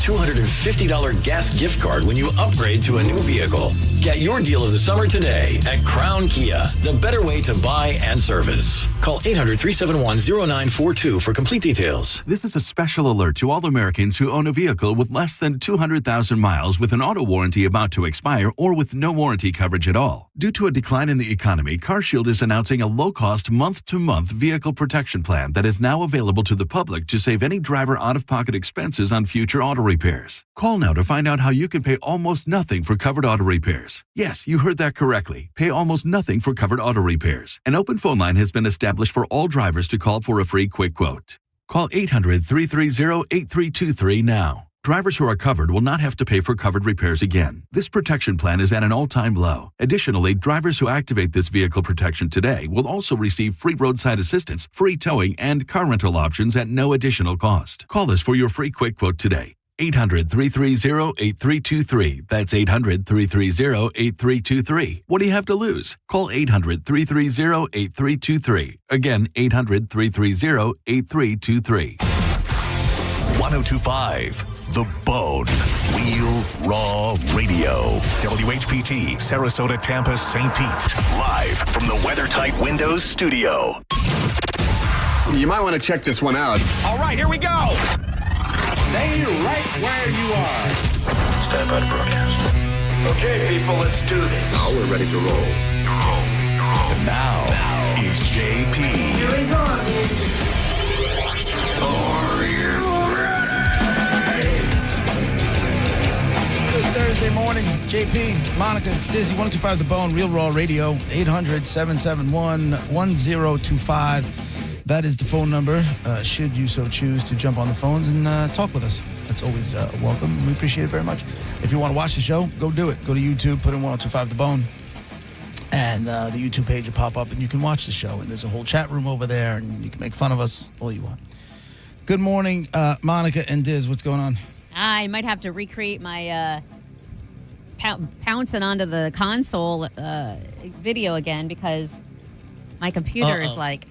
$250 gas gift card when you upgrade to a new vehicle. Get your deal of the summer today at Crown Kia, the better way to buy and service. Call 800-371-0942 for complete details. This is a special alert to all Americans who own a vehicle with less than 200,000 miles with an auto warranty about to expire or with no warranty coverage at all. Due to a decline in the economy, CarShield is announcing a low-cost month-to-month vehicle protection plan that is now available to the public to save any driver out-of-pocket expenses on future auto repairs. Call now to find out how you can pay almost nothing for covered auto repairs. Yes, you heard that correctly. Pay almost nothing for covered auto repairs. An open phone line has been established for all drivers to call for a free quick quote. Call 800-330-8323 now. Drivers who are covered will not have to pay for covered repairs again. This protection plan is at an all-time low. Additionally, drivers who activate this vehicle protection today will also receive free roadside assistance, free towing, and car rental options at no additional cost. Call us for your free quick quote today. 800-330-8323. That's 800-330-8323. What do you have to lose? Call 800-330-8323. Again, 800-330-8323. 1025 The Bone. Real Raw Radio. WHPT, Sarasota, Tampa, St. Pete. Live from the WeatherTight Windows studio. You might want to check this one out. All right, here we go. Stay right where you are. Stand by to broadcast. Okay, people, let's do this. Now we're ready to roll. And now, it's JP. Here we go. Are you ready? Good Thursday morning. JP, Monica, Dizzy, 1025 The Bone, Real Raw Radio, 800-771-1025. That is the phone number, should you so choose to jump on the phones and talk with us. That's always welcome, and we appreciate it very much. If you want to watch the show, go do it. Go to YouTube, put in 1025 The Bone, and the YouTube page will pop up, and you can watch the show. And there's a whole chat room over there, and you can make fun of us all you want. Good morning, Monica and Diz. What's going on? I might have to recreate my pouncing onto the console video again because my computer is like...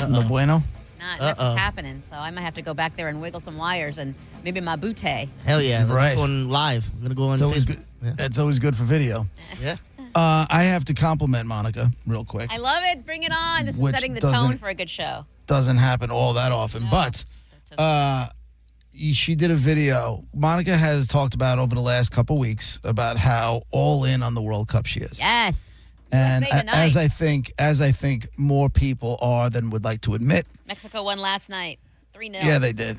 No bueno? Nothing's happening, so I might have to go back there and wiggle some wires and maybe my bootay. Hell yeah, that's Right. going live. I'm going to go on It's always Facebook. good. Yeah. It's always good for video. Yeah. I have to compliment Monica real quick. I love it. Bring it on. This is Which setting the doesn't- tone for a good show. Doesn't happen all that often, No, but it doesn't. she did a video. Monica has talked about over the last couple weeks about how all in on the World Cup she is. Yes. And USA tonight. as I think more people are than would like to admit. Mexico won last night. 3-0. Yeah, they did.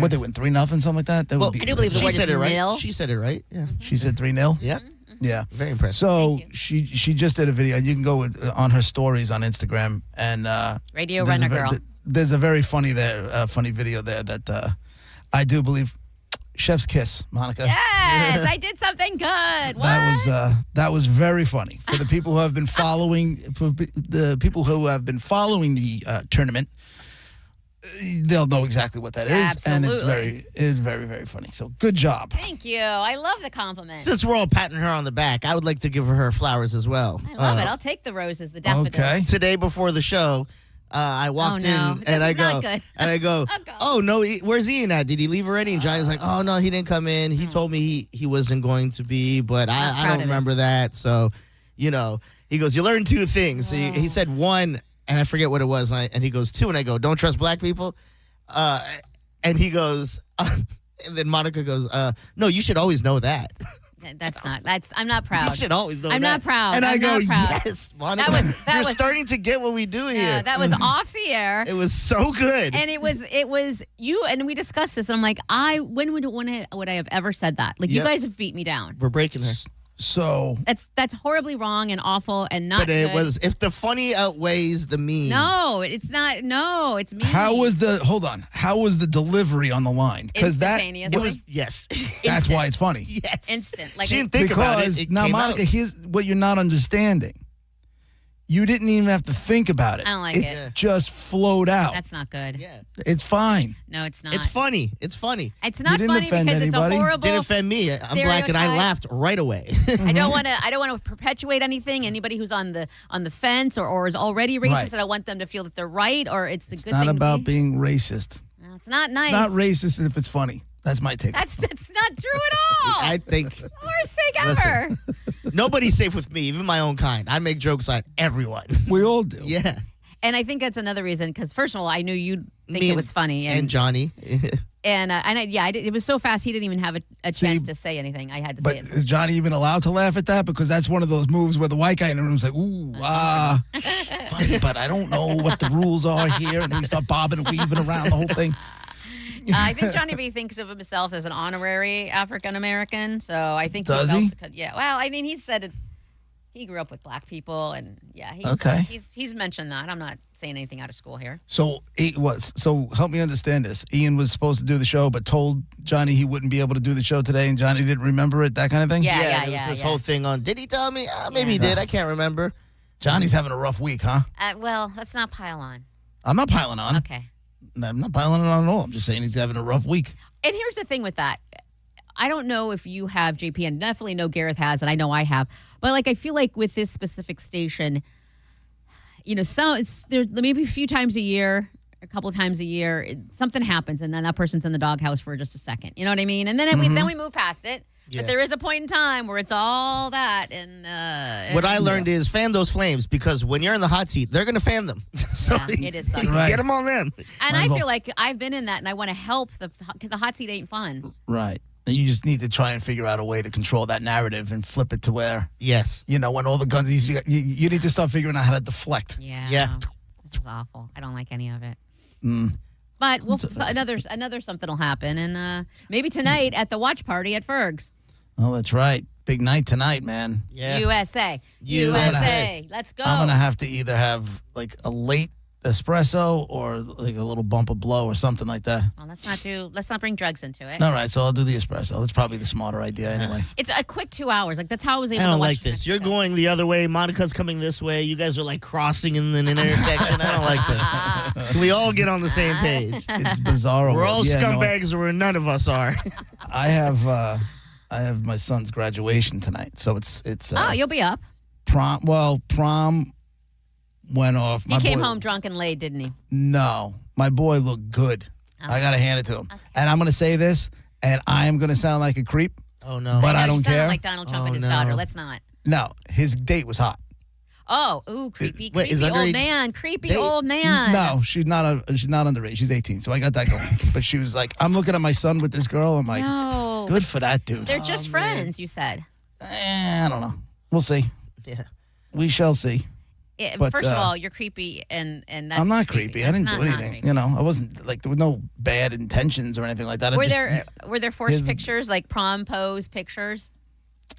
What, they win 3-0, something like that? That Well, would be I do believe the She word said is it right. nil. She said it right. Yeah. She said 3-0? Yeah. Yeah. Very impressive. So Thank she just did a video. You can go on her stories on Instagram and Radio there's Runner a Girl. There's a very funny video there that I do believe chef's kiss, Monica. Yes, I did something good. What? That was very funny for the people who have been following the tournament. They'll know exactly what that is, and it's very very funny. So good job. Thank you. I love the compliment. Since we're all patting her on the back, I would like to give her flowers as well. I love it. I'll take the roses, the daffodils. Okay. Today before the show, I walked Oh, no. in This and I is not go, good. and I go, God. oh no, where's Ian at? Did he leave already? And Johnny's like, oh no, he didn't come in. He told me he wasn't going to be, but I proud don't of remember this. that. So, he goes, you learn two things. So he said one, and I forget what it was, and he goes two, and I go, don't trust black people. And he goes, and then Monica goes, no, you should always know that. I'm not proud. You should always know that. I'm not proud. And I I'm go, not proud. yes, Monica, That you're was- starting to get what we do here. Yeah, that was off the air. It was so good. And it was you, and we discussed this, and I'm like, when would I have ever said that? Like, you Yep. guys have beat me down. We're breaking her. So That's horribly wrong and awful and not But it good. was, if the funny outweighs the mean. No, it's not. No, it's me. how was the delivery on the line? Because Instantaneously. It was, yes. that's why it's funny. Yes. Instant. Like She didn't think about it. Because It now, came Monica, out. here's what you're not understanding. You didn't even have to think about it. I don't like it. Just flowed out. That's not good. Yeah. It's fine. No, it's not. It's funny. It's funny. It's not didn't funny offend because anybody. it's a horrible. Didn't offend me. I'm black and I stereotype. laughed right away. I don't want to perpetuate anything. Anybody who's on the fence or is already racist, Right. and I want them to feel that they're right or it's the It's good not thing. about to be. being racist. No, it's not nice. It's not racist if it's funny. That's my take. That's not true at all. I think Worst take ever. nobody's safe with me, even my own kind. I make jokes on everyone. We all do. Yeah. And I think that's another reason, because first of all, I knew you'd think Me it was funny. And Johnny. It was so fast, he didn't even have a chance to say anything. I had to But say it. is Johnny even allowed to laugh at that? Because that's one of those moves where the white guy in the room is like, ooh, funny, but I don't know what the rules are here. And then he start bobbing and weaving around the whole thing. I think Johnny B thinks of himself as an honorary African American. So I think Does he? Yeah. Well, I mean, he said it. He grew up with black people, and yeah, he's mentioned that. I'm not saying anything out of school here. So help me understand this. Ian was supposed to do the show, but told Johnny he wouldn't be able to do the show today, and Johnny didn't remember it, that kind of thing? Yeah. There was this whole thing on, did he tell me? Maybe he did. I can't remember. Johnny's having a rough week, huh? Well, let's not pile on. I'm not piling on. Okay. I'm not piling on at all. I'm just saying he's having a rough week. And here's the thing with that. I don't know if you have, JP, and definitely know Gareth has, and I know I have. But I feel like with this specific station, there maybe a few times a year, a couple of times a year, something happens, and then that person's in the doghouse for just a second. You know what I mean? And then we move past it. Yeah. But there is a point in time where it's all that. And what I learned is fan those flames, because when you're in the hot seat, they're going to fan them. So it is something. Right. get them on them. And I feel like I've been in that, and I want to help because the hot seat ain't fun. Right. And you just need to try and figure out a way to control that narrative and flip it to where, Yes. when all the guns, you need to start figuring out how to deflect. Yeah. This is awful. I don't like any of it. But another something will happen, and maybe tonight at the watch party at Ferg's. Oh, that's right. Big night tonight, man. Yeah. USA. Let's go. I'm going to have to either have like a late espresso or like a little bump of blow or something like that. Well, let's not bring drugs into it. All right, so I'll do the espresso. That's probably the smarter idea anyway. It's a quick 2 hours. That's how I was able I to don't watch like this. You're going the other way. Monica's coming this way. You guys are like crossing in an intersection. I don't like this. Can we all get on the same page? It's bizarre. We're all scumbags, or none of us are. I have my son's graduation tonight, so it's you'll be up. Prom went off. He came home drunk and laid, didn't he? No, my boy looked good. I gotta hand it to him. Okay. And I'm gonna say this, and I am gonna sound like a creep. Oh no! But I you don't sound care. like Donald Trump and his daughter. Let's not. No, his date was hot. Oh, creepy Wait, is old underage man, creepy date? old man. No, she's not underage. She's 18, so I got that going. But she was like, I'm looking at my son with this girl. I'm like, No. good for that dude. They're just friends, you said. I don't know. We'll see. Yeah. We shall see. But, first of all, you're creepy, and that's I'm not creepy. I That's didn't do not anything. creepy. I wasn't like, there were no bad intentions or anything like that. Were there forced his- pictures, like prom pose pictures?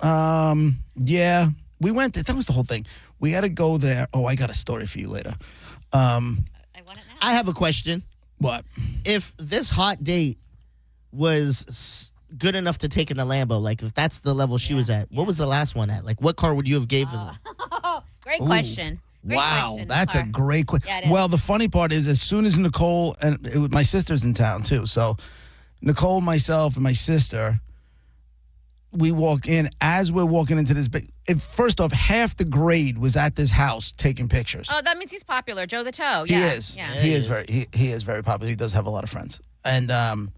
Yeah, we went. That was the whole thing. We had to go there. Oh, I got a story for you later. I want it now. I have a question. What? If this hot date was good enough to take in a Lambo, like if that's the level she was at, what was the last one at? Like, what car would you have gave them? Great question. Great Wow, question. that's a Car. great question. Yeah, it is. Well, the funny part is, as soon as Nicole and my sister's in town too, so Nicole, myself, and my sister, we walk in. As we're walking into this big, first off, half the grade was at this house taking pictures. Oh, that means he's popular, Joe the Toe. He Yeah. is. Yeah. He is very popular. He does have a lot of friends. And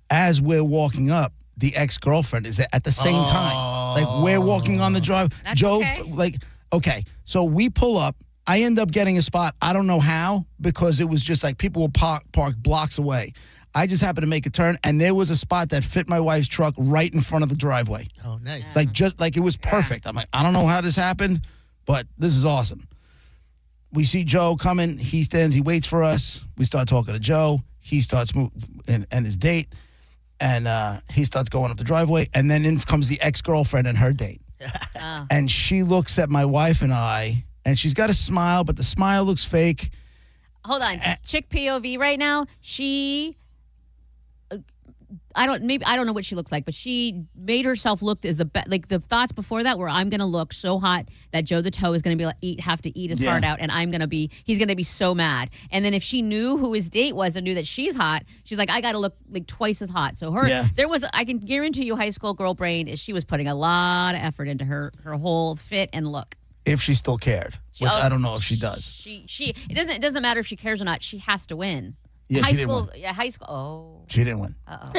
as we're walking up, the ex-girlfriend is at the same time. Like, we're walking on the drive. That's Joe, okay. okay. So we pull up. I end up getting a spot. I don't know how, because it was just like people were parked blocks away. I just happened to make a turn, and there was a spot that fit my wife's truck right in front of the driveway. Oh, nice. Like, just like it was perfect. I'm like, I don't know how this happened, but this is awesome. We see Joe coming. He stands. He waits for us. We start talking to Joe. He starts moving, and his date, and he starts going up the driveway. And then in comes the ex-girlfriend and her date. Oh. And she looks at my wife and I, and she's got a smile, but the smile looks fake. Hold on. Chick POV right now. She I don't know what she looks like, but she made herself look as the best. Like the thoughts before that were, I'm gonna look so hot that Joe the Toe is gonna be like, have to eat his heart out, and he's gonna be so mad. And then if she knew who his date was and knew that she's hot, she's like, I gotta look like twice as hot. So I can guarantee you, high school girl brain is she was putting a lot of effort into her whole fit and look. If she still cared, which I don't know if she does. It doesn't matter if she cares or not. She has to win. Yeah, high she didn't school. win. Yeah, high school. Oh. She didn't win. Uh-oh.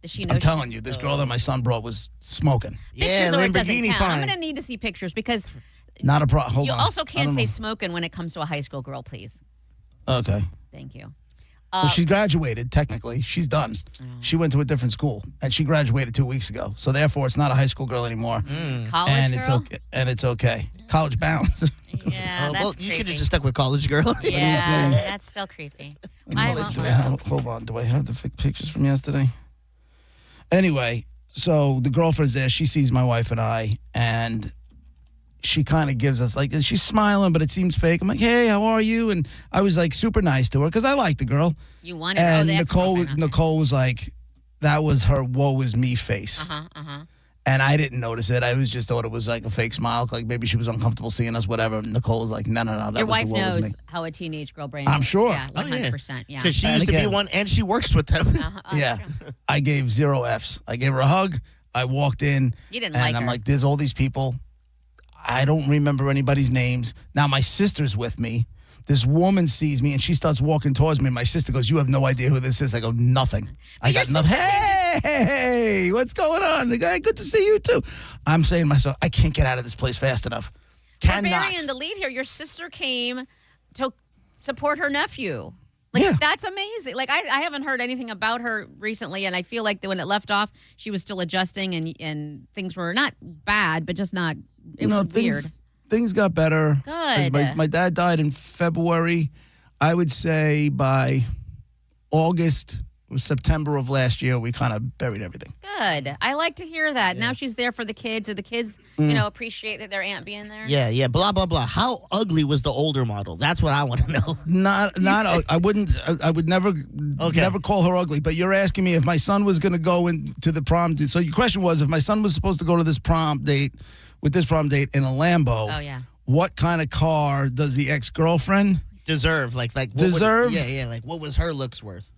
Does she know? I'm telling you, this girl that my son brought was smoking. Pictures or it doesn't Lamborghini count. fine. I'm going to need to see pictures because Not a problem. Hold you on. also I can't don't say know. smoking when it comes to a high school girl, please. Okay. Thank you. Well, she graduated, technically. She's done. She went to a different school, and she graduated 2 weeks ago. So, therefore, it's not a high school girl anymore. College and girl? It's okay. And it's okay. College bound. Yeah, that's well, creepy. you could have just stuck with college girl. Yeah, that's still creepy. I won't. Hold on. Do I have the pictures from yesterday? Anyway, so the girlfriend's there. She sees my wife and I, and she kind of gives us, like, and she's smiling, but it seems fake. I'm like, hey, how are you? And I was, like, super nice to her because I like the girl. You wanted And the ex-girlfriend, okay. Nicole was like, that was her woe is me face. And I didn't notice it. I just thought it was like a fake smile, like maybe she was uncomfortable seeing us, whatever. Nicole was like, no, that Your was wife the woe is me. knows how a teenage girl brain I'm works. sure. Yeah, 100%. Yeah. Because she And used to be again- one, and she works with them. Yeah. I gave 0 Fs. I gave her a hug. I walked in. You didn't and like I'm her. like, there's all these people. I don't remember anybody's names. Now my sister's with me. This woman sees me and she starts walking towards me. My sister goes, you have no idea who this is. I go, nothing. I got your nothing. sister- Hey, what's going on? The guy, good to see you too. I'm saying to myself, I can't get out of this place fast enough. You're Cannot. burying the lead here. Your sister came to support her nephew. Like, Yeah. that's amazing. Like, I haven't heard anything about her recently, and I feel like when it left off, she was still adjusting, and things were not bad, but just not, it was weird. Things got better. Good. My dad died in February. I would say by August or September of last year, we kind of buried everything. Good. I like to hear that. Now she's there for the kids. Do the kids, appreciate that their aunt being there? Yeah, blah, blah, blah. How ugly was the older model? That's what I want to know. I would never call her ugly, but you're asking me if my son was going to go into the prom. So your question was, if my son was supposed to go to this prom date in a Lambo. Oh, yeah. What kind of car does the ex-girlfriend Deserve. Like what deserve? Yeah. Like, what was her looks worth?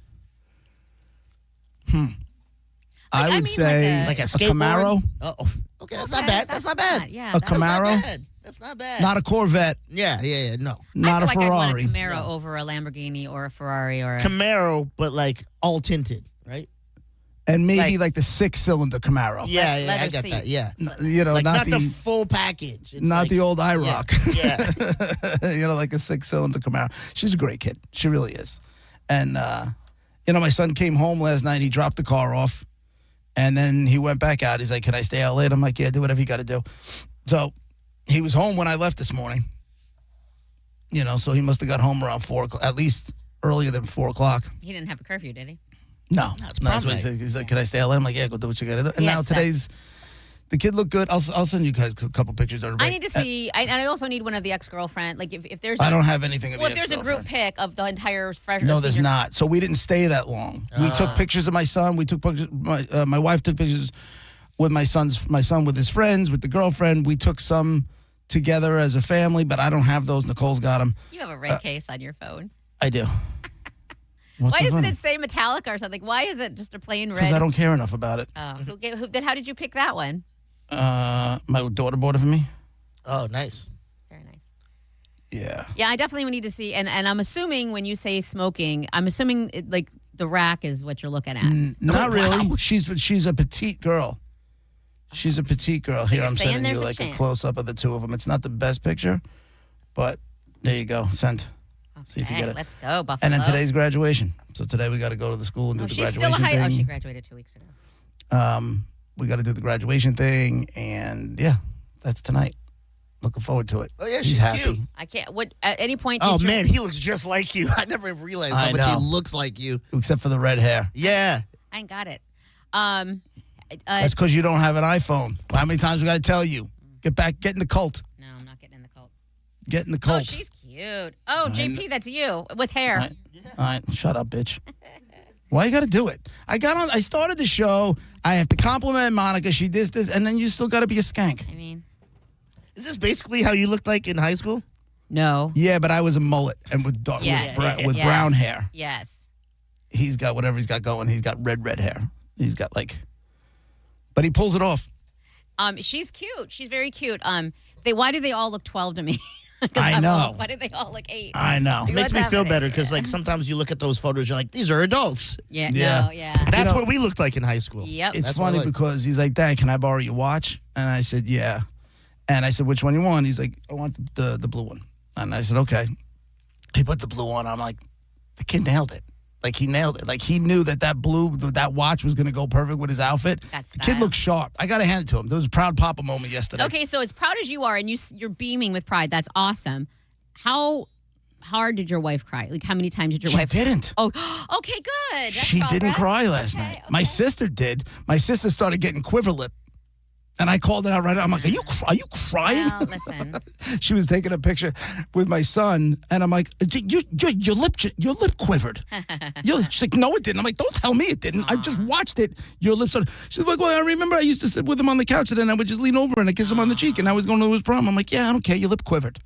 I would say Like a a skateboard? Camaro, Oh, okay, that's not bad. That's not bad. Yeah. a that's Camaro, That's not bad. not a Corvette, Yeah, no. not a I feel like Ferrari. I'd want a Camaro over a Lamborghini or a Ferrari or a... Camaro, but like all tinted, right? And maybe Like- like the 6-cylinder Camaro. Yeah, I leather get that. seats. Yeah. Like Not not the full package. It's not like- the old IROC. Yeah. Like a 6-cylinder Camaro. She's a great kid. She really is. And my son came home last night. He dropped the car off, and then he went back out. He's like, "Can I stay out late?" I'm like, "Yeah, do whatever you got to do." So he was home when I left this morning. So he must have got home around 4 o'clock, at least earlier than 4 o'clock. He didn't have a curfew, did he? No, it's that's prom what he night. said. He's like, "Can I stay out late?" I'm like, "Yeah, go do what you got to do." And Yeah, now it's today's. The kid looked good. I'll send you guys a couple pictures. I need to see, and I also need one of the ex-girlfriend. Like, if there's I don't have anything of well, the if there's a group ex-girlfriend. pic of the entire freshman. No, there's not. So we didn't stay that long. We took pictures of my son. We took pictures. My wife took pictures with my son with his friends, with the girlfriend. We took some together as a family, but I don't have those. Nicole's got them. You have a red case on your phone. I do. What's Why so doesn't funny? it say Metallica or something? Why is it just a plain red? Because I don't care enough about it. Oh, then how did you pick that one? My daughter bought it for me. Oh, nice. Very nice. Yeah. Yeah, I definitely would need to see. And I'm assuming when you say smoking, I'm assuming like the rack is what you're looking at. Not really. She's a petite girl. She's a petite girl. Here, you're I'm saying sending you there's a like a chance. close up of the two of them. It's not the best picture, but there you go. Sent. See if you Okay, get it. let's go, Buffalo. And then today's graduation. So today we got to go to the school and do the she's graduation still a high. Oh, she thing. graduated 2 weeks ago. We got to do the graduation thing, and yeah, that's tonight. Looking forward to it. Oh, yeah, He's she's happy. cute. I can't. What at any point? Oh, did your- man, he looks just like you. I never realized I how much he know. looks like you. Except for the red hair. Yeah. I ain't got it. That's because you don't have an iPhone. How many times we got to tell you? Get in the cult. No, I'm not getting in the cult. Get in the Oh, cult. she's cute. Oh, JP, that's you with hair. All right, shut up, bitch. Why you got to do it? I started the show. I have to compliment Monica. She did this, and then you still got to be a skank. I mean, Is this basically how you looked like in high school? no. Yeah, but I was a mullet and with dark, Yes. with Yes. brown hair. Yes. He's got whatever he's got going. He's got red hair. He's got but he pulls it off. She's cute. She's very cute. Why do they all look 12 to me? I know. Why did they all look 8? I know. It makes me feel happening? better because, like, sometimes you look at those photos, you're like, these are adults. Yeah, Yeah. no, yeah. That's know- what we looked like in high school. Yep. It's That's what I funny like. because he's like, Dad, can I borrow your watch? And I said, yeah. And I said, which one you want? He's like, I want the blue one. And I said, okay. He put the blue on. I'm like, the kid nailed it. Like, he nailed it. Like, he knew that watch was going to go perfect with his outfit. That's the kid style. looked sharp. I got to hand it to him. There was a proud papa moment yesterday. Okay, so as proud as you are and you're beaming with pride, that's awesome. How hard did your wife cry? Like, how many times did your She wife? didn't. Oh, okay, good. That's She didn't progress. cry last night. My sister did. My sister started getting quiver lip. And I called it out right. I'm like, are you crying? Well, listen. She was taking a picture with my son, and I'm like, your lip quivered. She's like, no, it didn't. I'm like, don't tell me it didn't. I just watched it. Your lips started. She's like, well, I remember I used to sit with him on the couch, and then I would just lean over and I kiss him on the cheek, and I was going to his prom. I'm like, yeah, I don't care. Your lip quivered.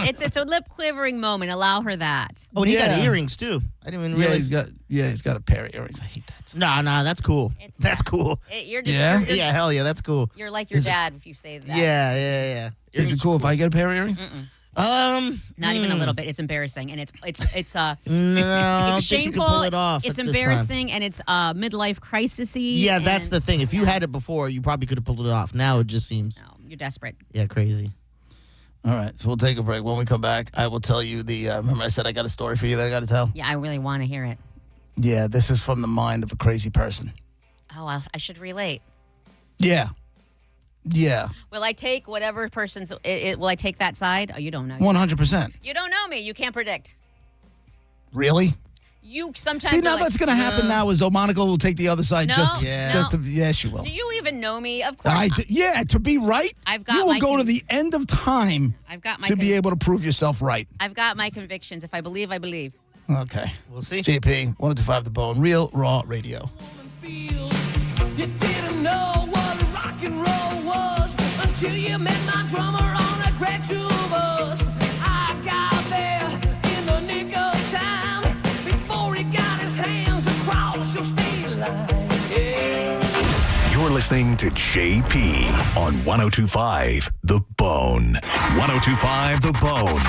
It's a lip quivering moment. Allow her that. Oh, and he got Yeah. earrings, too. I didn't even Yeah, realize. he's got a pair of earrings. I hate that. Nah, that's cool. That's cool. You're just, Yeah? you're, Yeah, hell yeah, that's cool. you're like your dad if you say that. Yeah. Is it cool if I get a pair of earrings? Not even a little bit. It's embarrassing, and it's no, I don't it's think you shameful. can pull it off. It's at this time. embarrassing, and it's midlife crisis-y. Yeah, that's and- the thing. If you had it before, you probably could have pulled it off. Now it just seems, No, you're desperate. yeah, crazy. All right, so we'll take a break. When we come back, I will tell you the. Remember, I said I got a story for you that I got to tell. Yeah, I really want to hear it. Yeah, this is from the mind of a crazy person. Oh, I should relate. Yeah. Will I take whatever person's? Will I take that side? Oh, you don't know. 100%. You don't know me. You can't predict. Really? You sometimes. See, are now like, that's going to happen now is Monica will take the other side No, just Yeah. to, yes, she will. Do you even know me? Of course. Yeah, to be right, I've got you will my go to con- the end of time I've got my. to be able to prove yourself right. I've got my convictions. If I believe, I believe. Okay. We'll see. It's JP, 102.5 The Bone, Real Raw Radio. You didn't know what rock and roll was until you met my drummer on a gradual bus. I got there in the nick of time before he got his hands across your state line. Yeah. You're listening to JP on 102.5 The Bone. 102.5 The Bone,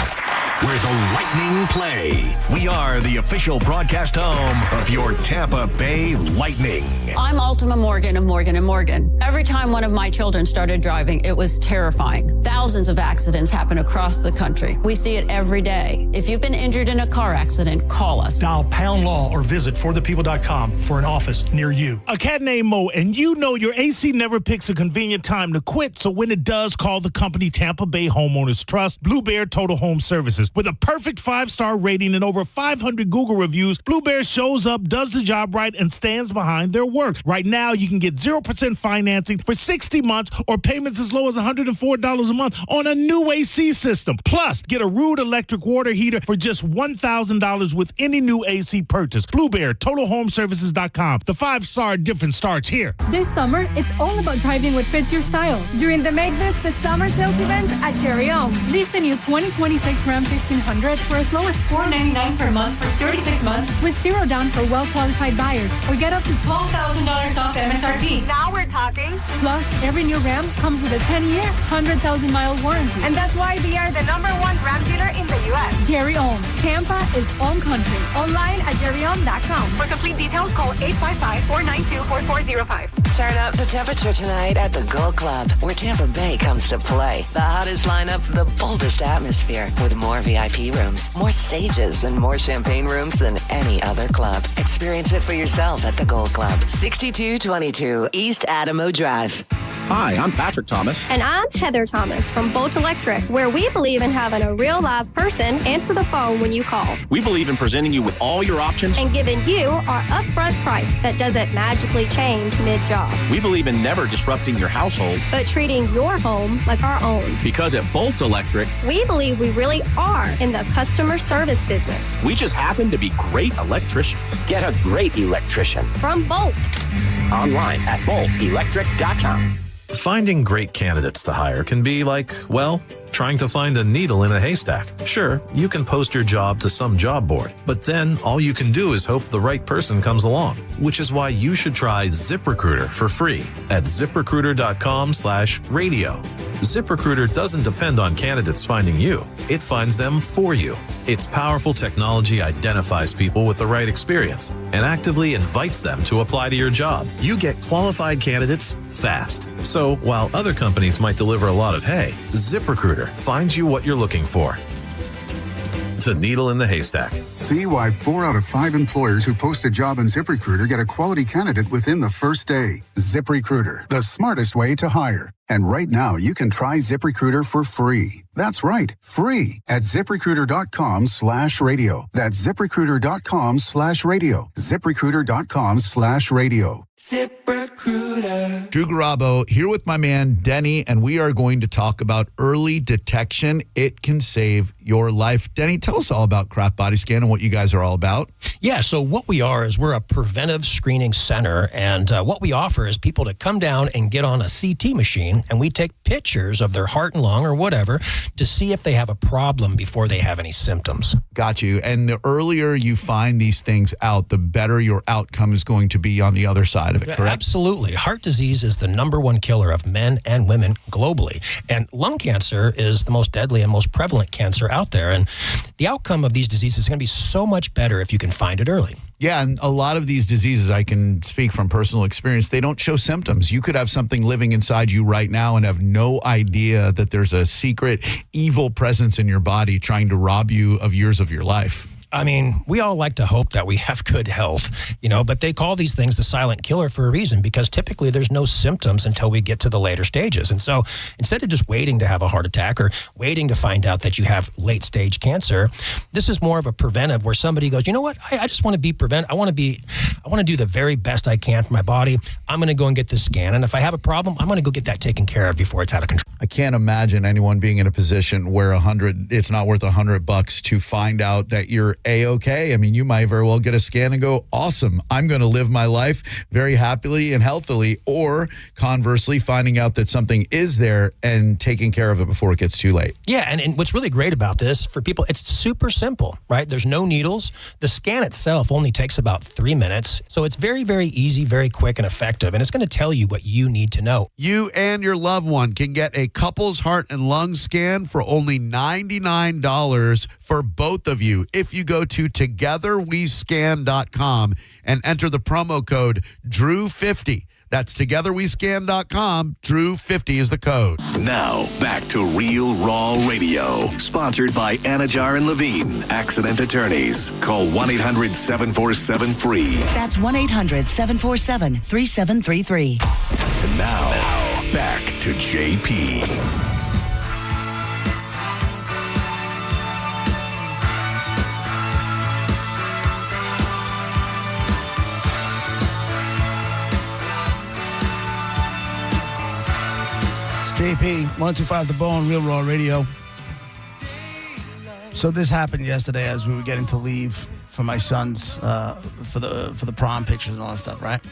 where the Lightning play. We are the official broadcast home of your Tampa Bay Lightning. I'm Ultima Morgan of Morgan & Morgan. Every time one of my children started driving, it was terrifying. Thousands of accidents happen across the country. We see it every day. If you've been injured in a car accident, call us. Dial pound law or visit forthepeople.com for an office near you. A cat named Mo, and you know your AC never picks a convenient time to quit, so when it does, call the company Tampa Bay Homeowners Trust, Blue Bear Total Home Services. With a perfect 5-star rating and over 500 Google reviews, Blue Bear shows up, does the job right, and stands behind their work. Right now, you can get 0% financing for 60 months or payments as low as $104 a month on a new AC system. Plus, get a Rude electric water heater for just $1,000 with any new AC purchase. Blue Bear, TotalHomeservices.com. The 5-star difference starts here. This summer, it's all about driving what fits your style. During the Make This the Summer Sales event at Jerry Ohm. Lease the new 2026 Ram 1500 for as low as $499 per month for 36 months with zero down for well-qualified buyers, or get up to $12,000 off MSRP. Now we're talking. Plus, every new Ram comes with a 10-year, 100,000-mile warranty. And that's why we are the #1 Ram dealer in the U.S. Jerry Ohm. Tampa is Ohm country. Online at jerryohm.com. For complete details, call 855-492-4405. Turn up the temperature tonight at the Gold Club, where Tampa Bay comes to play. The hottest lineup, the boldest atmosphere, with more VIP rooms, more stages, and more champagne rooms than any other club. Experience it for yourself at the Gold Club, 6222 East Adamo Drive. Hi, I'm Patrick Thomas. And I'm Heather Thomas from Bolt Electric, where we believe in having a real live person answer the phone when you call. We believe in presenting you with all your options and giving you our upfront price that doesn't magically change mid-job. We believe in never disrupting your household, but treating your home like our own. Because at Bolt Electric, we believe we really are in the customer service business. We just happen to be great electricians. Get a great electrician from Bolt. Online at boltelectric.com. Finding great candidates to hire can be like, well, Trying to find a needle in a haystack? Sure, you can post your job to some job board, but then all you can do is hope the right person comes along, which is why you should try ZipRecruiter for free at ZipRecruiter.com/radio. ZipRecruiter doesn't depend on candidates finding you. It finds them for you. Its powerful technology identifies people with the right experience and actively invites them to apply to your job. You get qualified candidates fast. So while other companies might deliver a lot of hay, ZipRecruiter finds you what you're looking for. The needle in the haystack. See why 4 out of 5 employers who post a job on ZipRecruiter get a quality candidate within the first day. ZipRecruiter, the smartest way to hire. And right now, you can try ZipRecruiter for free. That's right, free at ZipRecruiter.com/radio. That's ZipRecruiter.com/radio. ZipRecruiter.com/radio. ZipRecruiter. Drew Garabo here with my man Denny, and we are going to talk about early detection. It can save your life. Denny, tell us all about Kraft Body Scan and what you guys are all about. Yeah, so what we are is we're a preventive screening center, and what we offer is people to come down and get on a CT machine, and we take pictures of their heart and lung or whatever to see if they have a problem before they have any symptoms. Got you. And the earlier you find these things out, the better your outcome is going to be on the other side of it, correct? Absolutely. Heart disease is the #1 killer of men and women globally. And lung cancer is the most deadly and most prevalent cancer out there. And the outcome of these diseases is going to be so much better if you can find it early. Yeah, and a lot of these diseases, I can speak from personal experience, they don't show symptoms. You could have something living inside you right now and have no idea that there's a secret evil presence in your body trying to rob you of years of your life. I mean, we all like to hope that we have good health, but they call these things the silent killer for a reason, because typically there's no symptoms until we get to the later stages. And so instead of just waiting to have a heart attack or waiting to find out that you have late stage cancer, this is more of a preventive where somebody goes, you know what, I just want to be I want to do the very best I can for my body. I'm going to go and get this scan. And if I have a problem, I'm going to go get that taken care of before it's out of control. I can't imagine anyone being in a position where it's not worth $100 to find out that you're A-okay. I mean, you might very well get a scan and go, awesome, I'm going to live my life very happily and healthily, or conversely, finding out that something is there and taking care of it before it gets too late. Yeah, and what's really great about this for people, it's super simple, right? There's no needles. The scan itself only takes about 3 minutes. So it's very, very easy, very quick and effective, and it's going to tell you what you need to know. You and your loved one can get a couple's heart and lung scan for only $99 for both of you if you go to togetherwescan.com and enter the promo code DREW50. That's togetherwescan.com. Drew50 is the code. Now, back to Real Raw Radio. Sponsored by Anajar and Levine, accident attorneys. Call 1-800-747-FREE. That's 1-800-747-3733. And now, back to JP. JP, 102.5 The Bone, Real Raw Radio. So this happened yesterday as we were getting to leave for my son's for the prom pictures and all that stuff, right?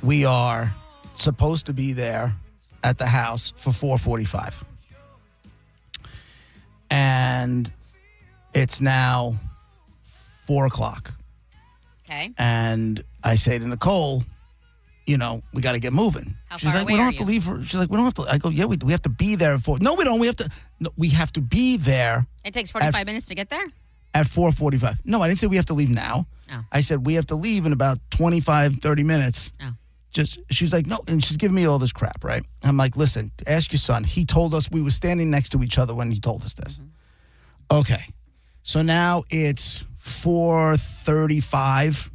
We are supposed to be there at the house for 4:45. And it's now 4 o'clock. Okay. And I say to Nicole, we got to get moving. She's like, we don't have to leave. She's like, we don't have to. I go, yeah, we have to be there at 4. No, we don't. We have to be there. It takes 45 minutes to get there? At 4:45. No, I didn't say we have to leave now. Oh. I said we have to leave in about 25, 30 minutes. Oh. She's like, no, and she's giving me all this crap, right? I'm like, listen, ask your son. He told us we were standing next to each other when he told us this. Mm-hmm. Okay. So now it's 4:35.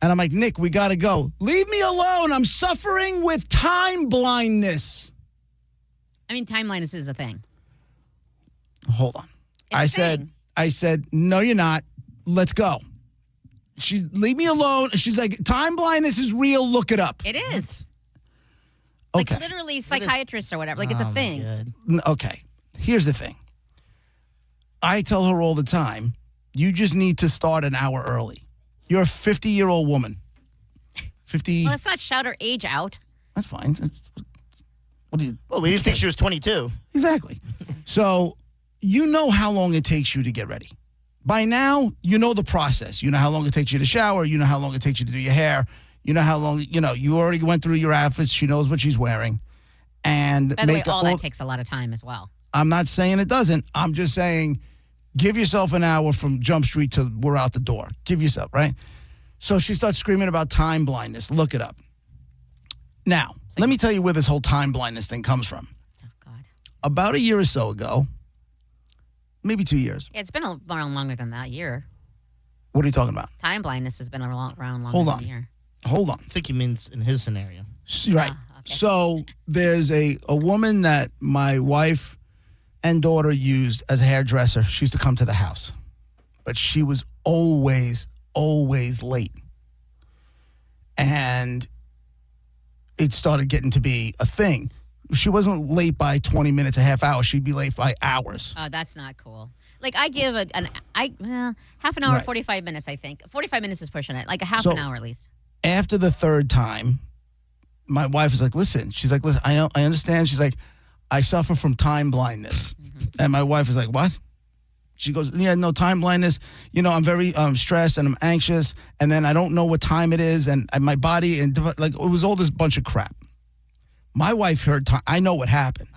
And I'm like, Nick, we got to go. Leave me alone. I'm suffering with time blindness. I mean, time blindness is a thing. Hold on. I said, no, you're not. Let's go. Leave me alone. She's like, time blindness is real. Look it up. It is. Okay. Like literally psychiatrists or whatever. Like it's a thing. Okay. Here's the thing. I tell her all the time, you just need to start an hour early. You're a 50-year-old woman. 50. Well, let's not shout her age out. That's fine. What do you? Well, we didn't think she was 22. Exactly. So you know how long it takes you to get ready. By now, you know the process. You know how long it takes you to shower. You know how long it takes you to do your hair. You know how long, you already went through your outfits. She knows what she's wearing. And by the way, all that takes a lot of time as well. I'm not saying it doesn't. I'm just saying give yourself an hour from Jump Street to we're out the door. Give yourself, right? So she starts screaming about time blindness. Look it up. Now, let me tell you where this whole time blindness thing comes from. Oh, God. About a year or so ago, maybe 2 years. Yeah, it's been around longer than that year. What are you talking about? Time blindness has been around longer Hold on. than a year. Hold on. I think he means in his scenario. Right. Okay. So there's a woman that my wife and daughter used as a hairdresser. She used to come to the house. But she was always late. And it started getting to be a thing. She wasn't late by 20 minutes, a half hour. She'd be late by hours. Oh, that's not cool. Like, I give half an hour, Right. 45 minutes, I think. 45 minutes is pushing it. Like a half So- an hour at least. After the third time, my wife is like, listen. She's like, listen, I understand. She's like, I suffer from time blindness. And my wife is like, what? She goes, yeah, no, time blindness. I'm very stressed and I'm anxious. And then I don't know what time it is. And my body, and like, it was all this bunch of crap. My wife heard time. I know what happened.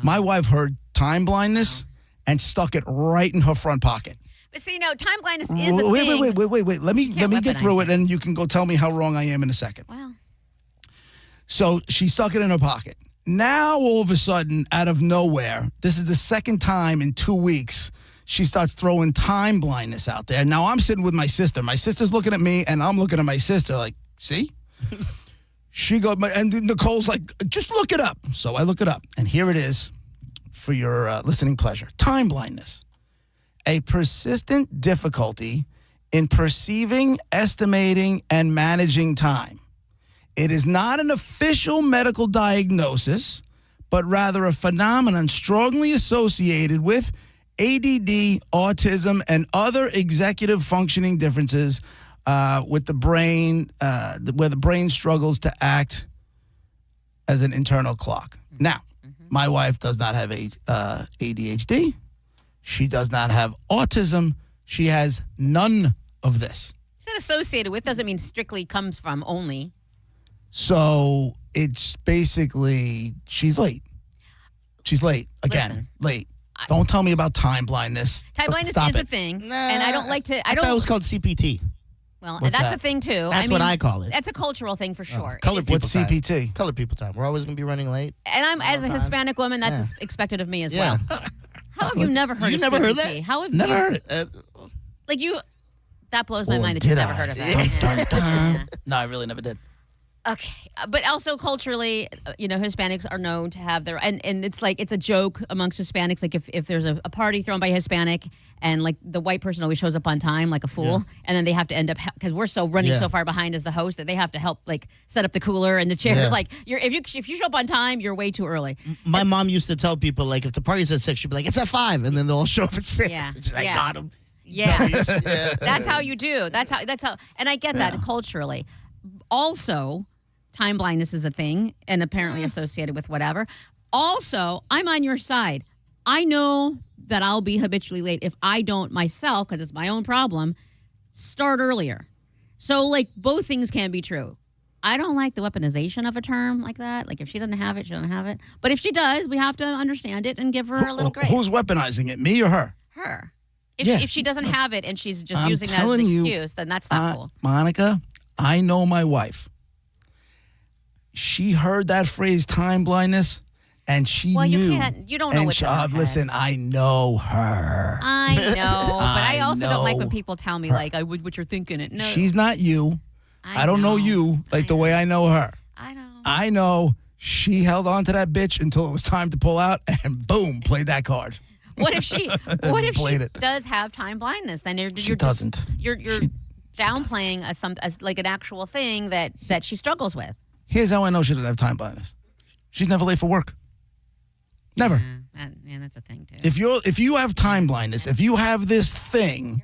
My wife heard time blindness and stuck it right in her front pocket. But see, no, time blindness is a thing. Wait. Let me get through weaponize it, and you can go tell me how wrong I am in a second. Wow. So she stuck it in her pocket. Now, all of a sudden, out of nowhere, this is the second time in 2 weeks, she starts throwing time blindness out there. Now, I'm sitting with my sister. My sister's looking at me, and I'm looking at my sister like, see? She goes, and Nicole's like, just look it up. So I look it up, and here it is for your listening pleasure. Time blindness. A persistent difficulty in perceiving, estimating, and managing time. It is not an official medical diagnosis, but rather a phenomenon strongly associated with ADD, autism, and other executive functioning differences with the brain, where the brain struggles to act as an internal clock. Now, my wife does not have ADHD. She does not have autism. She has none of this. Said associated with doesn't mean strictly comes from only. So it's basically she's late. She's late again. Listen, late. Don't tell me about time blindness. Time blindness Stop is it. a thing, and I don't like to. I thought it was called CPT. Well, What's that's that? a thing too. That's what I call it. That's a cultural thing for sure. Colored people What's time. CPT? Colored people time. We're always going to be running late. And I'm as a Hispanic woman, that's expected of me as well. How have you never heard You of never CPT? heard that? How have Never you, heard it. Like you, that blows my Or mind that you've did never I? heard of that. Dun, dun, dun. Yeah. No, I really never did. Okay, but also culturally, Hispanics are known to have their and it's like it's a joke amongst Hispanics. Like if there's a party thrown by a Hispanic and like the white person always shows up on time like a fool, and then they have to end up because we're so running so far behind as the host that they have to help like set up the cooler and the chairs. Yeah. Like if you show up on time, you're way too early. My mom used to tell people, like, if the party's at 6, she'd be like, it's at 5, and then they'll all show up at 6. Yeah, And she's like, yeah. I got him. Yeah, that's how you do. That's how, and I get that culturally. Also, time blindness is a thing and apparently associated with whatever. Also, I'm on your side. I know that I'll be habitually late if I don't myself, because it's my own problem, start earlier. So, like, both things can be true. I don't like the weaponization of a term like that. Like, if she doesn't have it, she doesn't have it. But if she does, we have to understand it and give her a little grace. Who's weaponizing it, me or her? Her. If she doesn't have it and she's just I'm using that as an telling you, excuse, then that's not cool. Monica, I know my wife. She heard that phrase time blindness, and she Well, knew. you don't know and what's in her head. listen, I know her. I know, but I also don't like when know people tell me, her. like, what you're thinking. It. No, She's not you. I don't know you like the way I know her. I know she held on to that bitch until it was time to pull out, and boom, played that card. What if she Played it. does have time blindness? Then you're She doesn't. You're downplaying as like an actual thing that she struggles with. Here's how I know she doesn't have time blindness. She's never late for work. Never. Yeah, that's a thing too. If you have time blindness, if you have this thing,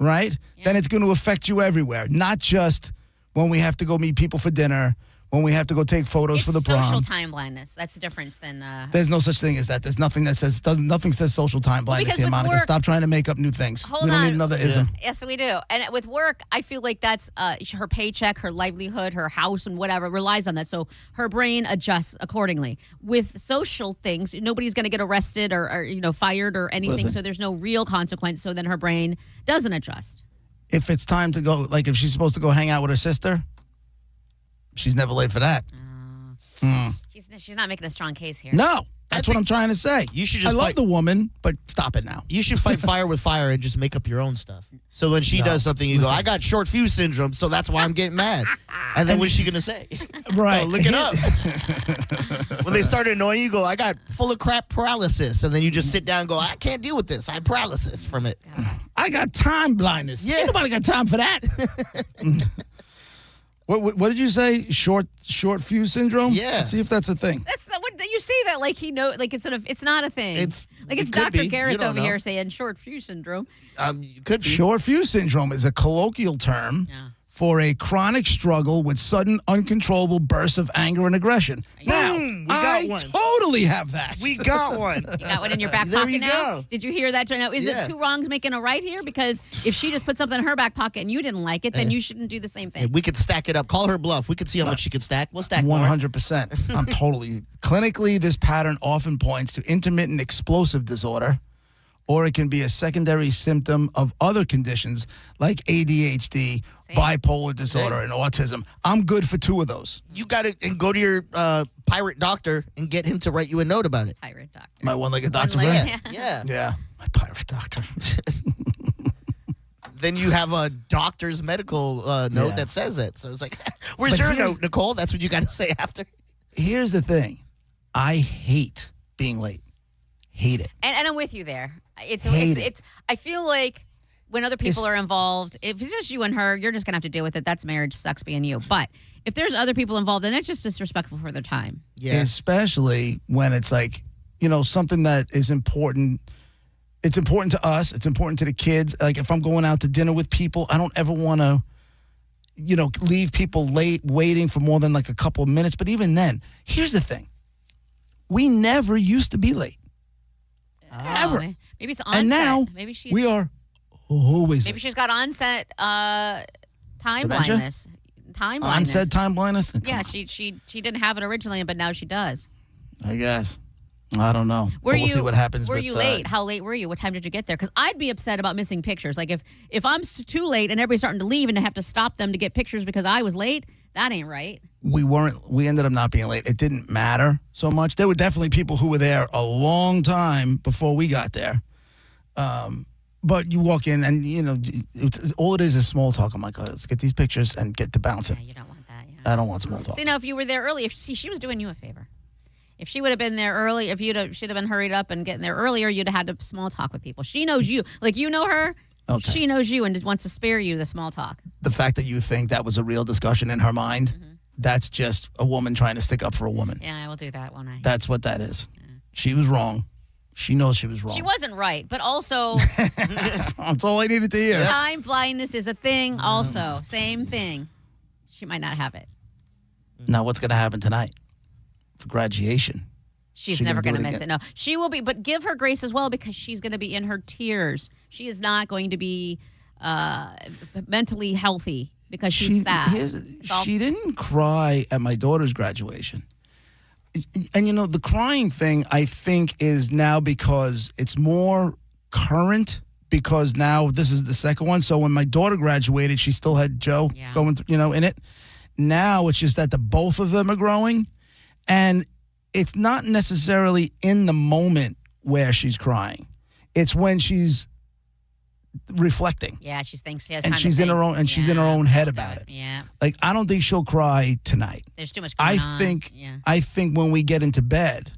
right, then it's going to affect you everywhere. Not just when we have to go meet people for dinner, when we have to go take photos for the prom. Social time blindness. That's the difference than. There's no such thing as that. There's nothing that says nothing says social time blindness because here, with Monica. work- Stop trying to make up new things. We don't need another ism. Yes, we do. And with work, I feel like that's her paycheck, her livelihood, her house, and whatever relies on that. So her brain adjusts accordingly. With social things, nobody's going to get arrested or fired or anything. Listen. So there's no real consequence. So then her brain doesn't adjust. If it's time to go, like if she's supposed to go hang out with her sister, she's never late for that. She's not making a strong case here. No, that's what I'm trying to say. You should just I love fight- the woman, but stop it now. You should fight fire with fire and just make up your own stuff. So when she does something, you go, I got short fuse syndrome, so that's why I'm getting mad. And then what's she going to say? Right. Oh, look it up. When they start annoying you, go, I got full of crap paralysis. And then you just sit down and go, I can't deal with this. I have paralysis from it. I got time blindness. Yeah. Ain't nobody got time for that. What did you say? Short fuse syndrome? Yeah. Let's see if that's a thing. That's what you say that like he know like it's not a thing. It's Dr. be. You Garrett don't over know. here saying short fuse syndrome. Could be. Short fuse syndrome is a colloquial term for a chronic struggle with sudden, uncontrollable bursts of anger and aggression. Now, we got I one. totally have that. We got one. You got one in your back There pocket you now? go. Did you hear that? Now, is it two wrongs making a right here? Because if she just put something in her back pocket and you didn't like it, then you shouldn't do the same thing. We could stack it up. Call her bluff. We could see how much she can stack. We'll stack more. 100%. I'm totally. Clinically, this pattern often points to intermittent explosive disorder, or it can be a secondary symptom of other conditions like ADHD, bipolar disorder, and autism. I'm good for two of those. You got to go to your pirate doctor and get him to write you a note about it. Pirate doctor. My one-legged doctor One-legged, friend? Yeah. Yeah, my pirate doctor. Then you have a doctor's medical note that says it. So it's like, where's But your here's- note, Nicole? That's what you got to say after. Here's the thing. I hate being late. Hate it. And I'm with you there. It's Hate it's I feel like when other people are involved, if it's just you and her, you're just gonna have to deal with it. That's marriage, sucks being you. But if there's other people involved, then it's just disrespectful for their time. Yeah. Especially when it's like, something that is important. It's important to us. It's important to the kids. Like if I'm going out to dinner with people, I don't ever want to, leave people late waiting for more than like a couple of minutes. But even then, here's the thing. We never used to be late. Ever. Maybe it's onset. And now maybe she's, we are always Maybe late. she's got onset time Dementia? blindness. Time blindness. Onset time blindness? Yeah, she didn't have it originally, but now she does. I guess. I don't know. But we'll see what happens. Were with, you late? How late were you? What time did you get there? Because I'd be upset about missing pictures. Like if I'm too late and everybody's starting to leave and I have to stop them to get pictures because I was late, that ain't right. We ended up not being late. It didn't matter so much. There were definitely people who were there a long time before we got there. But you walk in and, all it is small talk. I'm like, let's get these pictures and get to bouncing. Yeah, you don't want that. Yeah. I don't want small talk. See, now if you were there early, she was doing you a favor. If she would have been there early, if she'd have been hurried up and getting there earlier, you'd have had to small talk with people. She knows you. Like, you know her. Okay. She knows you and just wants to spare you the small talk. The fact that you think that was a real discussion in her mind, that's just a woman trying to stick up for a woman. Yeah, I will do that, won't I? That's what that is. She was wrong. She knows she was wrong. She wasn't right, but also That's all I needed to hear. time blindness is a thing also. Same thing. She might not have it. Now, what's going to happen tonight for graduation? She's She never gonna going do to it miss again? it. No, she will be, but give her grace as well because she's going to be in her tears. She is not going to be mentally healthy because she's sad. She didn't cry at my daughter's graduation. And, the crying thing, I think, is now because it's more current because now this is the second one. So when my daughter graduated, she still had Joe going through, in it. Now it's just that the both of them are growing. And it's not necessarily in the moment where she's crying. It's when she's reflecting. Yeah, she thinks she has And time she's to in her think. own she's in her own head about it. Yeah. Like I don't think she'll cry tonight. There's too much going on. I think when we get into bed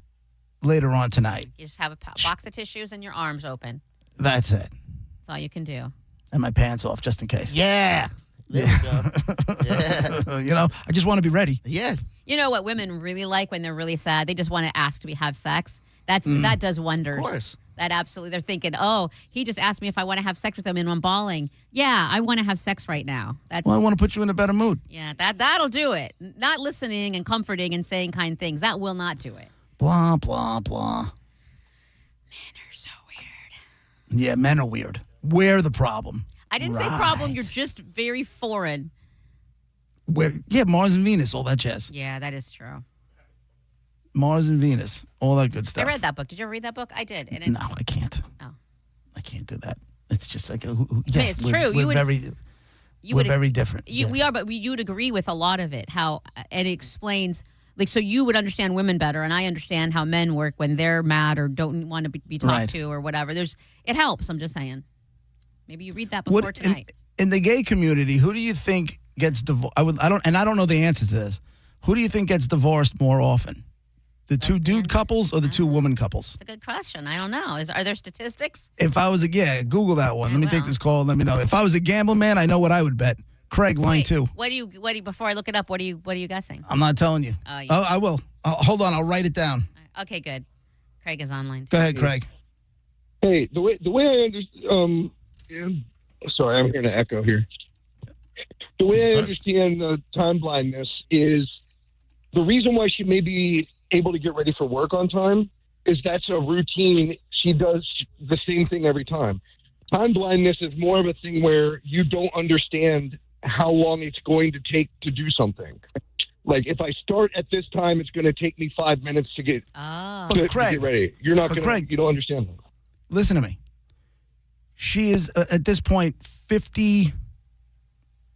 later on tonight, You just have a box of tissues and your arms open. that's it. That's all you can do. And my pants off just in case. Yeah. There we go. Yeah. I just want to be ready. Yeah. You know what women really like when they're really sad? They just want to ask to have sex. That does wonders. Of course. That absolutely, they're thinking, oh, he just asked me if I want to have sex with him and I'm bawling. Yeah, I want to have sex right now. That's Well, I want to put you in a better mood. Yeah, that'll do it. Not listening and comforting and saying kind things. That will not do it. Blah, blah, blah. Men are so weird. Yeah, men are weird. We're the problem. I didn't say problem. You're just very foreign. Yeah, Mars and Venus, all that jazz. Yeah, that is true. Mars and Venus, all that good stuff. I read that book. Did you ever read that book? I did. And No, I can't. Oh. I can't do that. It's just like, yes, it's true. We're very different. We are, but you'd agree with a lot of it. And it explains, like, so you would understand women better, and I understand how men work when they're mad or don't want to be talked to or whatever. It helps. I'm just saying. Maybe you read that before tonight. In the gay community, who do you think gets divorced? I don't know the answer to this. Who do you think gets divorced more often? The two dude couples or the two woman couples? It's a good question. I don't know. Are there statistics? If I was Google that one. Let me take this call and let me know. If I was a gambling man, I know what I would bet. Craig, line 2. What do you before I look it up, what are you guessing? I'm not telling you. I will. Hold on, I'll write it down. Okay, good. Craig is online. Go ahead, Craig. Hey, the way I understand sorry, I'm hearing an echo here. The way I understand time blindness is the reason why she may be able to get ready for work on time is that's a routine. She does the same thing every time. Time blindness is more of a thing where you don't understand how long it's going to take to do something. Like if I start at this time, it's going to take me 5 minutes to get to get ready. You're not going to. You don't understand that. Listen to me. She is at this point 50.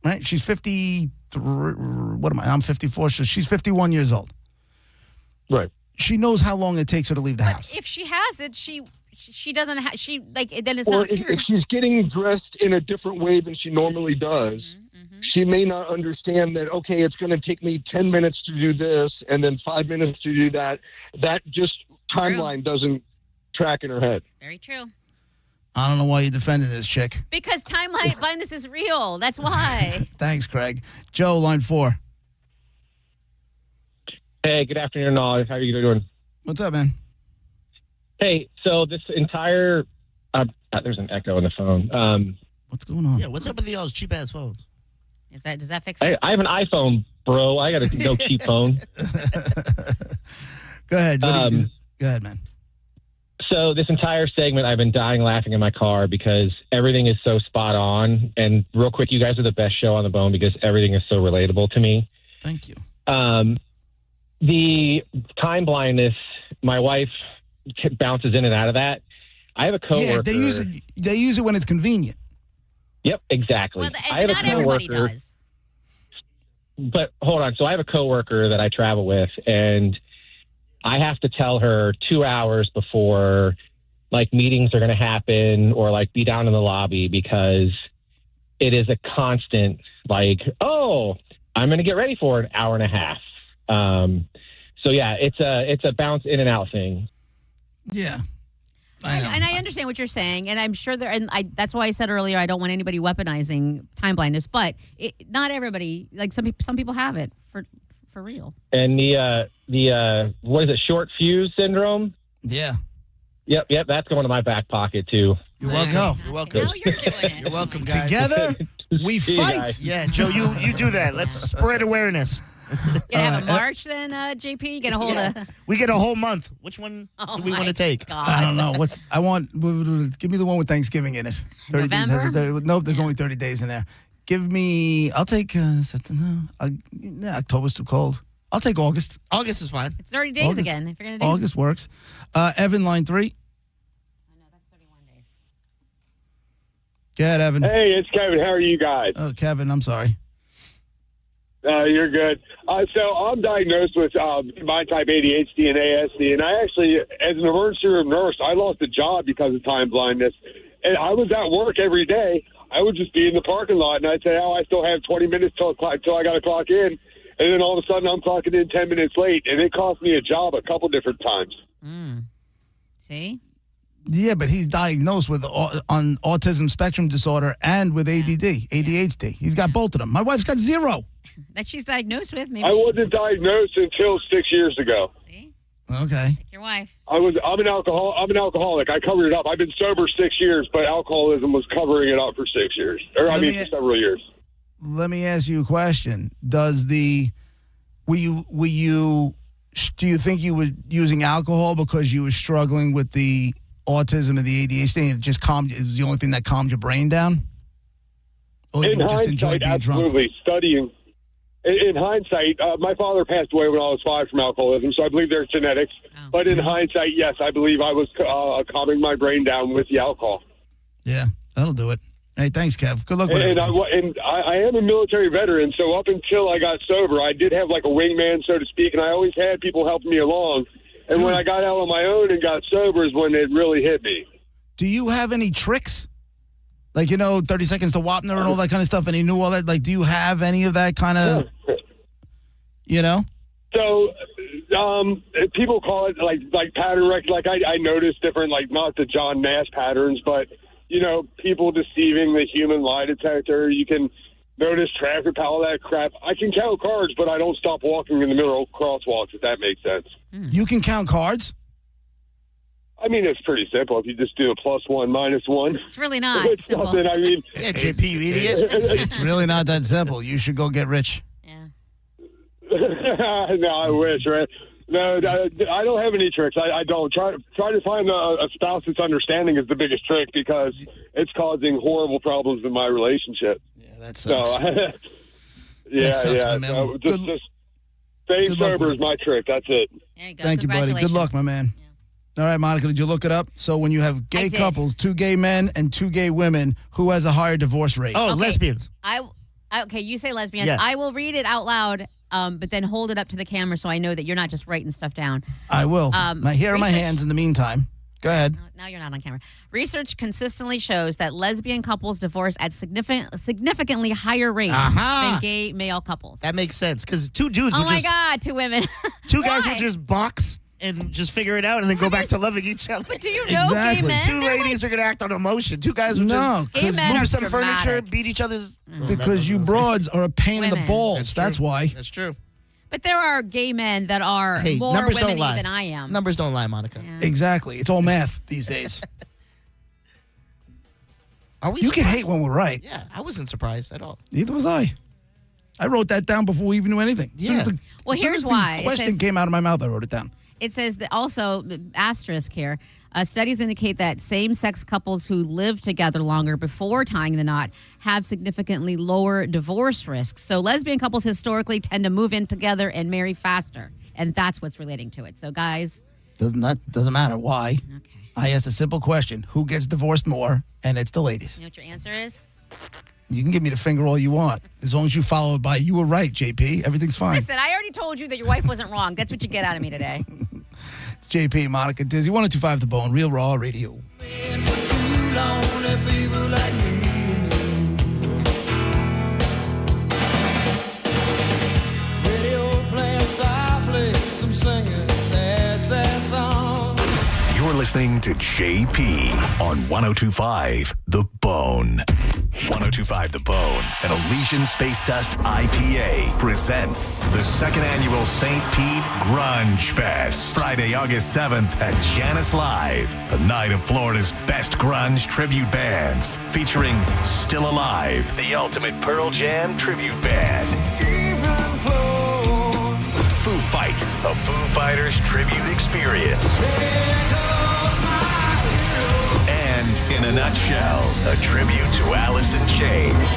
Right? She's 53. What am I? I'm 54. So she's 51 years old. Right. She knows how long it takes her to leave the house. If she has it, she doesn't have. Then it's or not pure. If she's getting dressed in a different way than she normally does, she may not understand that. Okay, it's going to take me 10 minutes to do this, and then 5 minutes to do that. That just timeline doesn't track in her head. Very true. I don't know why you're defending this chick. Because timeline blindness is real. That's why. Thanks, Craig. Joe, line 4. Hey, good afternoon, all. How are you doing? What's up, man? Hey, so this entire there's an echo on the phone. What's going on? Yeah, what's up with y'all's cheap ass phones? Does that fix it? I have an iPhone, bro. I got a no cheap phone. Go ahead. Go ahead, man. So this entire segment, I've been dying laughing in my car because everything is so spot on. And real quick, you guys are the best show on the bone because everything is so relatable to me. Thank you. The time blindness, my wife bounces in and out of that. I have a coworker. Yeah, they use it when it's convenient. Yep, exactly. Well, I have not a everybody coworker, does. But hold on. So I have a coworker that I travel with, and I have to tell her 2 hours before, like, meetings are going to happen or, like, be down in the lobby because it is a constant, like, oh, I'm going to get ready for an hour and a half. So yeah, it's a bounce in and out thing. Yeah. And I understand what you're saying, and I'm sure that's why I said earlier I don't want anybody weaponizing time blindness, but not everybody, like some people have it for real. And the what is it, short fuse syndrome? Yeah. Yep, that's going to my back pocket too. You're welcome. You're welcome. Now you're doing it. You're welcome, guys. Together, we See you fight. guys. Yeah, Joe, you do that. Let's spread awareness. Gonna have a march then, JP? Gonna hold a... We get a whole month. Which one do we want to take? God. I don't know. Give me the one with Thanksgiving in it. 30 days. Nope, there's only 30 days in there. I'll take, October's too cold. I'll take August. August is fine. It's 30 days again. If you're gonna do August works. Evan, line 3. I know, that's 31 days. Go ahead, Evan. Hey, it's Kevin. How are you guys? Oh, Kevin, I'm sorry. You're good. So I'm diagnosed with combined type ADHD and ASD, and I actually, as an emergency room nurse, I lost a job because of time blindness. And I was at work every day. I would just be in the parking lot, and I'd say, oh, I still have 20 minutes till I got to clock in. And then all of a sudden I'm clocking in 10 minutes late, and it cost me a job a couple different times. See? Yeah, but he's diagnosed with on autism spectrum disorder and with ADHD. He's got both of them. My wife's got 0. That she's diagnosed with? Maybe I wasn't diagnosed until 6 years ago. See? Okay. Like your wife. I'm an alcoholic. I covered it up. I've been sober 6 years, but alcoholism was covering it up for 6 years. For several years. Let me ask you a question. Do you think you were using alcohol because you were struggling with the autism and the ADHD and it was the only thing that calmed your brain down? Or In you just enjoyed hindsight, being absolutely. drunk? Studying. In hindsight, my father passed away when I was 5 from alcoholism, so I believe there's genetics. Oh. But in hindsight, yes, I believe I was calming my brain down with the alcohol. Yeah, that'll do it. Hey, thanks, Kev. Good luck with it. And I am a military veteran, so up until I got sober, I did have like a wingman, so to speak, and I always had people helping me along. And when I got out on my own and got sober is when it really hit me. Do you have any tricks? Like, 30 seconds to Wapner and all that kind of stuff, and he knew all that. Like, do you have any of that kind of, So, people call it like pattern rec. Like I noticed different, like not the John Nash patterns, but people deceiving the human lie detector. You can notice traffic, all that crap. I can count cards, but I don't stop walking in the middle of crosswalks. If that makes sense. You can count cards? I mean, it's pretty simple. If you just do a +1, -1. It's really not It's simple. something, I mean. Yeah, JP, you idiot. It's really not that simple. You should go get rich. No, I wish, right? No, I don't have any tricks. I don't. Try to find a spouse that's understanding is the biggest trick because it's causing horrible problems in my relationship. Yeah, that sucks. So, That sucks, my man. So just staying sober is my trick. That's it. There you go. Thank you, buddy. Good luck, my man. All right, Monica, did you look it up? So when you have gay couples, 2 gay men and 2 gay women, who has a higher divorce rate? Oh, lesbians. Okay, you say lesbians. Yeah. I will read it out loud, but then hold it up to the camera so I know that you're not just writing stuff down. I will. Here are my research- hands in the meantime. Go ahead. Now you're not on camera. Research consistently shows that lesbian couples divorce at significantly higher rates than gay male couples. That makes sense because 2 dudes Oh would my just God, 2 women. 2 guys Why? would just box and just figure it out and then go back to loving each other. But do you know gay men? 2 ladies are gonna act on emotion. 2 guys would No, just Gay men move are some furniture, dramatic. beat each other's. Because you broads are a pain in the Women. balls. That's why. That's true. But there are gay men that are Hey, more numbers don't women-y lie. than I am. Numbers don't lie, Monica. Exactly. It's all math these days. Are we? You can surprised? hate when we're right. Yeah, I wasn't surprised at all. Neither was I. I wrote that down before we even knew anything. As soon as the- Well, as soon here's as the why. It question says- came out of my mouth, I wrote it down. It says that also, asterisk here, studies indicate that same-sex couples who live together longer before tying the knot have significantly lower divorce risks. So lesbian couples historically tend to move in together and marry faster. And that's what's relating to it. So guys. Doesn't matter why. Okay. I asked a simple question. Who gets divorced more? And it's the ladies. You know what your answer is? You can give me the finger all you want. As long as you follow it by, you were right, JP. Everything's fine. Listen, I already told you that your wife wasn't wrong. That's what you get out of me today. It's JP, Monica, Dizzy, 102.5 The Bone, Real Raw Radio. You're listening to JP on 102.5 The Bone. 102.5 The Bone and Elysian Space Dust IPA presents the 2nd annual St. Pete Grunge Fest. Friday, August 7th at Janice Live, a night of Florida's best grunge tribute bands, featuring Still Alive, the ultimate Pearl Jam tribute band. Foo Fight, a Foo Fighters tribute experience. And in a nutshell, a tribute to Alice in Chains.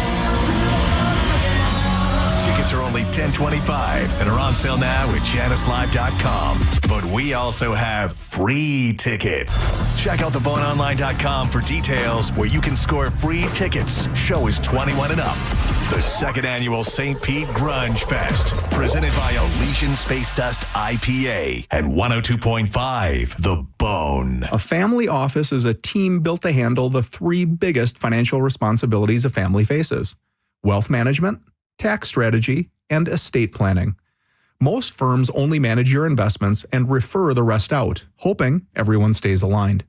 Tickets are only $10.25 and are on sale now at JaniceLive.com. But we also have free tickets. Check out theboneonline.com for details where you can score free tickets. Show is 21 and up. The 2nd annual St. Pete Grunge Fest, presented by Elysian Space Dust IPA and 102.5 The Bone. A family office is a team built to handle the 3 biggest financial responsibilities a family faces: wealth management, tax strategy, and estate planning. Most firms only manage your investments and refer the rest out, hoping everyone stays aligned.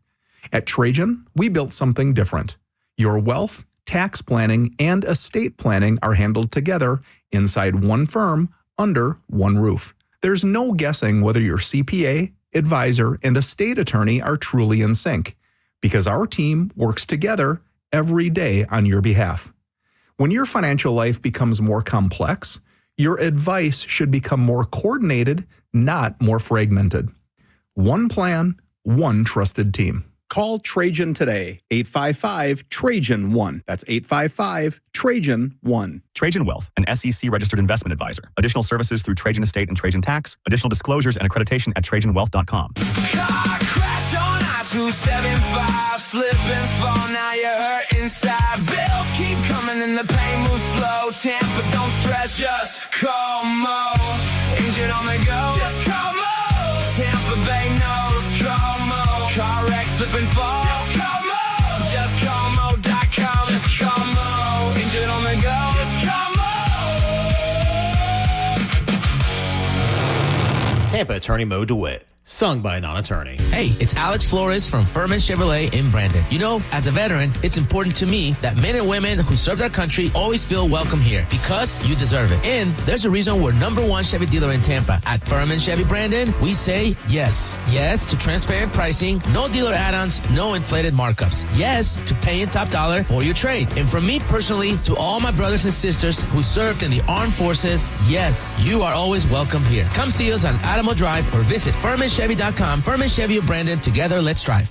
At Trajan, we built something different. Your wealth, tax planning, and estate planning are handled together inside one firm under one roof. There's no guessing whether your CPA, advisor, and estate attorney are truly in sync because our team works together every day on your behalf. When your financial life becomes more complex, your advice should become more coordinated, not more fragmented. One plan, one trusted team. Call Trajan today, 855-TRAJAN-1. That's 855-TRAJAN-1. Trajan Wealth, an SEC-registered investment advisor. Additional services through Trajan Estate and Trajan Tax. Additional disclosures and accreditation at TrajanWealth.com. Car crash on I-275, slip and fall, now you're hurt inside. Bills keep coming and the pain moves slow. Tampa, don't stress, just call Mo. Engine on the go, just call Mo. Tampa Bay knows, call Mo. Car wreck, slip and fall, just call Mo. Just call Mo.com, just call Mo. Engine on the go, just call Mo. Tampa attorney Mo DeWitt. Sung by a non-attorney. Hey, it's Alex Flores from Furman Chevrolet in Brandon. You know, as a veteran, it's important to me that men and women who served our country always feel welcome here because you deserve it. And there's a reason we're #1 Chevy dealer in Tampa. At Furman Chevy Brandon, we say yes. Yes to transparent pricing, no dealer add-ons, no inflated markups. Yes to paying top dollar for your trade. And from me personally to all my brothers and sisters who served in the armed forces, yes, you are always welcome here. Come see us on Adamo Drive or visit FurmanChevy.com. Furman Chevy of Brandon. Together, let's drive.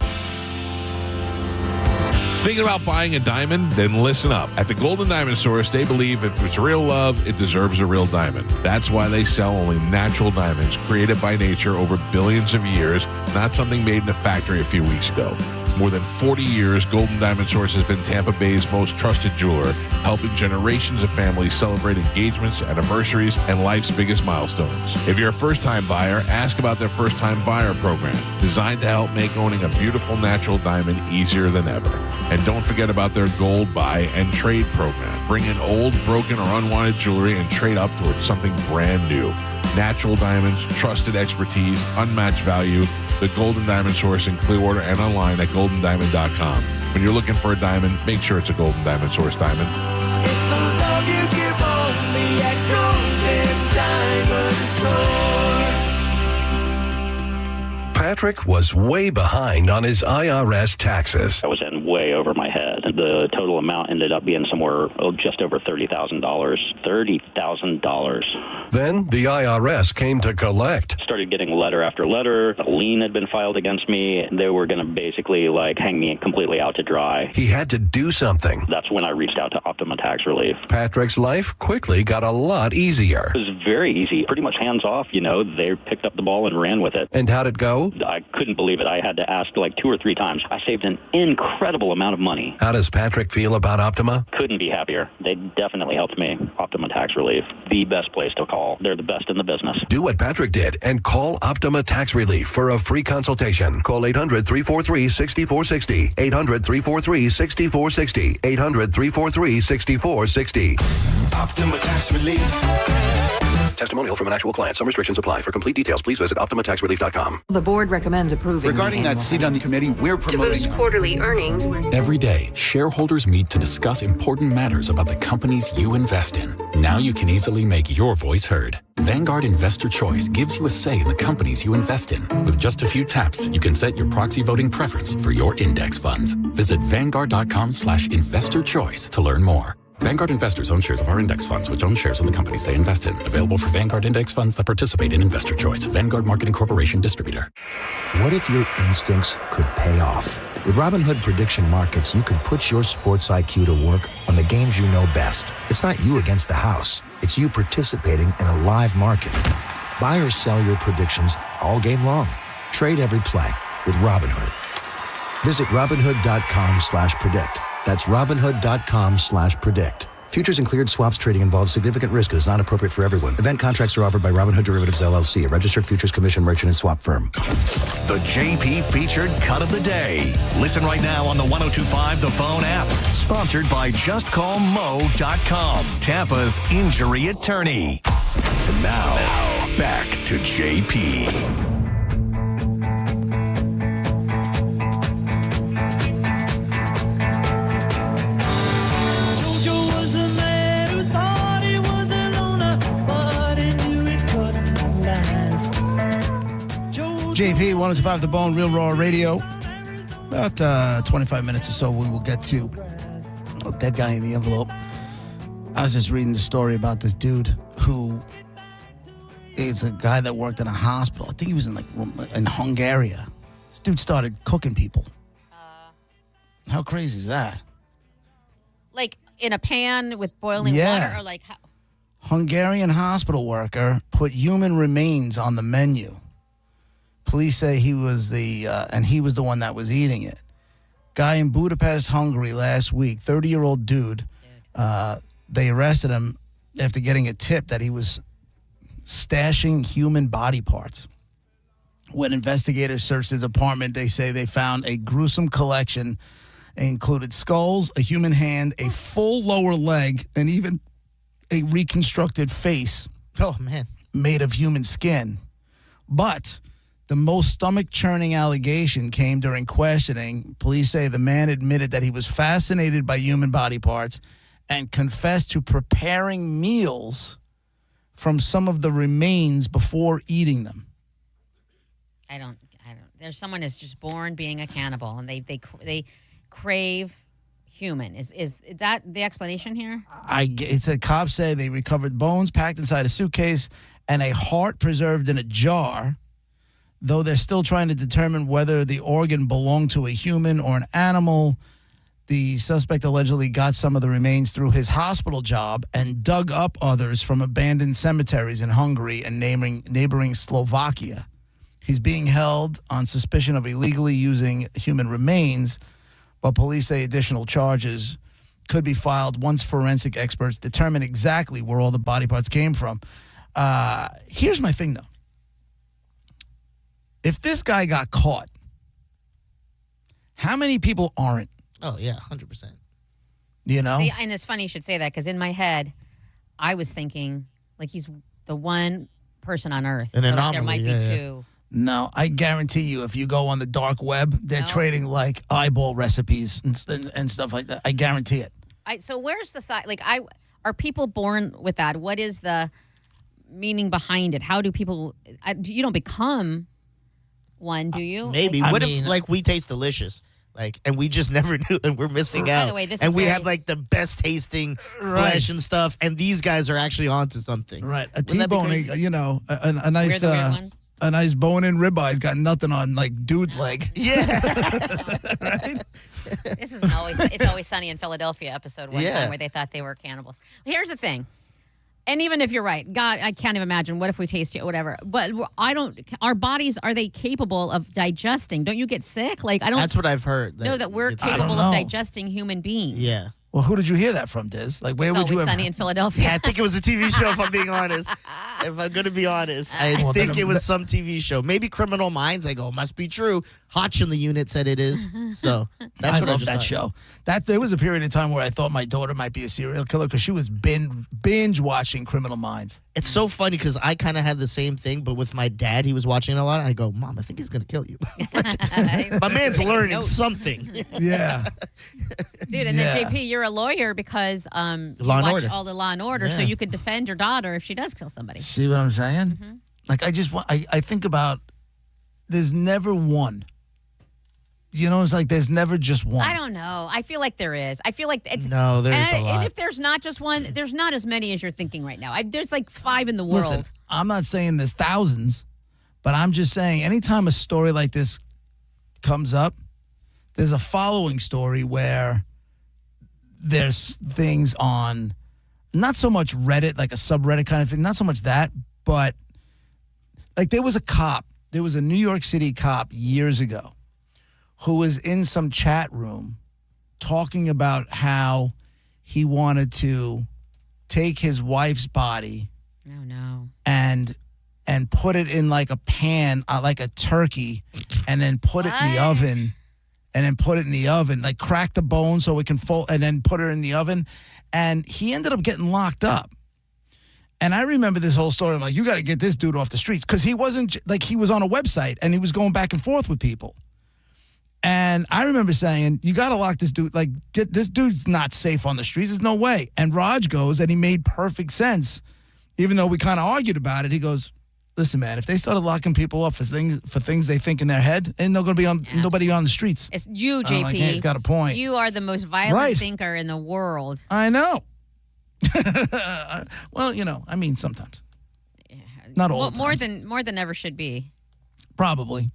Thinking about buying a diamond? Then listen up. At the Golden Diamond Source, they believe if it's real love, it deserves a real diamond. That's why they sell only natural diamonds created by nature over billions of years, not something made in a factory a few weeks ago. More than 40 years, Golden Diamond Source has been Tampa Bay's most trusted jeweler, helping generations of families celebrate engagements, anniversaries, and life's biggest milestones. If you're a first-time buyer, ask about their first-time buyer program, designed to help make owning a beautiful natural diamond easier than ever. And don't forget about their gold buy and trade program. Bring in old, broken, or unwanted jewelry and trade up towards something brand new. Natural diamonds, trusted expertise, unmatched value. The Golden Diamond Source in Clearwater and online at goldendiamond.com. When you're looking for a diamond, make sure it's a Golden Diamond Source diamond. It's a love you give only at Golden Diamond Source. Patrick was way behind on his IRS taxes. I was in way over my head. The total amount ended up being somewhere just over $30,000. $30,000. Then the IRS came to collect. Started getting letter after letter. A lien had been filed against me. They were going to basically hang me completely out to dry. He had to do something. That's when I reached out to Optima Tax Relief. Patrick's life quickly got a lot easier. It was very easy, pretty much hands off. They picked up the ball and ran with it. And how'd it go? I couldn't believe it. I had to ask 2 or 3 times. I saved an incredible amount of money. How does Patrick feel about Optima? Couldn't be happier. They definitely helped me. Optima Tax Relief, the best place to call. They're the best in the business. Do what Patrick did and call Optima Tax Relief for a free consultation. Call 800-343-6460. 800-343-6460. 800-343-6460. Optima Tax Relief. Testimonial from an actual client. Some restrictions apply. For complete details, please visit OptimaTaxRelief.com. The board recommends approving. Regarding that seat on the committee, we're promoting. To boost quarterly earnings. Every day, shareholders meet to discuss important matters about the companies you invest in. Now you can easily make your voice heard. Vanguard Investor Choice gives you a say in the companies you invest in. With just a few taps, you can set your proxy voting preference for your index funds. Visit Vanguard.com/investorchoice to learn more. Vanguard investors own shares of our index funds, which own shares of the companies they invest in. Available for Vanguard index funds that participate in Investor Choice. Vanguard Marketing Corporation Distributor. What if your instincts could pay off? With Robinhood Prediction Markets, you can put your sports IQ to work on the games you know best. It's not you against the house. It's you participating in a live market. Buy or sell your predictions all game long. Trade every play with Robinhood. Visit Robinhood.com/predict. That's Robinhood.com/predict. Futures and cleared swaps trading involves significant risk and is not appropriate for everyone. Event contracts are offered by Robinhood Derivatives LLC, a registered futures commission merchant and swap firm. The JP featured cut of the day. Listen right now on the 102.5 The Phone app. Sponsored by JustCallMo.com, Tampa's injury attorney. And now, back to JP. JP, 105 The Bone, Real Raw Radio. About 25 minutes or so, we will get to Dead Guy in the Envelope. I was just reading the story about this dude who is a guy that worked in a hospital. I think he was in Hungary. This dude started cooking people. How crazy is that? Like in a pan with boiling Yeah. water, or like how? Hungarian hospital worker put human remains on the menu. Police say he was he was the one that was eating it. Guy in Budapest, Hungary last week, 30-year-old dude. They arrested him after getting a tip that he was stashing human body parts. When investigators searched his apartment, they say they found a gruesome collection. It included skulls, a human hand, a full lower leg, and even a reconstructed face. Oh, man. Made of human skin. But the most stomach-churning allegation came during questioning. Police say the man admitted that he was fascinated by human body parts and confessed to preparing meals from some of the remains before eating them. I don't. There's someone is just born being a cannibal, and they crave human. Is that the explanation here? It's a cops say they recovered bones packed inside a suitcase and a heart preserved in a jar, though they're still trying to determine whether the organ belonged to a human or an animal. The suspect allegedly got some of the remains through his hospital job and dug up others from abandoned cemeteries in Hungary and neighboring Slovakia. He's being held on suspicion of illegally using human remains, but police say additional charges could be filed once forensic experts determine exactly where all the body parts came from. Here's my thing, though. If this guy got caught, how many people aren't? Oh, yeah, 100%. You know? See, and it's funny you should say that, because in my head, I was thinking, like, he's the one person on Earth. An Or, like, anomaly, there might yeah, be yeah. two. No, I guarantee you, if you go on the dark web, they're trading like eyeball recipes and stuff like that. I guarantee it. So where's the side? Like, are people born with that? What is the meaning behind it? How do people? You don't become one, do you? Maybe. Like, What if, like, we taste delicious? Like, and we just never knew, and we're missing out. By the way, this and is we very- have, like, the best tasting flesh and stuff, and these guys are actually onto something. Right. A Wouldn't that be T-bone, crazy? you know, a nice We're the weird ones. a nice bone-in ribeye got nothing on, like, dude leg. Yeah. Right? This is it's always sunny in Philadelphia episode one Yeah. time where they thought they were cannibals. Here's the thing. And even if you're right, God, I can't even imagine. What if we taste it, whatever. But our bodies, are they capable of digesting? Don't you get sick? Like, I don't That's what I've heard. know that we're it's- capable know. of digesting human beings. Yeah. Well, who did you hear that from, Diz? Like, where It's would you always have? sunny in Philadelphia. Yeah, I think it was a TV show, if I'm being honest. If I'm going to be honest. I Well, think then- it was some TV show. Maybe Criminal Minds. I go, must be true. Hotch in the unit said it is. So that's what I love just that thought. show. There was a period of time where I thought my daughter might be a serial killer because she was binge watching Criminal Minds. It's so funny because I kind of had the same thing, but with my dad, he was watching it a lot. I go, Mom, I think he's going to kill you. My man's Taking learning notes. something. Yeah. Dude, and Yeah. then JP, you're a lawyer because you Law and watch Order. all the Law and Order, so Yeah. you could defend your daughter if she does kill somebody. See what I'm saying? Mm-hmm. Like, I think about, there's never one. You know, it's like there's never just one. I don't know. I feel like there is. I feel like it's No, there's and, a lot. and if there's not just one, there's not as many as you're thinking right now. There's like 5 in the world. Listen, I'm not saying there's thousands, but I'm just saying anytime a story like this comes up, there's a following story where there's things on not so much Reddit, like a subreddit kind of thing, not so much that, but like there was a New York City cop years ago who was in some chat room talking about how he wanted to take his wife's body Oh no. and put it in like a pan, like a turkey, and then put it in the What? oven, like crack the bone so it can fold, and then put it in the oven. And he ended up getting locked up. And I remember this whole story. I'm like, you got to get this dude off the streets, because he wasn't like, he was on a website and he was going back and forth with people. And I remember saying, you got to lock this dude. Like, this dude's not safe on the streets. There's no way. And Raj goes, and he made perfect sense. Even though we kind of argued about it, he goes, Listen, man, if they started locking people up for things they think in their head, ain't no going to be nobody on the streets. It's you, I'm JP. like, hey, he's got a point. You are the most violent Right. thinker in the world. I know. Well, I mean, sometimes. Not all the times. More than ever should be. Probably.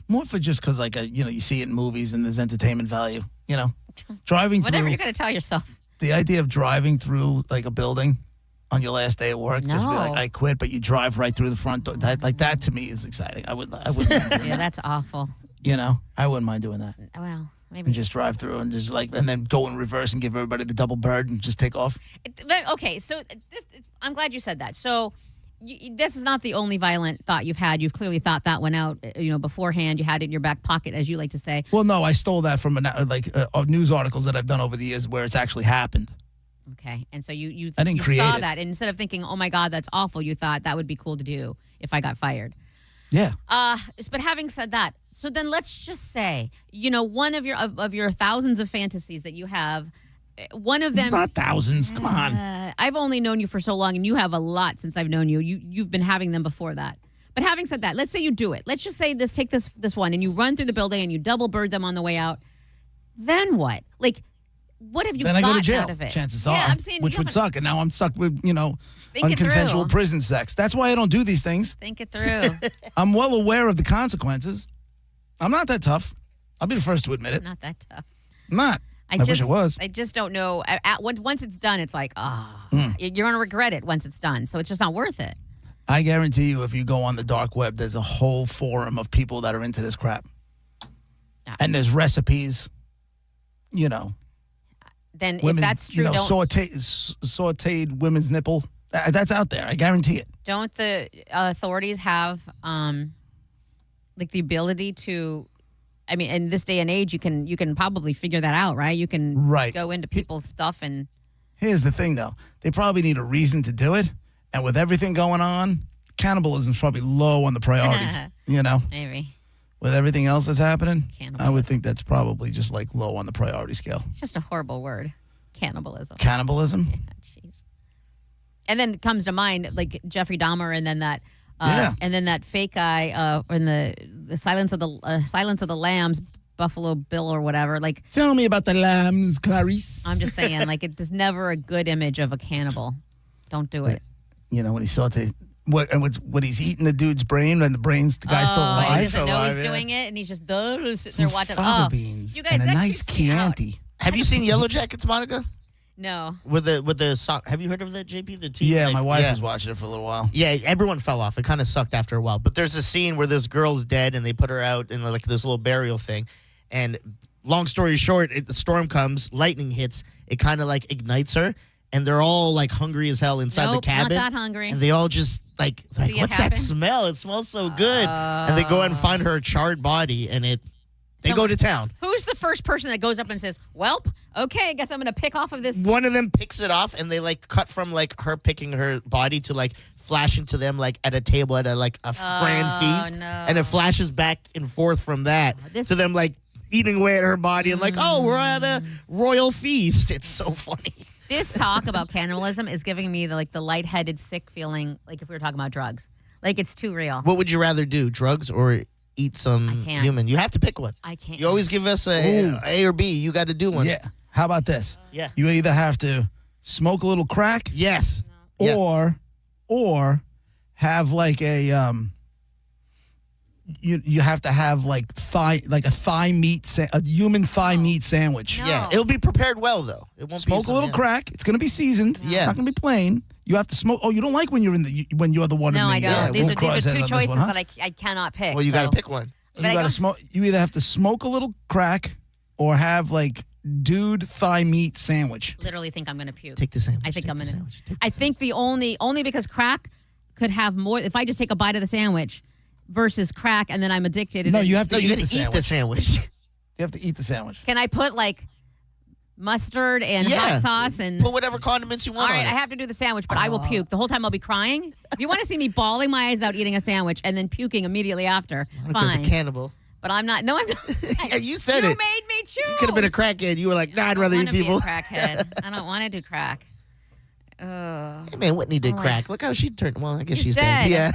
More for just because, you see it in movies and there's entertainment value. Driving Whatever through. you're going to tell yourself. The idea of driving through like a building on your last day at work, just be like, No. I quit, but you drive right through the front door. That to me is exciting. I wouldn't mind doing Yeah, that's awful. that. I wouldn't mind doing that. Well, maybe. And just drive through and just and then go in reverse and give everybody the double bird and just take off. But, okay, so I'm glad you said that. So this is not the only violent thought you've had. You've clearly thought that one out, beforehand. You had it in your back pocket, as you like to say. Well, no, I stole that from news articles that I've done over the years where it's actually happened. Okay, and so you I didn't create saw it. that, and instead of thinking, "Oh my God, that's awful," you thought that would be cool to do if I got fired. Yeah. But having said that, so then let's just say, one of your thousands of fantasies that you have, one of them. It's not thousands. Come on. I've only known you for so long, and you have a lot since I've known you. You've been having them before that. But having said that, let's say you do it. Let's just say take this one, and you run through the building, and you double bird them on the way out. Then what? What have you Then I gotten go to jail. out of it? Chances Yeah, are, I'm saying which you would haven't- suck. And now I'm stuck with Think it unconsensual through. prison sex. That's why I don't do these things. Think it through. I'm well aware of the consequences. I'm not that tough. I'll be the first to admit it. Not that tough. I'm not. I wish it was. I just don't know. Once it's done, it's like, you're going to regret it once it's done. So it's just not worth it. I guarantee you, if you go on the dark web, there's a whole forum of people that are into this crap. And there's recipes, Then women, if that's true, sauteed women's nipple. That's out there. I guarantee it. don't the authorities have the ability to? I mean, in this day and age, you can probably figure that out, right? You can go into people's stuff and. Here's the thing, though. They probably need a reason to do it. And with everything going on, cannibalism's probably low on the priority, Maybe. With everything else that's happening, I would think that's probably just low on the priority scale. It's just a horrible word, cannibalism. Cannibalism? Jeez. And then comes to mind Jeffrey Dahmer, and then that, and then that fake guy in the Silence of the Lambs, Buffalo Bill or whatever. Tell me about the lambs, Clarice. I'm just saying, there's never a good image of a cannibal. Don't do it. When he sauteed. What he's eating the dude's brain and the guy's still alive. He doesn't know he's doing it, and he's just sitting there watching. Fava beans you guys, and a that nice creeps me out. Chianti. Have you seen Yellow Jackets, Monica? No. With the sock. Have you heard of that, JP? The team. Yeah, my wife was watching it for a little while. Yeah, everyone fell off. It kind of sucked after a while. But there's a scene where this girl's dead, and they put her out in this little burial thing. And long story short, the storm comes, lightning hits, it kind of ignites her, and they're all hungry as hell inside the cabin. Not that hungry. And they all just See it what's happen? that smell? It smells so good. And they go and find her charred body, and they go to town. Who's the first person that goes up and says, "Welp, okay, I guess I'm going to pick off of this"? One of them picks it off, and they cut from her picking her body to flashing to them at a table at a grand feast, no. and it flashes back and forth from that to them eating away at her body and we're at a royal feast. It's so funny. This talk about cannibalism is giving me the lightheaded, sick feeling, if we were talking about drugs. It's too real. What would you rather do, drugs or eat some can't. human? You have to pick one. I can't. You always give us A or B. You got to do one. Yeah. How about this? Yeah. You either have to smoke a little crack. Yes. Or have you have to have a human thigh meat sandwich. No. Yeah. It'll be prepared well though. It won't Smoke be a little crack. It's going to be seasoned. Yeah. It's not going to be plain. You have to smoke. Oh, you don't like when you're when you're the one No, in the I don't. These are cross two head on this choices one, huh? that I cannot pick. Well, you got to pick one. You got to smoke. You either have to smoke a little crack or have dude thigh meat sandwich. Literally think I'm going to puke. Take the sandwich. I think I'm going to. I think the only because crack could have more. If I just take a bite of the sandwich versus crack, and then I'm addicted. No, you have to you eat got to eat the sandwich. You have to eat the sandwich. Can I put mustard and hot sauce and put whatever condiments you want? All right, on it. I have to do the sandwich, but I will puke. The whole time I'll be crying. If you want to see me bawling my eyes out eating a sandwich and then puking immediately after, Monica's fine. a cannibal. But I'm not. No, I'm not. Yeah, you said you it. made me choose. You could have been a crackhead. You were like, nah, I'd rather eat I don't people. want to be a crackhead. I don't want to do crack. Hey, man, Whitney did crack. Look how she turned. Well, I guess she's dead. Yeah.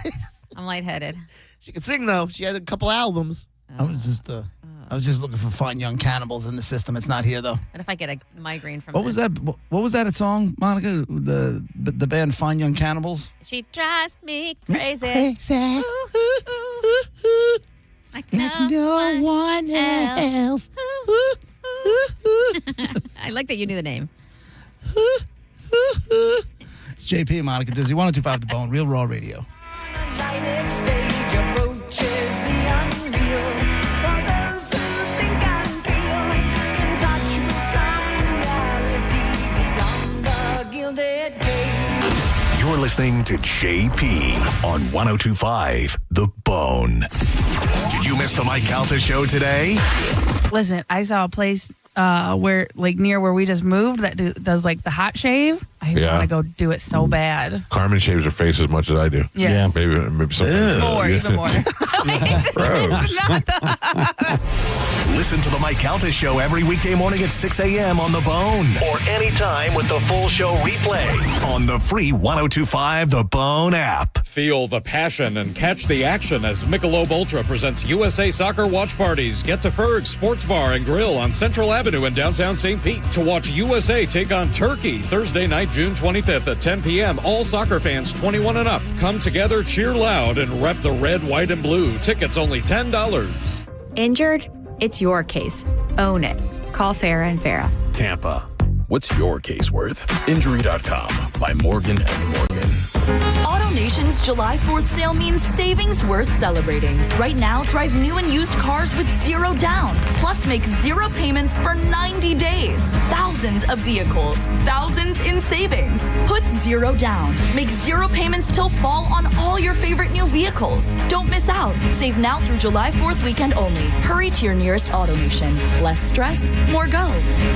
I'm lightheaded. She could sing, though. She had a couple albums. I was just looking for Fine Young Cannibals in the system. It's not here though. What if I get a migraine from What was that? What was that a song, Monica? The band Fine Young Cannibals. She drives me crazy. Crazy. Like no one else. I like that you knew the name. It's JP, Monica Dizzy, 102.5 The Bone, Real Raw Radio. You're listening to JP on 102.5 The Bone. Did you miss the Mike Calta show today? Listen, I saw a place where, like, near where we just moved that does, like, the hot shave. I want to go do it so bad. Carmen shaves her face as much as I do. Yes. Yeah. Maybe something. More, even more. Gross. Listen to the Mike Calta show every weekday morning at 6 a.m. on The Bone. Or anytime with the full show replay on the free 102.5 The Bone app. Feel the passion and catch the action as Michelob Ultra presents USA Soccer Watch Parties. Get to Ferg's Sports Bar and Grill on Central Avenue in downtown St. Pete to watch USA take on Turkey Thursday night, June 25th at 10 p.m. All soccer fans 21 and up. Come together, cheer loud, and rep the red, white, and blue. Tickets only $10. Injured? It's your case. Own it. Call Farah & Farah. Tampa. What's your case worth? Injury.com by Morgan & Morgan. AutoNation's July 4th sale means savings worth celebrating. Right now, drive new and used cars with zero down. Plus, make zero payments for 90 days. Thousands of vehicles. Thousands in savings. Put zero down. Make zero payments till fall on all your favorite new vehicles. Don't miss out. Save now through July 4th weekend only. Hurry to your nearest AutoNation. Less stress, more go.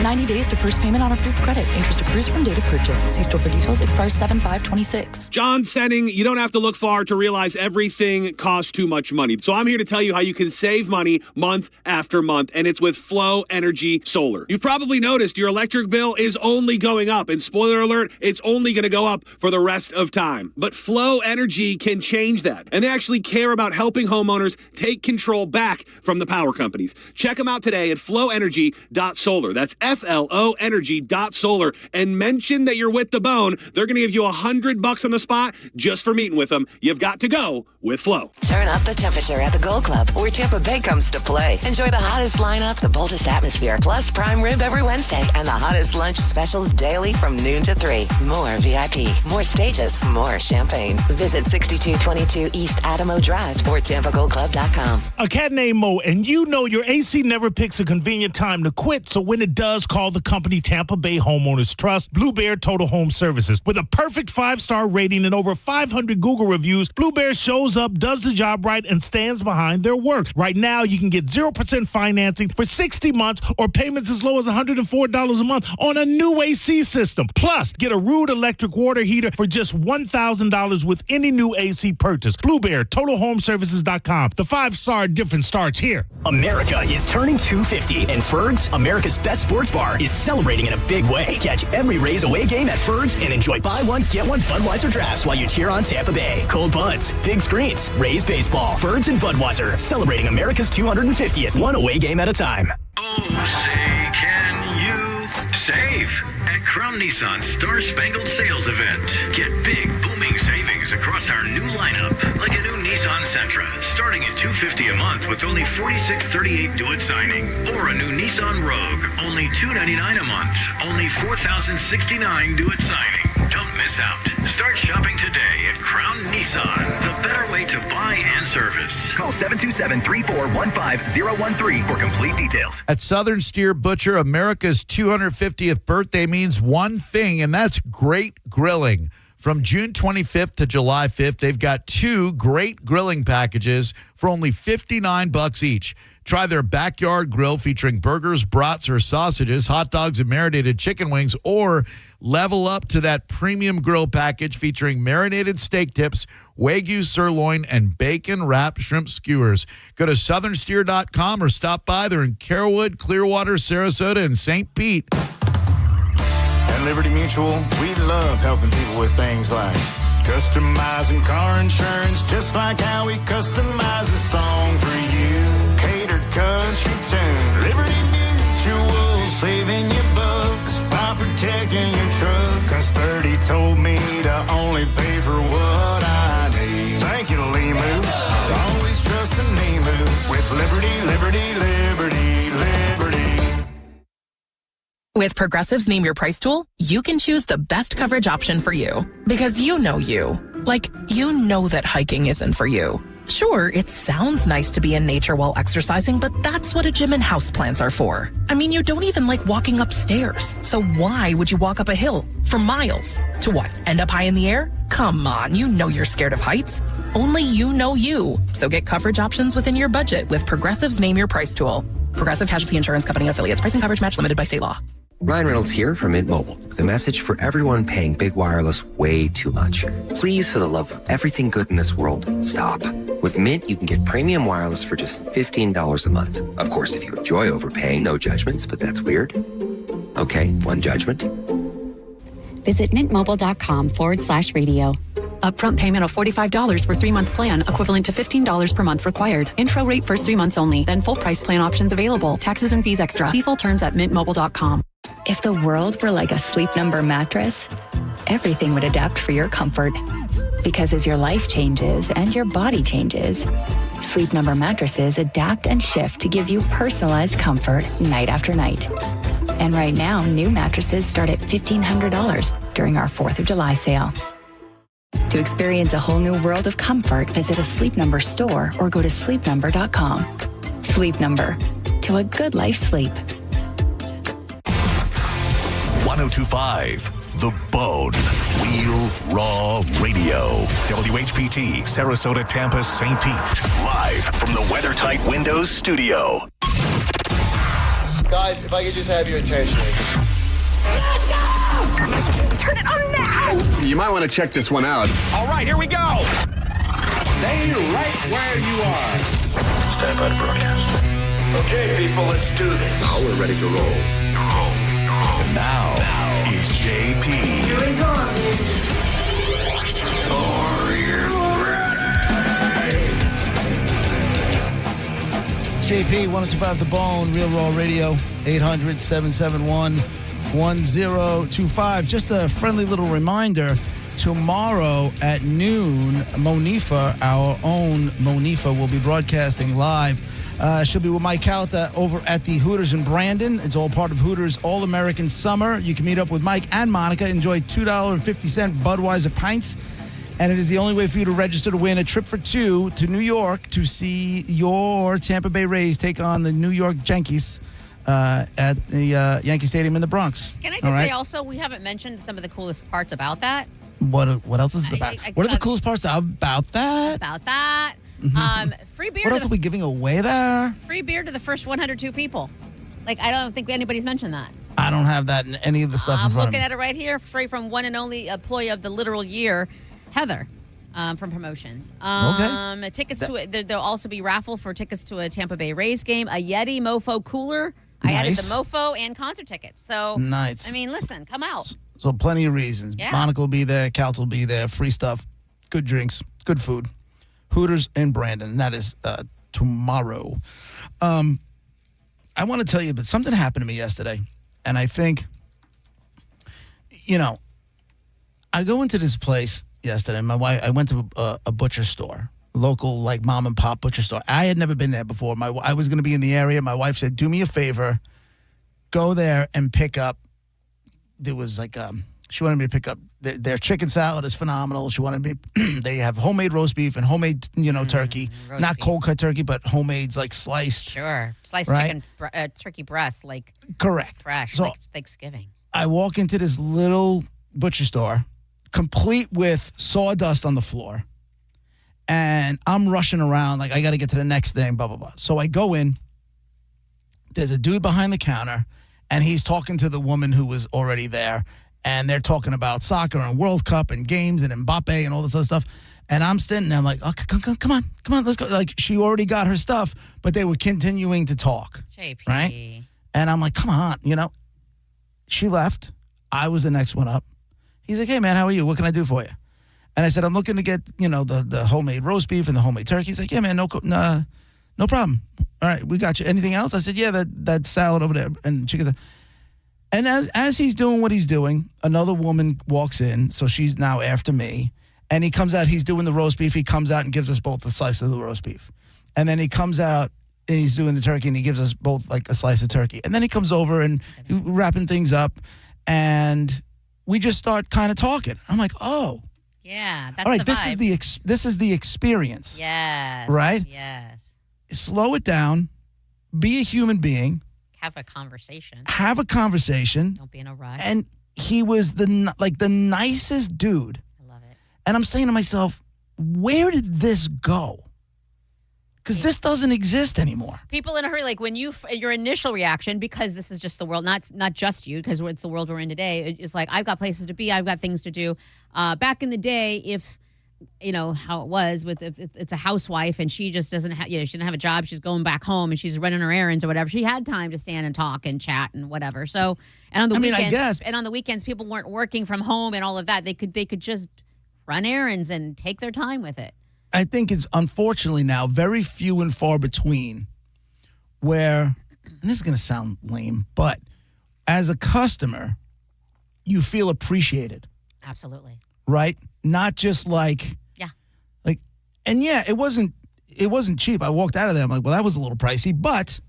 90 days to first payment on approved credit. Interest accrues from date of purchase. See store for details. Expires 7/5/26. John Senning, you don't have to look far to realize everything costs too much money. So I'm here to tell you how you can save money month after month, and it's with Flow Energy Solar. You've probably noticed your electric bill is only going up, and spoiler alert, it's only going to go up for the rest of time. But Flow Energy can change that, and they actually care about helping homeowners take control back from the power companies. Check them out today at flowenergy.solar. That's FLO energy.solar, and mention that you're with The Bone. They're going to give you $100 on the spot just for meeting with them. You've got to go with Flow. Turn up the temperature at the Gold Club, where Tampa Bay comes to play. Enjoy the hottest lineup, the boldest atmosphere, plus prime rib every Wednesday, and the hottest lunch specials daily from noon to 3. More VIP, more stages, more champagne. Visit 6222 East Adamo Drive or TampaGoldClub.com. A cat named Mo, and you know your AC never picks a convenient time to quit, so when it does, call the company Tampa Bay Homeowners Trust, Blue Bear Total Home Services. With a perfect 5-star rating and over 500 Google reviews, Blue Bear shows up, does the job right, and stands behind their work. Right now, you can get 0% financing for 60 months or payments as low as $104 a month on a new AC system. Plus, get a Rude electric water heater for just $1,000 with any new AC purchase. Blue Bear, TotalHomeServices.com. The 5-star difference starts here. America is turning 250, and Ferg's, America's best sports bar, is celebrating in a big way. Catch every Rays away game at Ferg's and enjoy buy one, get one Budweiser drafts while you cheer on Tampa Bay. Cold buds, big screens, Rays baseball, Ferg's and Budweiser, celebrating America's 250th, one away game at a time. Oh, say, can you save at Crown Nissan's Star Spangled Sales Event? Get big, booming savings across our new lineup, like a new Nissan Sentra, starting at $250 a month with only $46.38 due at signing, or a new Nissan Rogue, only $299 a month, only $4,069 due at signing. Don't miss out. Start shopping today at Crown Nissan, the better way to buy and service. Call 727-341-5013 for complete details. At Southern Steer Butcher, America's 250th birthday means one thing, and that's great grilling. From June 25th to July 5th, they've got 2 great grilling packages for only $59 each. Try their backyard grill featuring burgers, brats, or sausages, hot dogs, and marinated chicken wings, or level up to that premium grill package featuring marinated steak tips, Wagyu sirloin, and bacon-wrapped shrimp skewers. Go to southernsteer.com or stop by. They're in Carrollwood, Clearwater, Sarasota, and St. Pete. And Liberty Mutual, we love helping people with things like customizing car insurance, just like how we customize a song for you. Catered country tune. Liberty Mutual, saving you bucks by protecting your truck. Cause Birdie told me to only pay for what I need. Thank you, Limu. Always trust in Limu with Liberty, Liberty, Liberty, Liberty. With Progressive's Name Your Price tool, you can choose the best coverage option for you. Because you know you. Like, you know that hiking isn't for you. Sure, it sounds nice to be in nature while exercising, but that's what a gym and houseplants are for. I mean, you don't even like walking upstairs. So why would you walk up a hill for miles? To what, end up high in the air? Come on, you know you're scared of heights. Only you know you. So get coverage options within your budget with Progressive's Name Your Price tool. Progressive Casualty Insurance Company and affiliates. Price and coverage match limited by state law. Ryan Reynolds here from Mint Mobile with a message for everyone paying big wireless way too much. Please, for the love of everything good in this world, stop. With Mint, you can get premium wireless for just $15 a month. Of course, if you enjoy overpaying, no judgments, but that's weird. Okay, one judgment. Visit mintmobile.com/radio. Upfront payment of $45 for 3-month plan, equivalent to $15 per month required. Intro rate first 3 months only, then full price plan options available. Taxes and fees extra. See full terms at mintmobile.com. If the world were like a Sleep Number mattress, everything would adapt for your comfort. Because as your life changes and your body changes, Sleep Number mattresses adapt and shift to give you personalized comfort night after night. And right now, new mattresses start at $1,500 during our 4th of July sale. To experience a whole new world of comfort, visit a Sleep Number store or go to sleepnumber.com. Sleep Number. To a good life sleep. 1025 The Bone. Real Raw Radio. WHPT, Sarasota, Tampa, St. Pete. Live from the WeatherTight Windows studio. Guys, if I could just have your attention. Let's go! Turn it on now! You might want to check this one out. All right, here we go! Stay right where you are. Stand by to broadcast. Okay, people, let's do this. Now we're ready to roll. And now, it's JP. Here we go. Are you It's JP, 1025 The Bone, Real Raw Radio, 800-771-1025. Just a friendly little reminder, tomorrow at noon, Monifa, our own Monifa, will be broadcasting live. She'll be with Mike Calta over at the Hooters in Brandon. It's all part of Hooters All-American Summer. You can meet up with Mike and Monica, enjoy $2.50 Budweiser pints. And it is the only way for you to register to win a trip for two to New York to see your Tampa Bay Rays take on the New York Yankees at the Yankee Stadium in the Bronx. Can I just say also, we haven't mentioned some of the coolest parts about that. What else is it about? What are the coolest parts about that? About that. Free beer. What else are we giving away there? Free beer to the first 102 people. Like, I don't think anybody's mentioned that. I don't have that in any of the stuff in front of me. I'm looking at it right here. Free from one and only employee of the literal year, Heather, from Promotions. Okay. Tickets to it. There'll also be raffle for tickets to a Tampa Bay Rays game, a Yeti Mofo cooler. I added the Mofo and concert tickets. So, nice. I mean, listen, come out. So plenty of reasons. Yeah. Monica will be there. Calta will be there. Free stuff. Good drinks. Good food. Hooters in Brandon. And that is tomorrow. I want to tell you, but something happened to me yesterday. And I think, I go into this place yesterday. My wife, I went to a butcher store, local like mom and pop butcher store. I had never been there before. I was going to be in the area. My wife said, "Do me a favor, go there and pick up." There was like she wanted me to pick up their chicken salad is phenomenal. She wanted me. They have homemade roast beef and homemade turkey, not cold cut turkey, but homemade like sliced. Sure, sliced right? chicken, turkey breast, like correct, fresh, so, like Thanksgiving. I walk into this little butcher store, complete with sawdust on the floor. And I'm rushing around like I got to get to the next thing, blah, blah, blah. So I go in. There's a dude behind the counter, and he's talking to the woman who was already there. And they're talking about soccer and World Cup and games and Mbappe and all this other stuff. And I'm standing there, I'm like, oh, come on, let's go. Like, she already got her stuff, but they were continuing to talk. JP. Right? And I'm like, come on, She left. I was the next one up. He's like, hey, man, how are you? What can I do for you? And I said, I'm looking to get, the homemade roast beef and the homemade turkey. He's like, yeah, man, no problem. All right, we got you. Anything else? I said, yeah, that salad over there and chicken. And as he's doing what he's doing, another woman walks in, so she's now after me. And he comes out, he's doing the roast beef. He comes out and gives us both a slice of the roast beef. And then he comes out and he's doing the turkey and he gives us both like a slice of turkey. And then he comes over and wrapping things up. And we just start kind of talking. I'm like, oh. Yeah, that's all right, the vibe. this is the experience. Yes. Right? Yes. Slow it down. Be a human being. Have a conversation. Don't be in a rush. And he was the nicest dude. I love it. And I'm saying to myself, where did this go? Because this doesn't exist anymore. People in a hurry, like when your initial reaction, because this is just the world, not just you, because it's the world we're in today. It's like, I've got places to be, I've got things to do. Back in the day, if how it was with if it's a housewife and she just doesn't have, she didn't have a job, she's going back home and she's running her errands or whatever. She had time to stand and talk and chat and whatever. So, and on the weekends, I guess. And on the weekends, people weren't working from home and all of that. They could just run errands and take their time with it. I think it's unfortunately now very few and far between where, and this is going to sound lame, but as a customer, you feel appreciated. Absolutely. Right? Not just like, and yeah, it wasn't cheap. I walked out of there. I'm like, well, that was a little pricey, but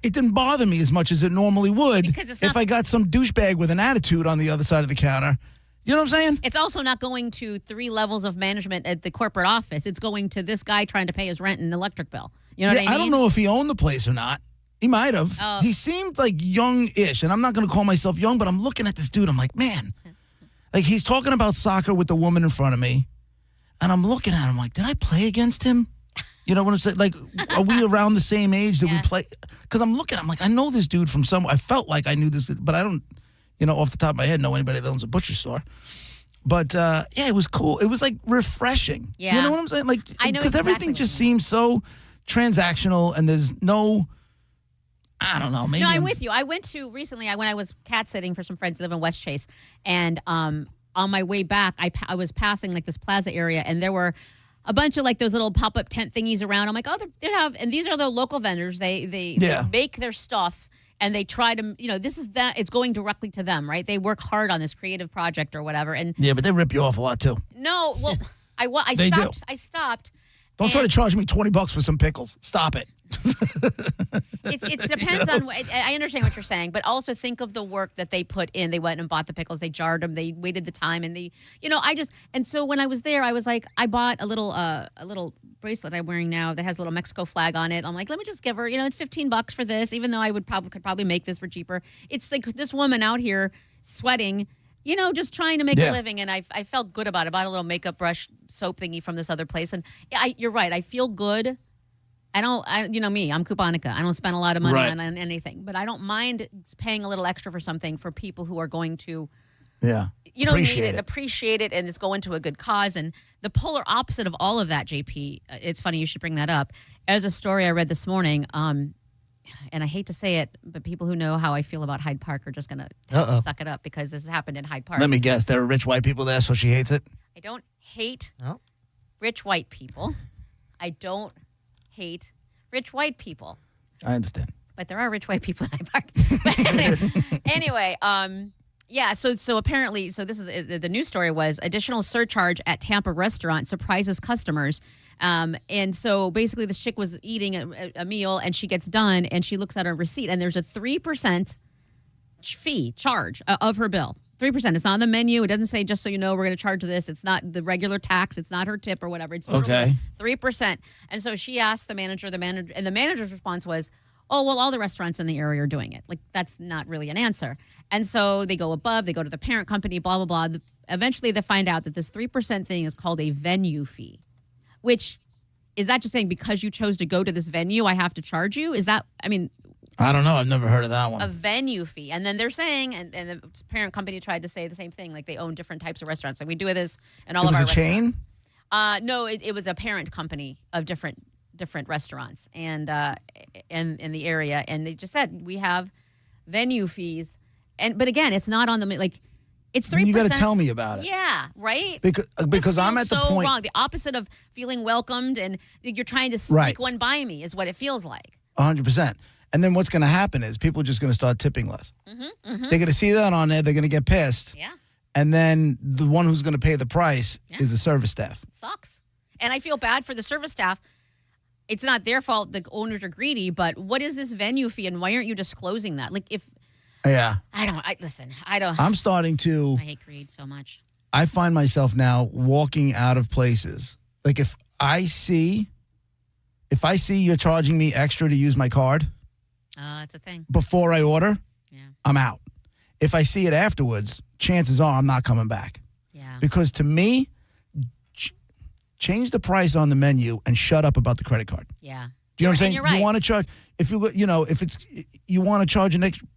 it didn't bother me as much as it normally would if I got some douchebag with an attitude on the other side of the counter. You know what I'm saying? It's also not going to 3 levels of management at the corporate office. It's going to this guy trying to pay his rent and electric bill. You know what I mean? I don't know if he owned the place or not. He might have. Oh. He seemed like young-ish, and I'm not going to call myself young, but I'm looking at this dude. I'm like, man. Like, he's talking about soccer with the woman in front of me, and I'm looking at him like, did I play against him? You know what I'm saying? Like, are we around the same age? Did we play? Because I'm looking, I'm like, I know this dude from somewhere. I felt like I knew this, but I don't, off the top of my head, know anybody that owns a butcher store. But, it was cool. It was, like, refreshing. Yeah. You know what I'm saying? Like, I know because exactly everything just seems so transactional, and there's no, I don't know. Maybe I'm with you. I went to recently, when I was cat sitting for some friends who live in West Chase, and on my way back, I was passing, like, this plaza area, and there were a bunch of like those little pop-up tent thingies around. I'm like, oh, they have, and these are the local vendors. They make their stuff and they try to, it's going directly to them, right? They work hard on this creative project or whatever. And yeah, but they rip you off a lot too. No, well, They stopped. do. I stopped. Don't try to charge me $20 for some pickles. Stop it. It depends on. I understand what you're saying, but also think of the work that they put in. They went and bought the pickles. They jarred them. They waited the time, and and so when I was there, I was like, I bought a little bracelet I'm wearing now that has a little Mexico flag on it. I'm like, let me just give her, $15 for this, even though I could probably make this for cheaper. It's like this woman out here sweating, just trying to make a living, and I felt good about it. I bought a little makeup brush soap thingy from this other place, and you're right. I feel good. Me, I'm couponica. I don't spend a lot of money on anything, but I don't mind paying a little extra for something for people who are going to, appreciate it, and it's going to a good cause. And the polar opposite of all of that, JP, it's funny you should bring that up. As a story I read this morning, and I hate to say it, but people who know how I feel about Hyde Park are just going to suck it up because this has happened in Hyde Park. Let me guess. There are rich white people there, so she hates it? I don't hate rich white people. I don't hate rich white people. I understand. But there are rich white people in Hyde Park. But anyway, so apparently, this is the news story was additional surcharge at Tampa restaurant surprises customers. And so basically this chick was eating a meal and she gets done and she looks at her receipt and there's a 3% charge of her bill. 3%. It's on the menu. It doesn't say, just so you know, we're going to charge this. It's not the regular tax. It's not her tip or whatever. It's literally 3%. And so she asked the manager, and the manager's response was, oh, well, all the restaurants in the area are doing it. Like, that's not really an answer. And so they go above, they go to the parent company, blah, blah, blah. Eventually they find out that this 3% thing is called a venue fee, which is that just saying because you chose to go to this venue, I have to charge you? Is that, I don't know. I've never heard of that one. A venue fee. And then they're saying, and the parent company tried to say the same thing, like they own different types of restaurants. Like we do this in all of our restaurants. It was a chain? No, it was a parent company of different restaurants and in the area. And they just said, we have venue fees. but again, it's not on the like. It's 3%. You got to tell me about it. Yeah, right? Because I'm at the so point. wrong. The opposite of feeling welcomed and you're trying to sneak one by me is what it feels like. 100%. And then what's going to happen is people are just going to start tipping less. They're going to see that on there. They're going to get pissed. Yeah. And then the one who's going to pay the price is the service staff. It sucks. And I feel bad for the service staff. It's not their fault the owners are greedy, but what is this venue fee and why aren't you disclosing that? Like if Listen, I don't. I'm starting to. I hate greed so much. I find myself now walking out of places. Like if I see you're charging me extra to use my card. It's a thing. Before I order, I'm out. If I see it afterwards, chances are I'm not coming back. Yeah. Because to me, change the price on the menu and shut up about the credit card. Yeah. Do you know what I'm saying? You're right. You want to charge if you want to charge an extra,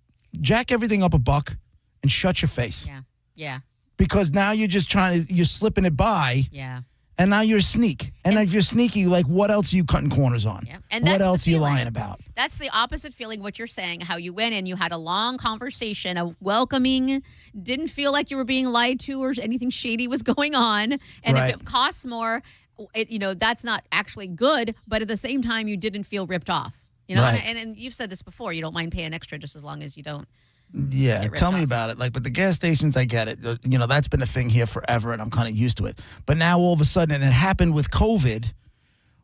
jack everything up $1 and shut your face. Yeah. Yeah. Because now you're just you're slipping it by. Yeah. And now you're a sneak. And if you're sneaky, like what else are you cutting corners on? Yeah. And what that's else the are you feeling. lying about? That's the opposite feeling what you're saying, how you went in, you had a long conversation, a welcoming, didn't feel like you were being lied to or anything shady was going on. And if it costs more, that's not actually good, but at the same time, you didn't feel ripped off. You know, Right. and you've said this before, you don't mind paying extra just as long as you don't. Yeah, tell me about it. Like, but the gas stations, I get it. That's been a thing here forever, and I'm kind of used to it. But now all of a sudden, and it happened with COVID,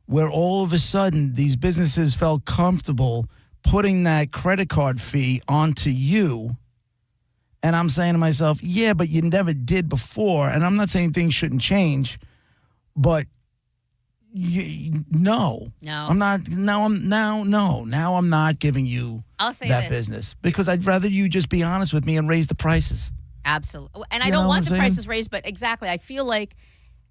where all of a sudden these businesses felt comfortable putting that credit card fee onto you. And I'm saying to myself, yeah, but you never did before. And I'm not saying things shouldn't change, but no. I'm not. Now I'm not giving you I'll say that this. business because I'd rather you just be honest with me and raise the prices. Absolutely. And I You don't know want what the I'm prices saying? raised, but exactly. I feel like,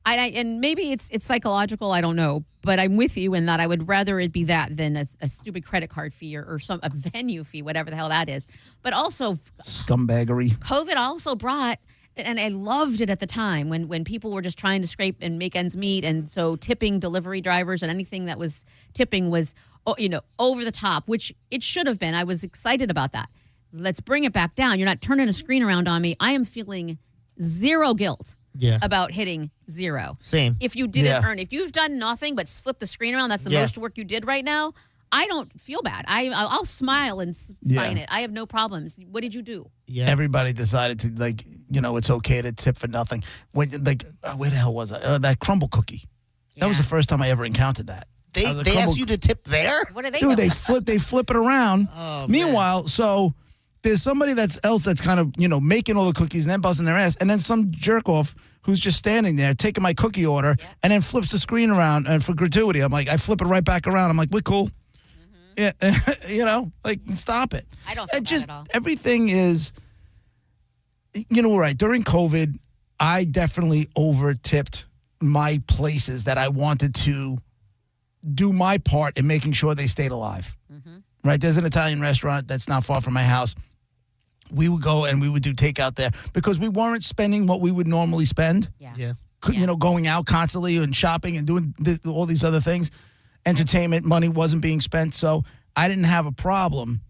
and maybe it's psychological, I don't know, but I'm with you in that I would rather it be that than a stupid credit card fee or a venue fee, whatever the hell that is. But also, Scumbaggery. COVID also brought, and I loved it at the time when people were just trying to scrape and make ends meet. And so tipping delivery drivers and anything that was tipping was, over the top, which it should have been. I was excited about that. Let's bring it back down. You're not turning a screen around on me. I am feeling zero guilt about hitting zero. Same. If you didn't earn, if you've done nothing but flip the screen around, that's the most work you did right now. I don't feel bad. I'll smile and sign it. I have no problems. What did you do? Yeah. Everybody decided to it's okay to tip for nothing. Where the hell was I? That crumble cookie. That was the first time I ever encountered that. They asked you to tip there? What are they Dude, doing? they flip it around. Oh, Meanwhile, so there's somebody that's kind of, making all the cookies and then busting their ass. And then some jerk off who's just standing there taking my cookie order and then flips the screen around and for gratuity. I'm like, I flip it right back around. I'm like, we're cool. Yeah. Stop it. I don't feel bad at all. Everything is, right. During COVID, I definitely over tipped my places that I wanted to do my part in making sure they stayed alive. Right? There's an Italian restaurant that's not far from my house. We would go and we would do takeout there because we weren't spending what we would normally spend. Yeah. Going out constantly and shopping and doing all these other things. Entertainment money wasn't being spent, so I didn't have a problem,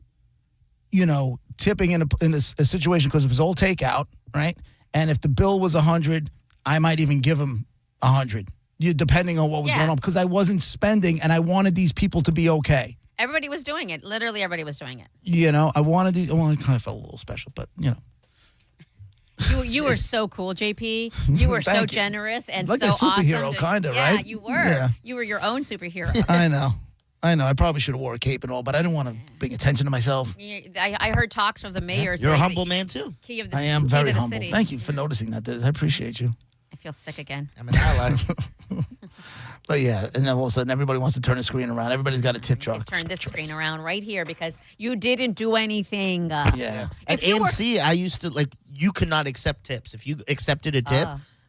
tipping in a situation because it was all takeout, right? And if the bill was $100, I might even give them $100. Depending on what was going on, because I wasn't spending and I wanted these people to be okay. Everybody was doing it. Literally everybody was doing it. I wanted these. Well, I kind of felt a little special, but You were so cool, JP. You were so Thank you. generous and Like so a superhero, awesome. kinda, yeah, right? you were. Yeah. You were your own superhero. I know. I probably should have wore a cape and all, but I didn't want to bring attention to myself. I heard talks from the mayor. You're a saying humble that man, too. Key of the, I am key very to the humble. city. Thank you for noticing that, Diz. I appreciate you. I feel sick again. I'm an ally. But yeah, and then all of a sudden everybody wants to turn the screen around. Everybody's got a tip jar. Turn this screen around right here because you didn't do anything. Yeah. At AMC, I used to, you could not accept tips. If you accepted a tip,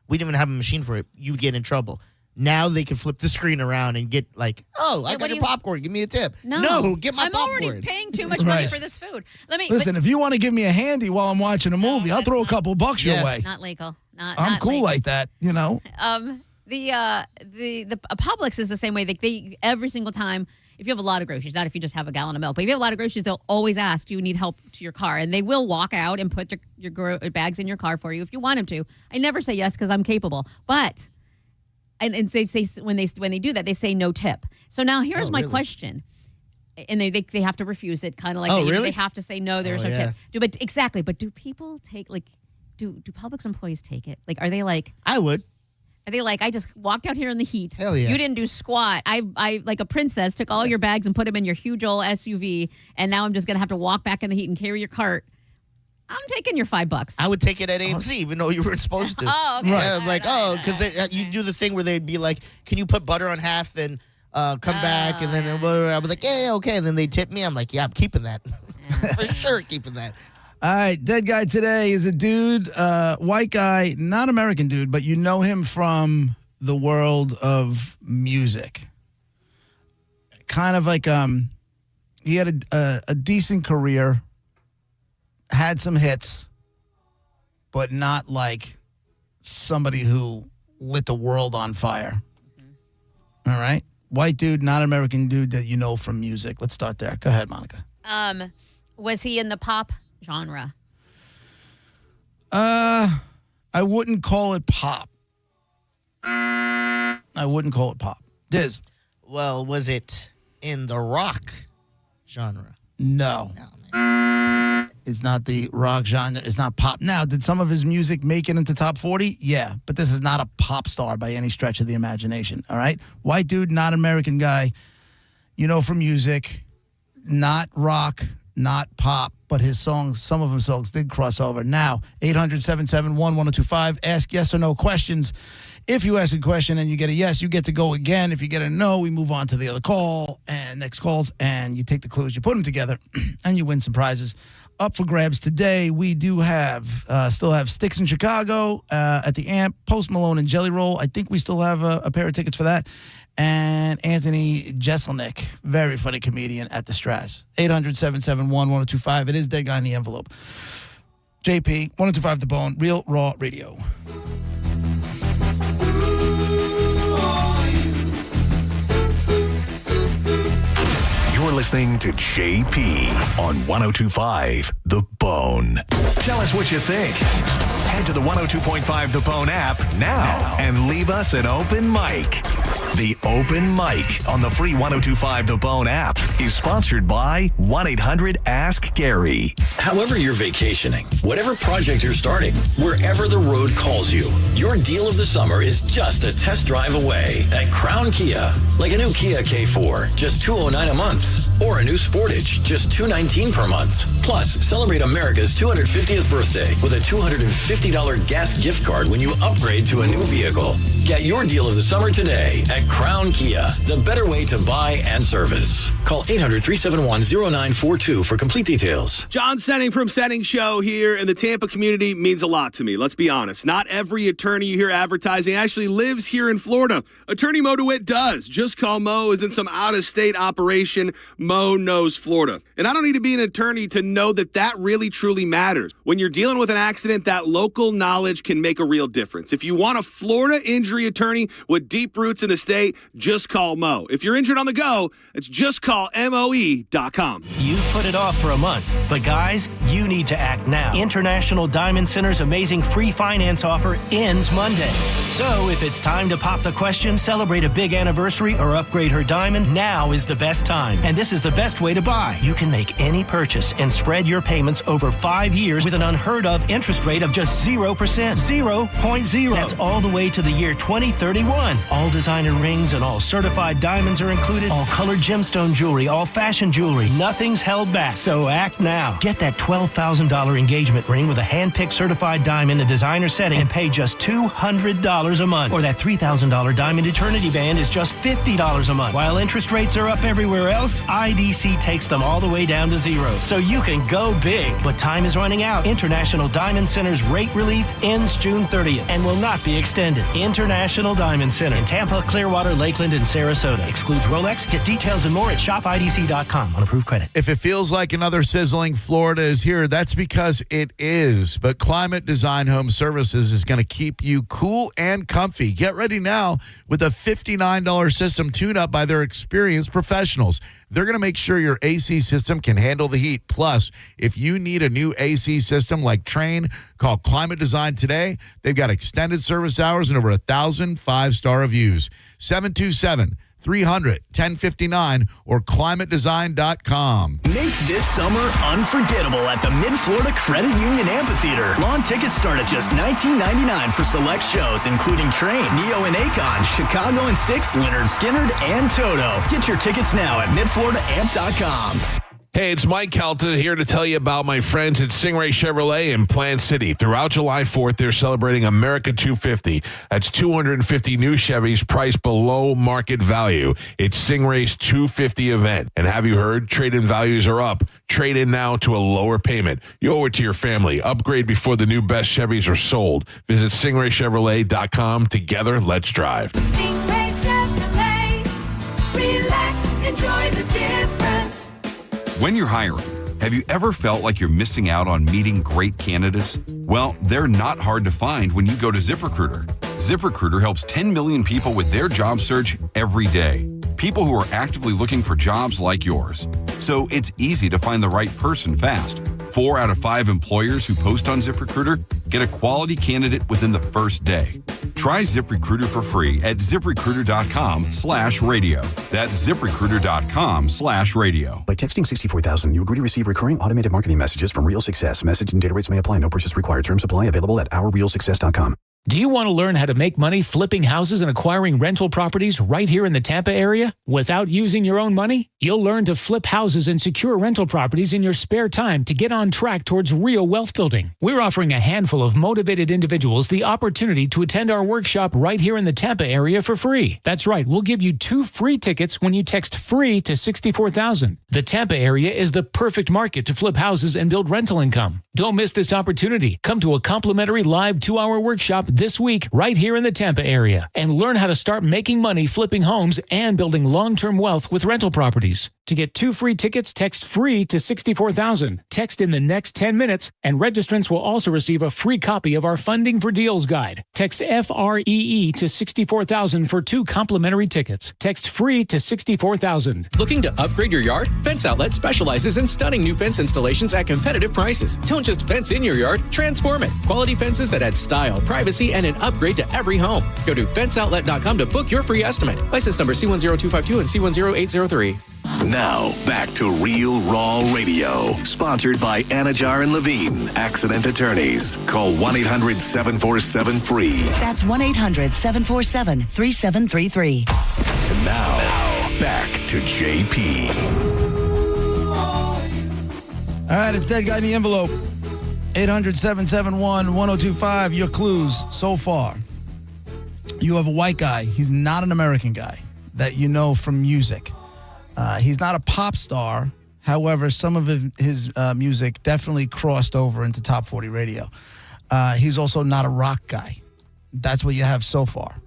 we didn't even have a machine for it. You would get in trouble. Now they can flip the screen around and get I got your popcorn. Give me a tip. No, get my popcorn. I'm already paying too much money for this food. Listen, if you want to give me a handy while I'm watching a movie, I'll throw a couple bucks your way. Not legal. I'm cool legal. like that, The Publix is the same way. They every single time, if you have a lot of groceries, not if you just have a gallon of milk, but if you have a lot of groceries, they'll always ask, do you need help to your car? And they will walk out and put your bags in your car for you if you want them to. I never say yes because I'm capable. But, and they say when they do that, they say no tip. So now here's my question. And they have to refuse it, kind of like they have to say no, there's no tip. But do people take, like, do Publix employees take it? Like, are they like... I would. Are they like, I just walked out here in the heat. Hell yeah. You didn't do squat. I like a princess, took all your bags and put them in your huge old SUV, and now I'm just going to have to walk back in the heat and carry your cart. I'm taking your $5. I would take it at AMC, even though you weren't supposed to. Oh, okay. Yeah, I'm like, because you do the thing where they'd be like, can you put butter on half, then come back, and then I was like, yeah, okay. And then they tip me. I'm like, yeah, I'm keeping that. For sure keeping that. All right, dead guy today is a dude, white guy, not American dude, but you know him from the world of music. Kind of like he had a decent career, had some hits, but not like somebody who lit the world on fire. All right? White dude, not American dude that you know from music. Let's start there. Go ahead, Monica. Was he in the pop genre? I wouldn't call it pop. Diz. Well, was it in the rock genre? No. It's not the rock genre. It's not pop. Now, did some of his music make it into top 40? Yeah, but this is not a pop star by any stretch of the imagination, all right? White dude, not American guy, you know, from music, not rock, not pop, but his songs, some of his songs did cross over. Now, 800-771-1025, ask yes or no questions. If you ask a question and you get a yes, you get to go again. If you get a no, we move on to the other call and next calls, and you take the clues, you put them together, and you win some prizes. Up for grabs today, we do still have Sticks in Chicago at the Amp, Post Malone and Jelly Roll. I think we still have a pair of tickets for that. And Anthony Jeselnik, very funny comedian at the Strass. 800-771-1025. It is Dead Guy in the Envelope. JP, 1025 The Bone, Real Raw Radio. You're listening to JP on 1025 The Bone. Tell us what you think. Head to the 102.5 The Bone app now and leave us an open mic. The Open Mic on the free 1025 The Bone app is sponsored by 1-800-ASK-GARY. However you're vacationing, whatever project you're starting, wherever the road calls you, your deal of the summer is just a test drive away at Crown Kia. Like a new Kia K4, just $209 a month, or a new Sportage, just $219 per month. Plus, celebrate America's 250th birthday with a $250 gas gift card when you upgrade to a new vehicle. Get your deal of the summer today at Crown Kia, the better way to buy and service. Call 800-371-0942 for complete details. John Senning from Senning Show here in the Tampa community means a lot to me. Let's be honest. Not every attorney you hear advertising actually lives here in Florida. Attorney Mo DeWitt does. Just call Mo isn't some out-of-state operation. Mo knows Florida. And I don't need to be an attorney to know that really truly matters. When you're dealing with an accident, that local knowledge can make a real difference. If you want a Florida injury attorney with deep roots in the state, just call Mo. If you're injured on the go, it's just call MOE.com. You've put it off for a month, but guys, you need to act now. International Diamond Center's amazing free finance offer ends Monday. So if it's time to pop the question, celebrate a big anniversary, or upgrade her diamond, now is the best time. And this is the best way to buy. You can make any purchase and spread your payments over 5 years with an unheard of interest rate of just 0%. 0.0. That's all the way to the year 2031. All designer rings and all certified diamonds are included. All colored gemstone jewelry, all fashion jewelry. Nothing's held back. So act now. Get that $12,000 engagement ring with a hand-picked certified diamond, a designer setting, and pay just $200 a month. Or that $3,000 diamond eternity band is just $50 a month. While interest rates are up everywhere else, IDC takes them all the way down to zero. So you can go big. But time is running out. International Diamond Center's rate relief ends June 30th and will not be extended. International Diamond Center in Tampa, Clearwater, Lakeland, and Sarasota. Excludes Rolex. Get details and more at shopidc.com on approved credit. If it feels like another sizzling, Florida is here. here. That's because it is. But Climate Design Home Services is going to keep you cool and comfy. Get ready now with a $59 system tune-up by their experienced professionals. They're going to make sure your AC system can handle the heat. Plus, if you need a new AC system like Trane, call Climate Design today. They've got extended service hours and over 1,000 five-star reviews. 727-300-1059 or climatedesign.com. Make this summer unforgettable at the Mid-Florida Credit Union Amphitheater. Lawn tickets start at just $19.99 for select shows, including Train, Neo and Akon, Chicago and Styx, Leonard Skinner, and Toto. Get your tickets now at midfloridaamp.com. Hey, it's Mike Kelton here to tell you about my friends at Stingray Chevrolet in Plant City. Throughout July 4th, they're celebrating America 250. That's 250 new Chevys priced below market value. It's Stingray's 250 event. And have you heard? Trade-in values are up. Trade in now to a lower payment. You owe it to your family. Upgrade before the new best Chevys are sold. Visit stingraychevrolet.com. Together, let's drive. Stingray Chevrolet. Relax, enjoy the difference. When you're hiring, have you ever felt like you're missing out on meeting great candidates? Well, they're not hard to find when you go to ZipRecruiter. ZipRecruiter helps 10 million people with their job search every day. People who are actively looking for jobs like yours. So it's easy to find the right person fast. 4 out of 5 employers who post on ZipRecruiter get a quality candidate within the first day. Try ZipRecruiter for free at ZipRecruiter.com/radio. That's ZipRecruiter.com/radio. By texting 64,000, you agree to receive recurring automated marketing messages from Real Success. Message and data rates may apply. No purchase required. Terms apply. Available at ourrealsuccess.com. Do you want to learn how to make money flipping houses and acquiring rental properties right here in the Tampa area without using your own money? You'll learn to flip houses and secure rental properties in your spare time to get on track towards real wealth building. We're offering a handful of motivated individuals the opportunity to attend our workshop right here in the Tampa area for free. That's right, we'll give you 2 free tickets when you text FREE to 64,000. The Tampa area is the perfect market to flip houses and build rental income. Don't miss this opportunity. Come to a complimentary live 2-hour workshop this week right here in the Tampa area and learn how to start making money flipping homes and building long-term wealth with rental properties. To get 2 free tickets, text FREE to 64,000. Text in the next 10 minutes, and registrants will also receive a free copy of our Funding for Deals guide. Text FREE to 64,000 for 2 complimentary tickets. Text FREE to 64,000. Looking to upgrade your yard? Fence Outlet specializes in stunning new fence installations at competitive prices. Don't just fence in your yard, transform it. Quality fences that add style, privacy, and an upgrade to every home. Go to fenceoutlet.com to book your free estimate. License number C10252 and C10803. Now, back to Real Raw Radio. Sponsored by Anajar and Levine, Accident Attorneys. Call 1-800-747-FREE. That's 1-800-747-3733. And now, back to JP. All right, it's Dead Guy in the Envelope. 800-771-1025. Your clues so far. You have a white guy. He's not an American guy that you know from music. He's not a pop star. However, some of his music definitely crossed over into top 40 radio. He's also not a rock guy. That's what you have so far.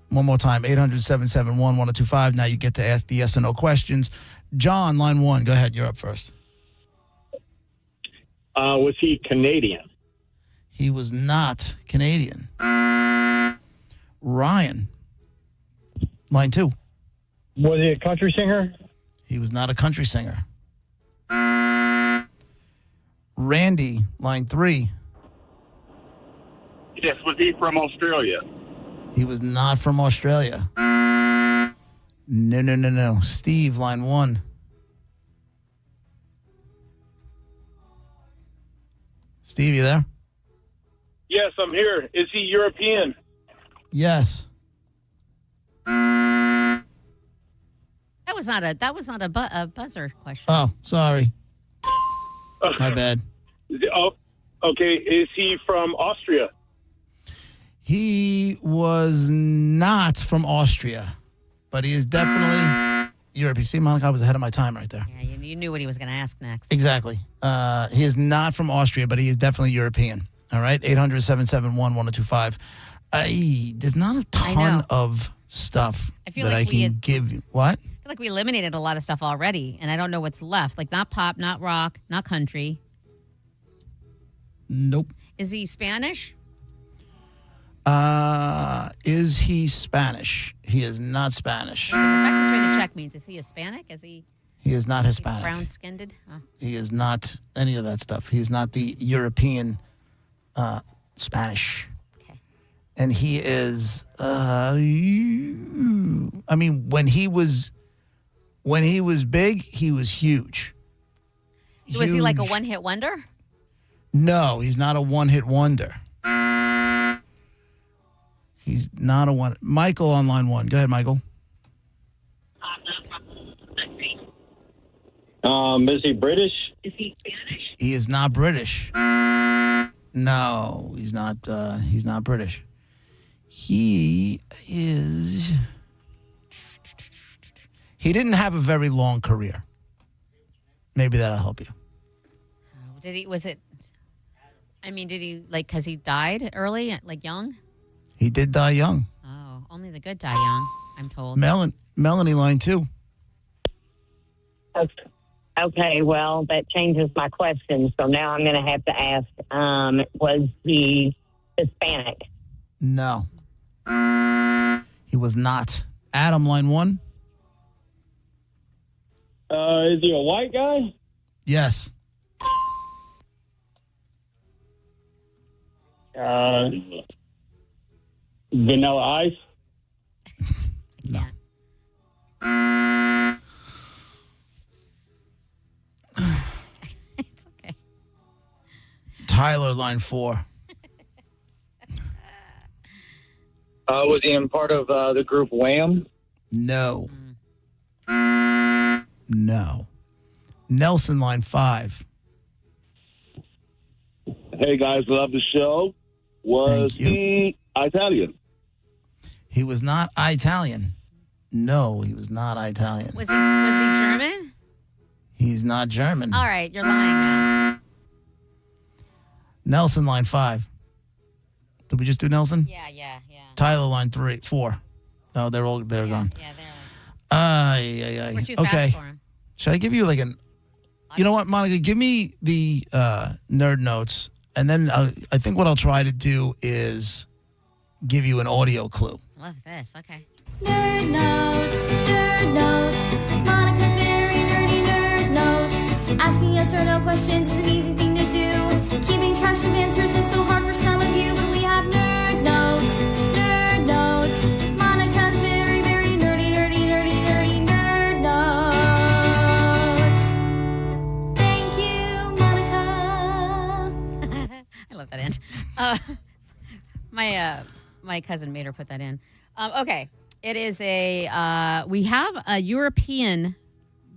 One more time, 800-771-1025. Now you get to ask the yes or no questions. John, line 1. Go ahead. You're up first. Was he Canadian? He was not Canadian. Ryan, line 2. Was he a country singer? He was not a country singer. Randy, line 3. Yes, was he from Australia? He was not from Australia. No. Steve, line 1. Steve, you there? Yes, I'm here. Is he European? Yes. That was not a buzzer question. Oh, sorry. My bad. Oh, okay. Is he from Austria? He was not from Austria, but he is definitely Europe. You see, Monica, I was ahead of my time right there. Yeah, you knew what he was going to ask next. Exactly. He is not from Austria, but he is definitely European. All right, 800-771-1025. There's not a ton of stuff that I can give you. What? I feel like we eliminated a lot of stuff already, and I don't know what's left. Like not pop, not rock, not country. Nope. Is he Spanish? Is he Spanish? He is not Spanish. The fact that trying to check means, is he Hispanic? Is he He is not Hispanic. brown-skinned? Oh. He is not any of that stuff. He is not the European Spanish. Okay. And he is. I mean, when he was big, he was huge. So was he like a Huge. one-hit wonder? No, he's not a one-hit wonder. He's not a one. Michael on line 1. Go ahead, Michael. Is he British? He is not British. No, he's not. He's not British. He is. He didn't have a very long career. Maybe that'll help you. Did he? Was it? I mean, did he like? Because he died early, like young. He did die young. Oh, only the good die young. I'm told. Melanie line 2. Okay, well, that changes my question. So now I'm going to have to ask, was he Hispanic? No. He was not. Adam, line 1. Is he a white guy? Yes. Vanilla Ice? No. It's okay. Tyler, line 4. Was he in part of the group Wham? No. No. Nelson, line 5. Hey, guys, love the show. Was he Italian? He was not Italian. No, he was not Italian. Was he German? He's not German. All right, you're lying now. Nelson, line 5. Did we just do Nelson? Yeah. Tyler, line 4. No, they're gone. Yeah, they're We're too okay. fast for him. Should I give you like an? You know what, Monica? Give me the nerd notes, and then I think what I'll try to do is give you an audio clue. Love this. Okay. Nerd notes, Monica's very nerdy nerd notes. Asking yes or no questions is an easy thing to do. Keeping track of answers is so hard for some of you, but we have nerd notes. Monica's very, very nerdy nerd notes. Thank you, Monica. I love that end. My cousin made her put that in. Okay. It is we have a European,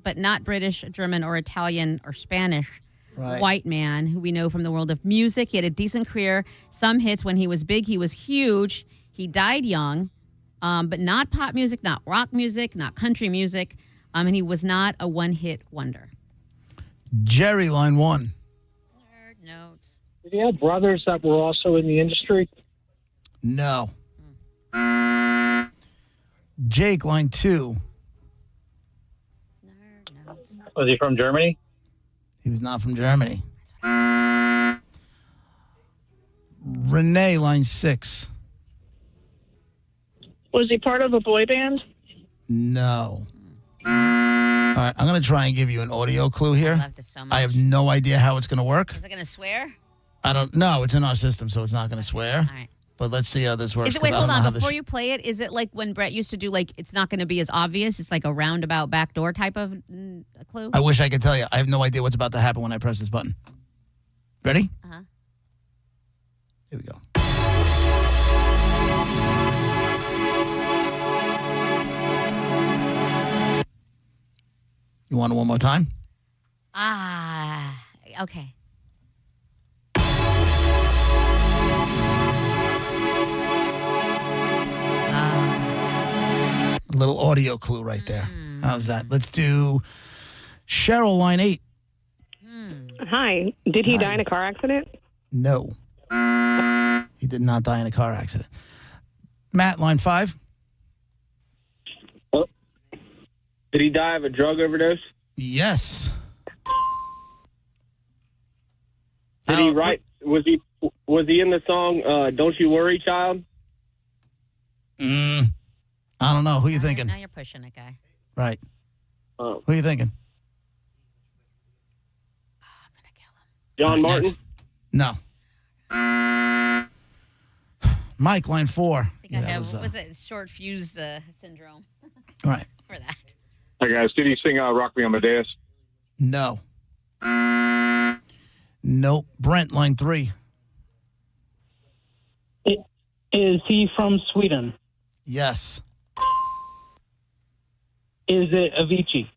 but not British, German, or Italian, or Spanish white man who we know from the world of music. He had a decent career, some hits. When he was big, he was huge. He died young, but not pop music, not rock music, not country music, and he was not a one-hit wonder. Jerry, line 1. Nerd notes. Did he have brothers that were also in the industry? No. Jake, line 2. Was he from Germany? He was not from Germany. Renee, line 6. Was he part of a boy band? No. All right, I'm going to try and give you an audio clue here. I love this so much. I have no idea how it's going to work. Is it going to swear? I don't know. It's in our system, so it's not going to swear. All right. But let's see how this works. Is it, 'cause wait, I hold don't know how on. this- Before you play it, is it like when Brett used to do, like, it's not going to be as obvious? It's like a roundabout backdoor type of clue? I wish I could tell you. I have no idea what's about to happen when I press this button. Ready? Uh-huh. Here we go. You want it one more time? Okay. A little audio clue right there. How's that? Let's do Cheryl, line 8. Hi. Did he die in a car accident? No. He did not die in a car accident. Matt, line 5. Did he die of a drug overdose? Yes. Did he write Was he in the song "Don't You Worry, Child"? I don't know. Who are you thinking? Now you're pushing it, guy. Right. Who are you thinking? John Martin? No. Mike, line 4. I think I have, was it short fuse syndrome? Right. For that. Hey, guys, did he sing Rock Me Amadeus? No. Nope. Brent, line 3. Is he from Sweden? Yes. Is it Avicii?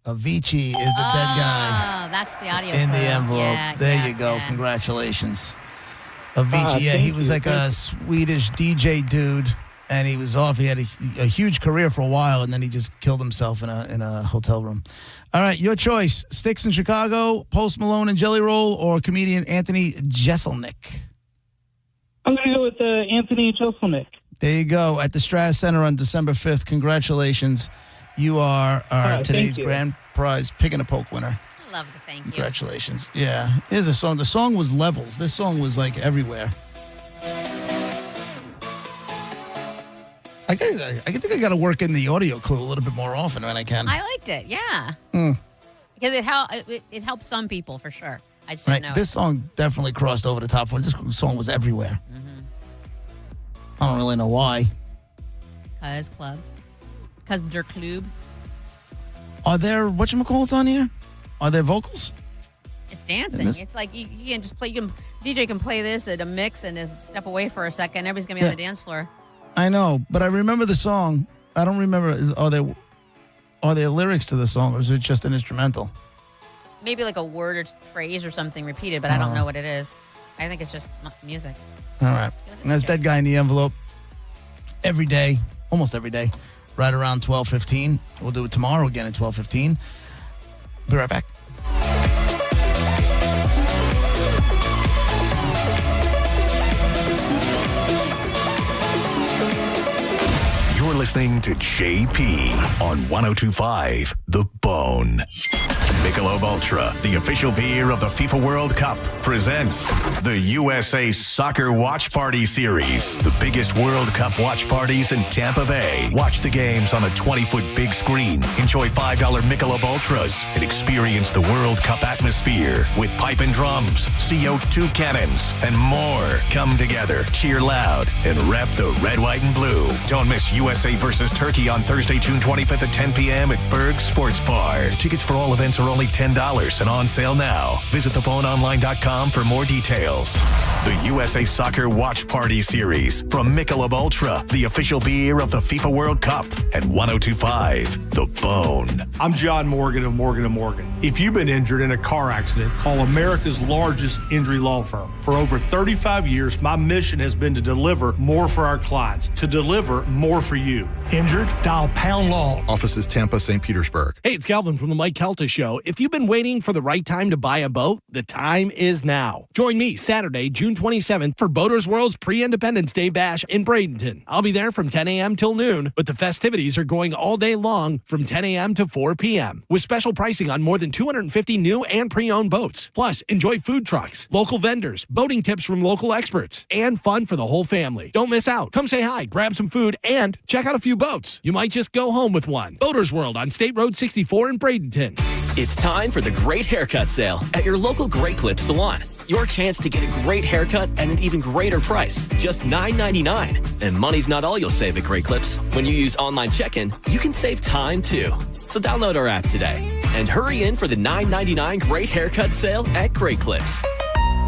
Avicii is the dead guy. Oh, that's the audio. In the clip. envelope. Yeah, there you go. Congratulations. Avicii, he was like a Swedish DJ dude, and he was off. He had a huge career for a while, and then he just killed himself in a hotel room. All right, your choice. Sticks in Chicago, Post Malone and Jelly Roll, or comedian Anthony Jeselnik? I'm going to go with Anthony Jeselnik. There you go. At the Strass Center on December 5th. Congratulations. You are our today's grand prize Pig and a Poke winner. I love the thank you. Congratulations. Yeah. Here's a song. The song was levels. This song was like everywhere. I think I got to work in the audio clue a little bit more often when I can. I liked it, yeah. Because it helped some people for sure. I just didn't know. This song definitely crossed over the top 40. This song was everywhere. I don't really know why. Cause der Club. Are there whatchamacallits on here? Are there vocals? It's dancing. It's like you can just play. DJ can play this at a mix and just step away for a second. Everybody's gonna be on the dance floor. I know, but I remember the song. I don't remember. Are there lyrics to the song, or is it just an instrumental? Maybe like a word or phrase or something repeated, but I don't know what it is. I think it's just music. All right. And that's Dead Guy in the Envelope. Every day, almost every day, right around 12:15. We'll do it tomorrow again at 12:15. Be right back. You're listening to JP on 102.5 The Bone. Michelob Ultra, the official beer of the FIFA World Cup, presents the USA Soccer Watch Party Series, the biggest World Cup watch parties in Tampa Bay. Watch the games on a 20-foot big screen. Enjoy $5 Michelob Ultras and experience the World Cup atmosphere with pipe and drums, CO2 cannons, and more. Come together, cheer loud, and rep the red, white, and blue. Don't miss USA versus Turkey on Thursday, June 25th at 10 p.m. at Ferg's Sports Bar. Tickets for all events are only $10 and on sale now. Visit theboneonline.com for more details. The USA Soccer Watch Party Series from Michelob Ultra, the official beer of the FIFA World Cup at 102.5 The Bone. I'm John Morgan of Morgan & Morgan. If you've been injured in a car accident, call America's largest injury law firm. For over 35 years, my mission has been to deliver more for our clients, to deliver more for you. Injured? Dial Pound Law. Offices Tampa, St. Petersburg. Hey, it's Calvin from the Mike Kelta Show. If you've been waiting for the right time to buy a boat, the time is now. Join me Saturday, June 27th for Boaters World's Pre-Independence Day Bash in Bradenton. I'll be there from 10 a.m. till noon, but the festivities are going all day long from 10 a.m. to 4 p.m. with special pricing on more than 250 new and pre-owned boats. Plus, enjoy food trucks, local vendors, boating tips from local experts, and fun for the whole family. Don't miss out. Come say hi, grab some food, and check out a few boats. You might just go home with one. Boaters World on State Road 64 in Bradenton. It's time for the Great Haircut Sale at your local Great Clips salon. Your chance to get a great haircut at an even greater price, just $9.99. And money's not all you'll save at Great Clips. When you use online check-in, you can save time too. So download our app today and hurry in for the $9.99 Great Haircut Sale at Great Clips.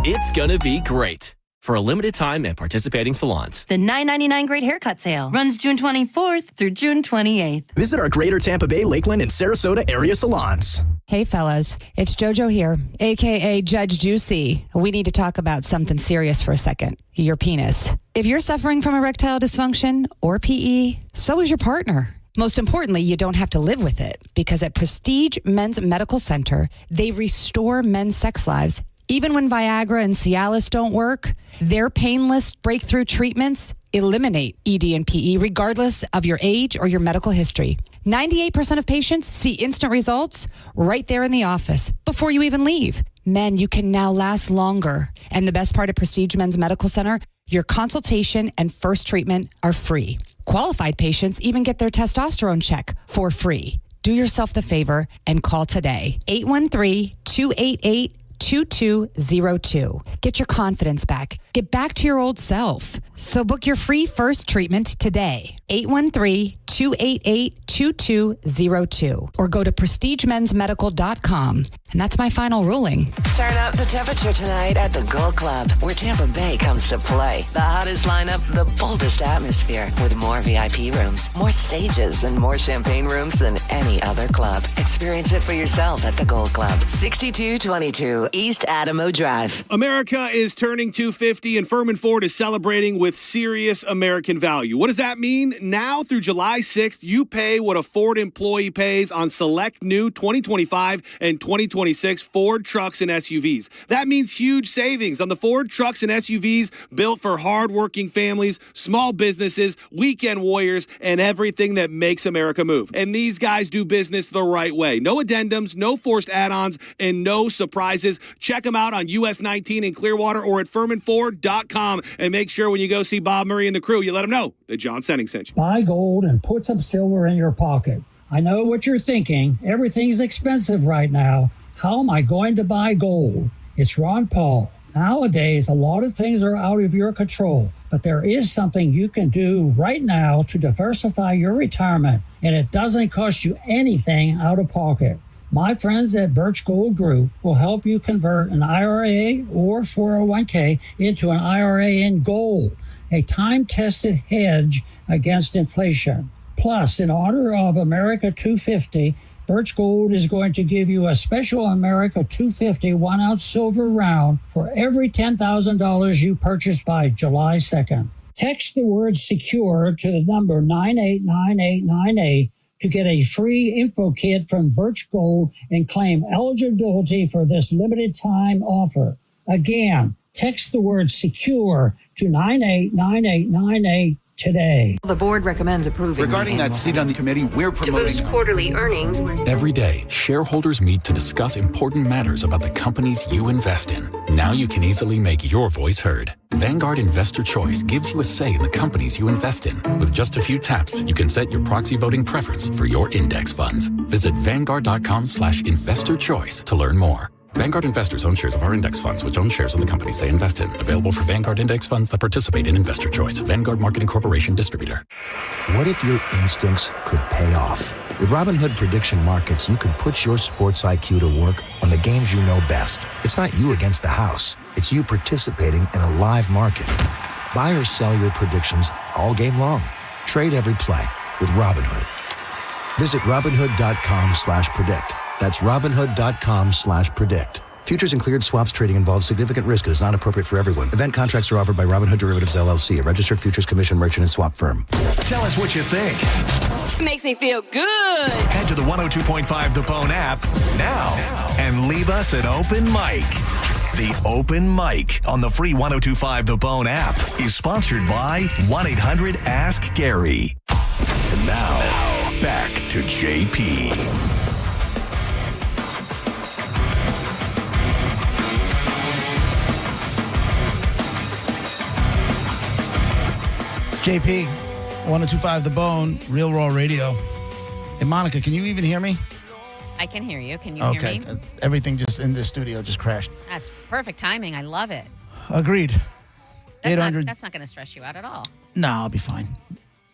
It's gonna be great. For a limited time at participating salons. The $9.99 Great Haircut Sale runs June 24th through June 28th. Visit our Greater Tampa Bay, Lakeland, and Sarasota area salons. Hey, fellas. It's JoJo here, a.k.a. Judge Juicy. We need to talk about something serious for a second. Your penis. If you're suffering from erectile dysfunction or PE, so is your partner. Most importantly, you don't have to live with it because at Prestige Men's Medical Center, they restore men's sex lives. Even when Viagra and Cialis don't work, their painless breakthrough treatments eliminate ED and PE regardless of your age or your medical history. 98% of patients see instant results right there in the office before you even leave. Men, you can now last longer. And the best part of Prestige Men's Medical Center, your consultation and first treatment are free. Qualified patients even get their testosterone check for free. Do yourself the favor and call today. 813-288-2202. Get your confidence back. Get back to your old self. So book your free first treatment today. 813-288-2202. Or go to prestigemensmedical.com. And that's my final ruling. Turn up the temperature tonight at the Gold Club, where Tampa Bay comes to play. The hottest lineup, the boldest atmosphere, with more VIP rooms, more stages, and more champagne rooms than any other club. Experience it for yourself at the Gold Club, 6222 East Adamo Drive. America is turning 250, and Furman Ford is celebrating with serious American value. What does that mean? Now through July 6th, you pay what a Ford employee pays on select new 2025 and 2026 Ford trucks and SUVs. That means huge savings on the Ford trucks and SUVs built for hardworking families, small businesses, weekend warriors, and everything that makes America move. And these guys do business the right way. No addendums, no forced add-ons, and no surprises. Check them out on US 19 in Clearwater or at FurmanFord.com. And make sure when you go see Bob Murray and the crew, you let them know that John Senning sent you. Buy gold and put some silver in your pocket. I know what you're thinking. Everything's expensive right now. How am I going to buy gold? It's Ron Paul. Nowadays, a lot of things are out of your control, but there is something you can do right now to diversify your retirement, and it doesn't cost you anything out of pocket. My friends at Birch Gold Group will help you convert an IRA or 401k into an IRA in gold, a time-tested hedge against inflation. Plus, in honor of America 250, Birch Gold is going to give you a special America 250 1-ounce silver round for every $10,000 you purchase by July 2nd. Text the word SECURE to the number 989898 to get a free info kit from Birch Gold and claim eligibility for this limited time offer. Again, text the word SECURE to 989898 today. The board recommends approving. Regarding that seat on the committee, we're promoting to boost quarterly earnings. Every day, shareholders meet to discuss important matters about the companies you invest in. Now you can easily make your voice heard. Vanguard Investor Choice gives you a say in the companies you invest in. With just a few taps, you can set your proxy voting preference for your index funds. Visit Vanguard.com/investor choice to learn more. Vanguard investors own shares of our index funds, which own shares of the companies they invest in. Available for Vanguard index funds that participate in Investor Choice. Vanguard Marketing Corporation Distributor. What if your instincts could pay off? With Robinhood Prediction Markets, you can put your sports IQ to work on the games you know best. It's not you against the house. It's you participating in a live market. Buy or sell your predictions all game long. Trade every play with Robinhood. Visit Robinhood.com/predict. That's Robinhood.com/predict. Futures and cleared swaps trading involves significant risk and is not appropriate for everyone. Event contracts are offered by Robinhood Derivatives LLC, a registered futures commission merchant and swap firm. Tell us what you think. Makes me feel good. Head to the 102.5 The Bone app now and leave us an open mic. The Open Mic on the free 102.5 The Bone app is sponsored by 1-800-ASK-GARY. And now, back to JP. JP, 102.5 The Bone, Real Raw Radio. Hey, Monica, can you even hear me? I can hear you. Can you hear me? Okay. Everything just in this studio just crashed. That's perfect timing. I love it. Agreed. That's 800. That's not going to stress you out at all. No, I'll be fine.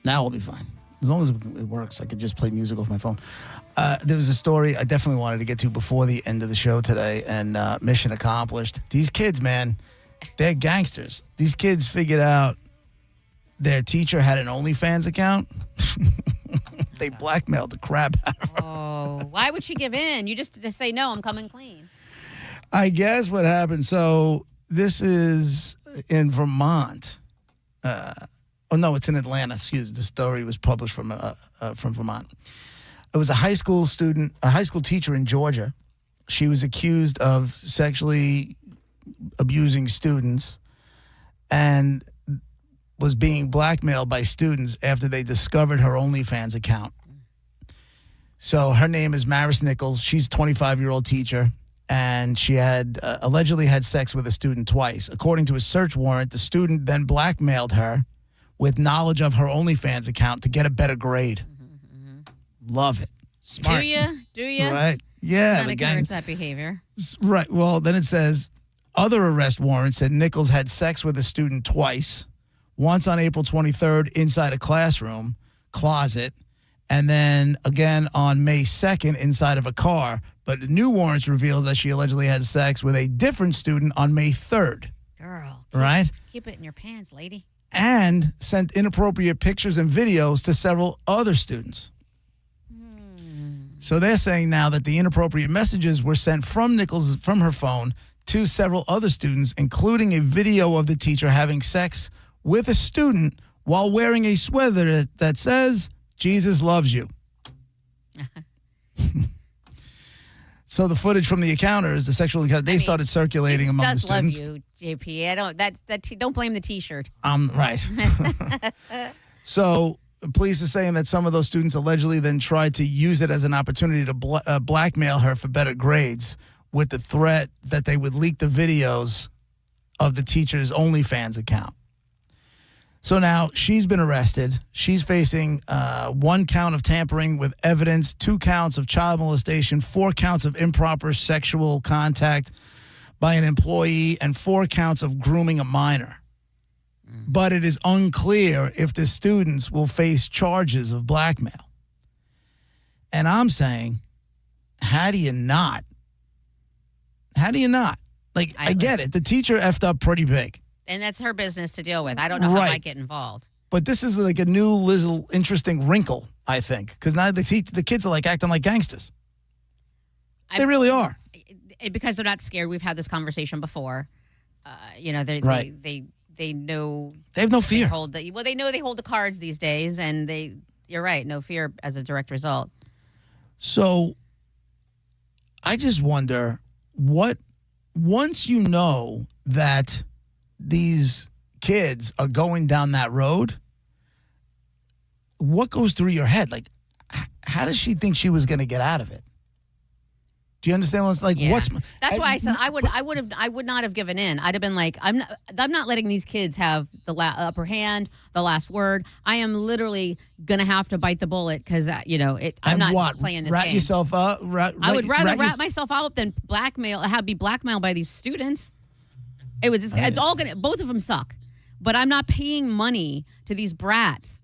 Now I'll be fine. As long as it works, I could just play music off my phone. There was a story I definitely wanted to get to before the end of the show today, and mission accomplished. These kids, man, they're gangsters. These kids figured out their teacher had an OnlyFans account. They blackmailed the crap out of her. Oh, why would she give in? You just say, no, I'm coming clean. I guess what happened, so this is in Vermont. No, it's in Atlanta. Excuse me. The story was published from Vermont. It was a high school teacher in Georgia. She was accused of sexually abusing students and was being blackmailed by students after they discovered her OnlyFans account. So her name is Maris Nichols. She's a 25-year-old teacher. and she had allegedly had sex with a student twice. According to a search warrant, the student then blackmailed her with knowledge of her OnlyFans account to get a better grade. Love it. Smart. Do you? Right. Yeah. Not encourage that behavior. Right. Well, then it says other arrest warrants said Nichols had sex with a student twice, once on April 23rd inside a classroom closet, and then again on May 2nd inside of a car. But the new warrants revealed that she allegedly had sex with a different student on May 3rd. Girl. Right? Keep it in your pants, lady. And sent inappropriate pictures and videos to several other students. So they're saying now that the inappropriate messages were sent from Nichols from her phone to several other students, including a video of the teacher having sex with a student while wearing a sweater that says, Jesus loves you. So the footage from the encounters, the sexual encounter, they started circulating among the students. Does love you, JP. I don't. Don't blame the T-shirt. Right. So police are saying that some of those students allegedly then tried to use it as an opportunity to blackmail her for better grades, with the threat that they would leak the videos of the teacher's OnlyFans account. So now she's been arrested. She's facing 1 count of tampering with evidence, 2 counts of child molestation, 4 counts of improper sexual contact by an employee, and 4 counts of grooming a minor. But it is unclear if the students will face charges of blackmail. And I'm saying, how do you not? How do you not? Like, I get it. The teacher effed up pretty big. And that's her business to deal with. I don't know how I get involved. But this is like a new little interesting wrinkle, I think, because now the kids are like acting like gangsters. They really are. Because they're not scared. We've had this conversation before. They know. They have no fear. They know they hold the cards these days, and you're right, no fear as a direct result. So I just wonder once you know that these kids are going down that road, what goes through your head? Like, how does she think she was going to get out of it? Do you understand? That's why I said I would not have given in. I'd have been like, I'm not letting these kids have the upper hand, the last word. I am literally gonna have to bite the bullet because I'm not playing this game. Yourself up. I would rather rat myself out than be blackmailed by these students. It's all gonna. Both of them suck, but I'm not paying money to these brats.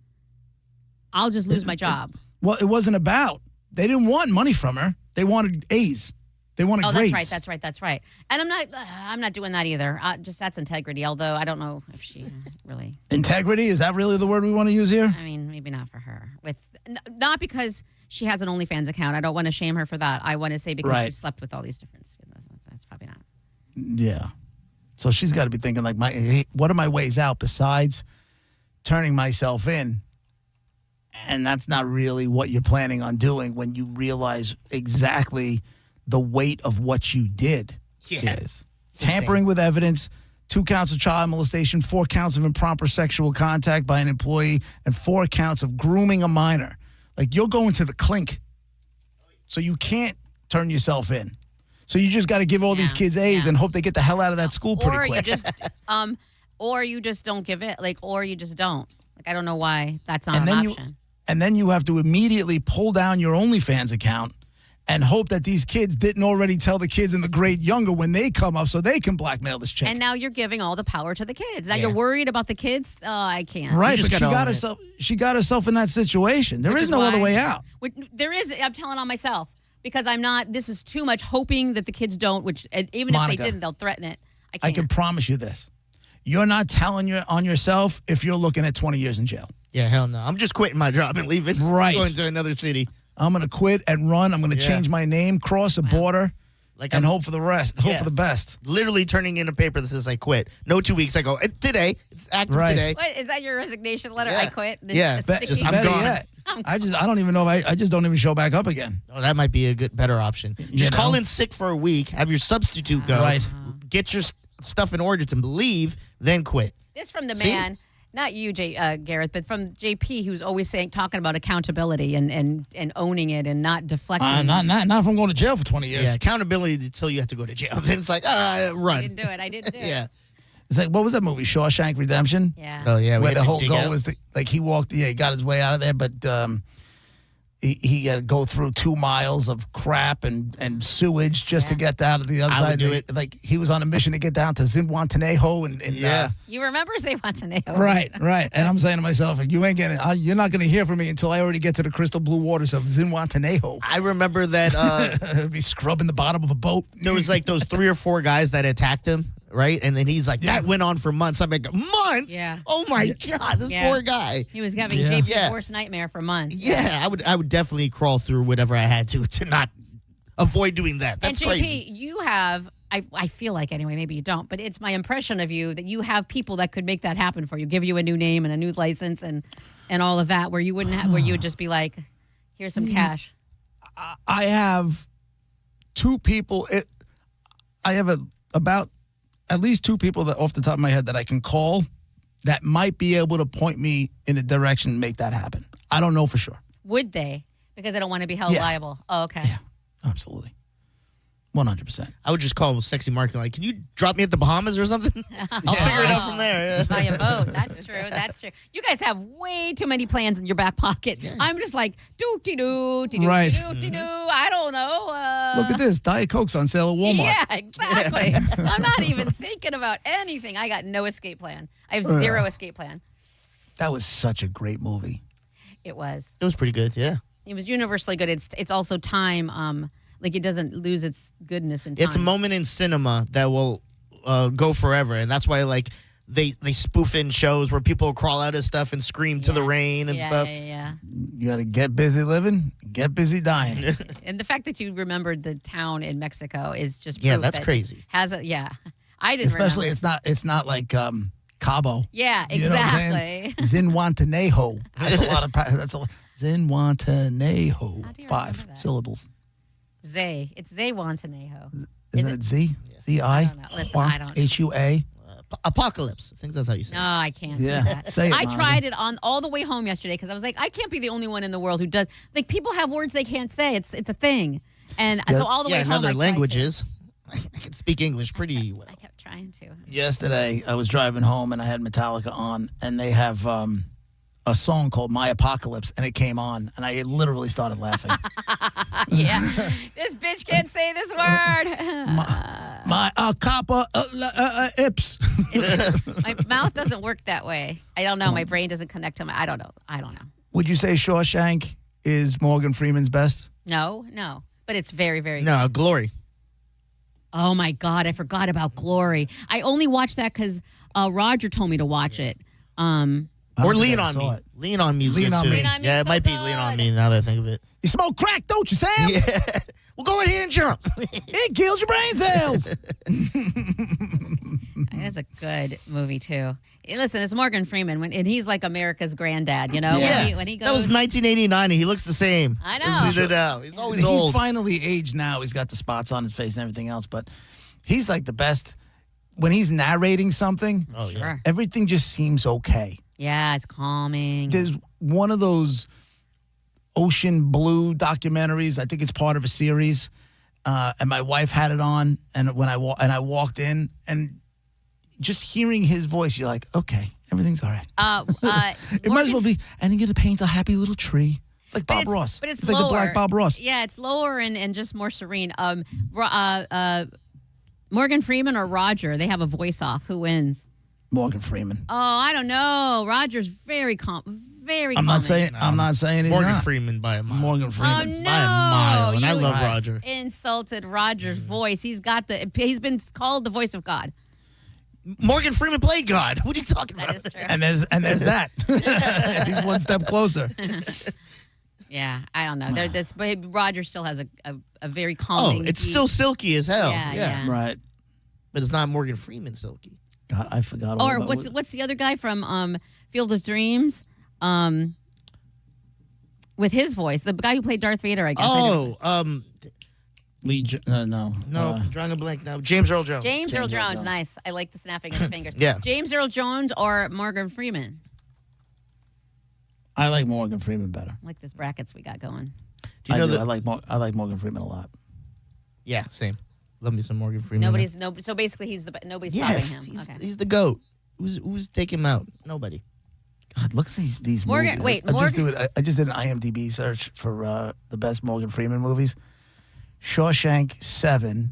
I'll just lose my job. Well, it wasn't about. They didn't want money from her. They wanted A's. They wanted grades. That's right. And I'm not doing that either. That's integrity. Although I don't know if she really. Integrity? Is that really the word we want to use here? I mean, maybe not for her. Not because she has an OnlyFans account. I don't want to shame her for that. I want to say because she slept with all these different students. That's probably not. Yeah. So she's got to be thinking like, what are my ways out besides turning myself in? And that's not really what you're planning on doing when you realize exactly the weight of what you did is. Tampering with evidence, 2 counts of child molestation, 4 counts of improper sexual contact by an employee, and 4 counts of grooming a minor. Like, you're going to the clink. So you can't turn yourself in. So you just got to give all these kids A's and hope they get the hell out of that school pretty quick. Or you just don't give it, or you just don't. Like, I don't know why that's not an option. And then you have to immediately pull down your OnlyFans account and hope that these kids didn't already tell the kids in the grade younger when they come up so they can blackmail this chick. And now you're giving all the power to the kids. Now you're worried about the kids? Oh, I can't. Right, but she got herself in that situation. There is no other way out. There is. I'm telling on myself because I'm not. This is too much hoping that the kids don't, which even Monica, if they didn't, they'll threaten it. I can't. I can promise you this. You're not telling on yourself if you're looking at 20 years in jail. Yeah, hell no. I'm just quitting my job and leaving. Right. Going to another city. I'm going to quit and run. I'm going to change my name, cross a border, and hope for the rest. Hope for the best. Literally turning in a paper that says I quit. No 2 weeks. I go, today. It's active today. What, is that your resignation letter? I quit? I'm gone. I don't even know if I just don't even show back up again. Oh, that might be a better option. Just call in sick for a week, have your substitute go, get your stuff in order to leave, then quit. This from the man. Not you, Gareth, but from JP, who's always talking about accountability and owning it and not deflecting. Not if I'm going to jail for 20 years. Yeah, accountability until you have to go to jail. Then it's like, run. I didn't do it. Yeah. It's like, what was that movie, Shawshank Redemption? Yeah. Oh, yeah. Where the whole goal was, he walked, he got his way out of there, but he had to go through 2 miles of crap and sewage just to get out of the other I side. would do it. Like, he was on a mission to get down to Zinwantanejo. And You remember Zinwantanejo? Right. And I'm saying to myself, you're not going to hear from me until I already get to the crystal blue waters of Zinwantanejo. I remember that. Be scrubbing the bottom of a boat. There was like those 3 or 4 guys that attacked him, right? And then he's like, that went on for months. I'm like, months? Yeah. Oh my God, this poor guy. He was having JP's worst nightmare for months. Yeah, I would definitely crawl through whatever I had to not avoid doing that. That's and JP, crazy. you have, I feel like anyway, maybe you don't, but it's my impression of you that you have people that could make that happen for you, give you a new name and a new license and all of that, where you wouldn't have, where you would just be like, here's some cash. I have 2 people. I have about at least 2 people that off the top of my head that I can call that might be able to point me in a direction and make that happen. I don't know for sure. Would they? Because they don't want to be held liable. Oh, okay. Yeah, absolutely. 100%. I would just call Sexy Mark and like, can you drop me at the Bahamas or something? I'll figure it out from there. Buy a boat. That's true. That's true. You guys have way too many plans in your back pocket. Yeah. I'm just like, doo-dee-doo, Right. doo-dee-doo. I don't know. Look at this. Diet Coke's on sale at Walmart. Yeah, exactly. I'm not even thinking about anything. I got no escape plan. I have zero escape plan. That was such a great movie. It was. It was pretty good, yeah. It was universally good. It's also time, like it doesn't lose its goodness in time. It's a moment in cinema that will go forever, and that's why like they spoof in shows where people crawl out of stuff and scream to the rain and stuff. Yeah. You got to get busy living, get busy dying. And the fact that you remembered the town in Mexico is just Yeah, proof that's that crazy. I didn't Especially remember. it's not like Cabo. Yeah, You know what I'm saying? Zinwantanejo. That's a lot of Zinwantanejo. 5 syllables. Zay. It's Zay Wantanejo. Isn't it Z? Z-I? Listen, I don't know. H-U-A? Apocalypse. I think that's how you say No, it. I can't Yeah, do that. say it, I Monica. tried it on all the way home yesterday because I was like, I can't be the only one in the world who does. Like, people have words they can't say. It's a thing. And so all the way in home, other I tried languages. I can speak English pretty well. I kept trying to. Yesterday, I was driving home and I had Metallica on, and they have a song called My Apocalypse, and it came on, and I literally started laughing. Yeah. This bitch can't say this word. My copper ips. My mouth doesn't work that way. I don't know. My brain doesn't connect to my. I don't know. Would you say Shawshank is Morgan Freeman's best? No. But it's very, very good. No, Glory. Oh, my God. I forgot about Glory. I only watched that because Roger told me to watch it. Or Lean on Me. Lean on Me is Lean good on too. Me. Lean on Me Yeah, is it so might be good. Lean on Me now that I think of it. You smoke crack, don't you, Sam? Yeah. Well, go ahead and jump. It kills your brain cells. It's a good movie, too. Listen, it's Morgan Freeman, and he's like America's granddad, you know? Yeah. When he goes, That was 1989, and he looks the same. I know. He's always He's old. finally aged now. He's got the spots on his face and everything else, but he's like the best. When he's narrating something, Sure. everything just seems okay. Yeah, it's calming. There's one of those Ocean Blue documentaries. I think it's part of a series. And my wife had it on, and when I walked in, and just hearing his voice, you're like, okay, everything's all right. It might as well be. And you're gonna paint a happy little tree. It's like Bob Ross. But it's like lower. the Black Bob Ross. Yeah, it's lower and just more serene. Morgan Freeman or Roger, they have a voice off. Who wins? Morgan Freeman. Oh, I don't know. Roger's very very I'm calming. not saying he's Morgan not. Freeman by a mile. Morgan Oh, Freeman. no. By a mile. And I You love Roger. Insulted Roger's voice. He's been called the voice of God. Morgan Freeman played God. What are you talking about? That is true. And there's that. He's one step closer. Yeah, I don't know. But Roger still has a very calming. Oh, it's deep- still silky as hell. Yeah. Right. But it's not Morgan Freeman silky. God, I forgot all Or about what's the other guy from Field of Dreams? With his voice, the guy who played Darth Vader, I guess. Lee. No. Drawing a blank now. James Earl Jones. James Earl Jones. Nice. I like the snapping of the fingers. Yeah. James Earl Jones or Morgan Freeman. I like Morgan Freeman better. I like this brackets we got going. Do you know that? I like Morgan Freeman a lot. Yeah, same. Love me some Morgan Freeman. So basically, nobody's yes, stopping him. He's the GOAT. Who's taking him out? Nobody. God, look at these Morgan. movies. Wait, I just did an IMDb search for the best Morgan Freeman movies. Shawshank 7,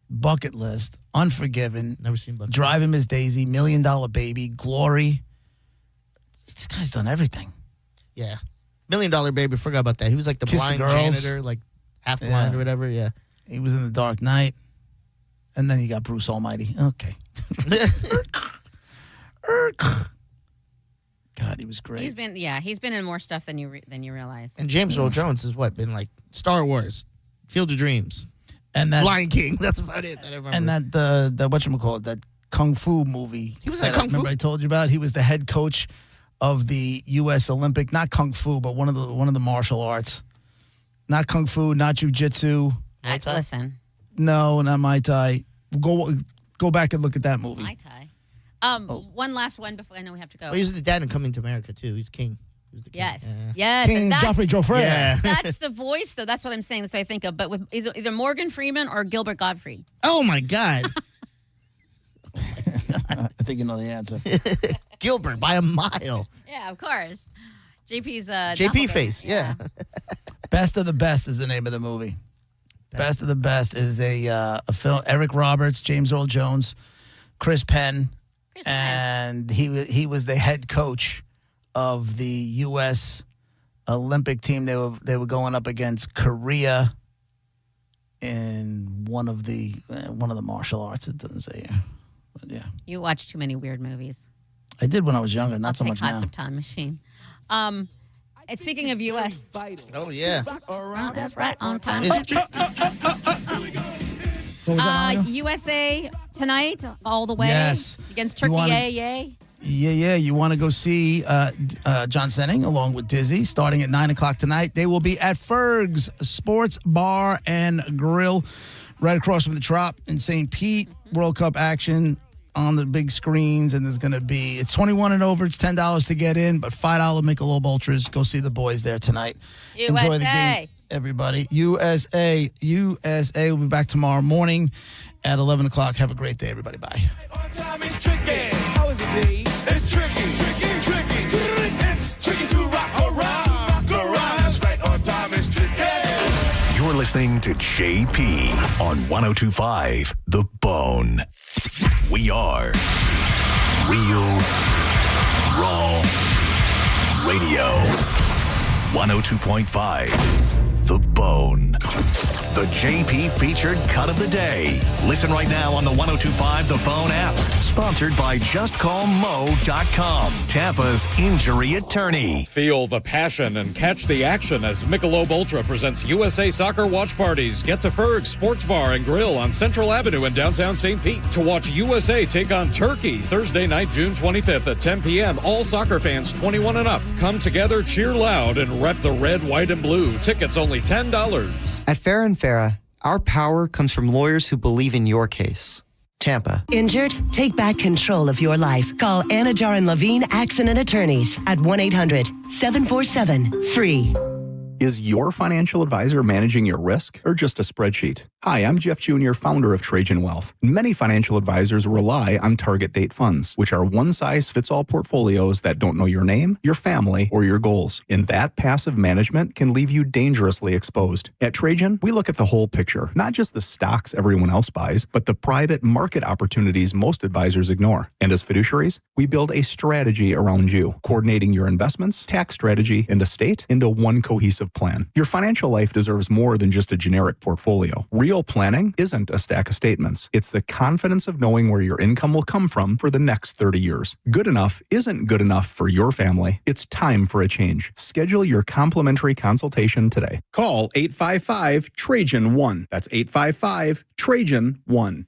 Bucket List, Unforgiven, Never seen Bucket Driving Miss Daisy, $1 Million Baby, Glory. This guy's done everything. Yeah. $1 Million Baby, forgot about that. He was like the Kiss the blind Girls. janitor, like half blind or whatever. Yeah. He was in The Dark Knight. And then you got Bruce Almighty. Okay. God, he was great. He's been in more stuff than you realize. And James Earl Jones has been like Star Wars, Field of Dreams, and that Lion King. That's about it that I remember. And that whatchamacallit, that Kung Fu movie. He was in Kung Fu? Remember I told you about? He was the head coach of the U.S. Olympic, not Kung Fu, but one of the martial arts. Not Kung Fu, not Jiu-Jitsu. Listen. No, not Muay Thai. Go back and look at that movie. Muay Thai. One last one before I know we have to go. Well, he's the dad in Coming to America too. He's king. He was the king. Yes. Yeah. Yes. King Joffrey Joffrey. Yeah. That's the voice, though. That's what I'm saying. That's what I think of. But with either Morgan Freeman or Gilbert Gottfried. Oh my God. I think you know the answer. Gilbert by a mile. Yeah, of course. JP's JP face. Yeah. Best of the Best is the name of the movie. Best of the Best is a film. Eric Roberts, James Earl Jones, Chris Penn, and he was the head coach of the U.S. Olympic team. They were going up against Korea in one of the martial arts. It doesn't say here, but yeah. You watch too many weird movies. I did when I was younger, not so much Lots now. of Time Machine. And speaking of U.S. Oh yeah. That's right on time. What was that, Mario? USA tonight, all the way. Yes. Against Turkey, yay. Yeah. You want to go see John Senning along with Dizzy starting at 9 o'clock tonight. They will be at Ferg's Sports Bar and Grill right across from the Trop in St. Pete. World Cup action on the big screens, and it's 21 and over. It's $10 to get in, but $5 Michelob Ultras. Go see the boys there tonight. USA. Enjoy the game, everybody. USA will be back tomorrow morning at 11 o'clock. Have a great day, everybody. Bye. It's tricky. How is it, B? It's tricky. It's tricky to rock around. That's right on time. It's tricky. You're listening to JP on 102.5 The Bone. We are Real Raw Radio. 102.5 The Bone. The JP featured cut of the day. Listen right now on the 102.5 The Bone app. Sponsored by JustCallMo.com, Tampa's injury attorney. Feel the passion and catch the action as Michelob Ultra presents USA Soccer Watch Parties. Get to Ferg's Sports Bar and Grill on Central Avenue in downtown St. Pete to watch USA take on Turkey Thursday night, June 25th at 10 p.m. All soccer fans 21 and up. Come together, cheer loud, and rep the red, white, and blue. Tickets only $10. At Farah & Farah, our power comes from lawyers who believe in your case. Tampa. Injured? Take back control of your life. Call Anajar and Levine Accident Attorneys at 1-800-747-FREE. Is your financial advisor managing your risk or just a spreadsheet? Hi, I'm Jeff Jr., founder of Trajan Wealth. Many financial advisors rely on target date funds, which are one-size-fits-all portfolios that don't know your name, your family, or your goals. And that passive management can leave you dangerously exposed. At Trajan, we look at the whole picture, not just the stocks everyone else buys, but the private market opportunities most advisors ignore. And as fiduciaries, we build a strategy around you, coordinating your investments, tax strategy, and estate into one cohesive plan. Your financial life deserves more than just a generic portfolio. Real planning isn't a stack of statements. It's the confidence of knowing where your income will come from for the next 30 years. Good enough isn't good enough for your family. It's time for a change. Schedule your complimentary consultation today. Call 855-TRAJAN-1. That's 855-TRAJAN-1.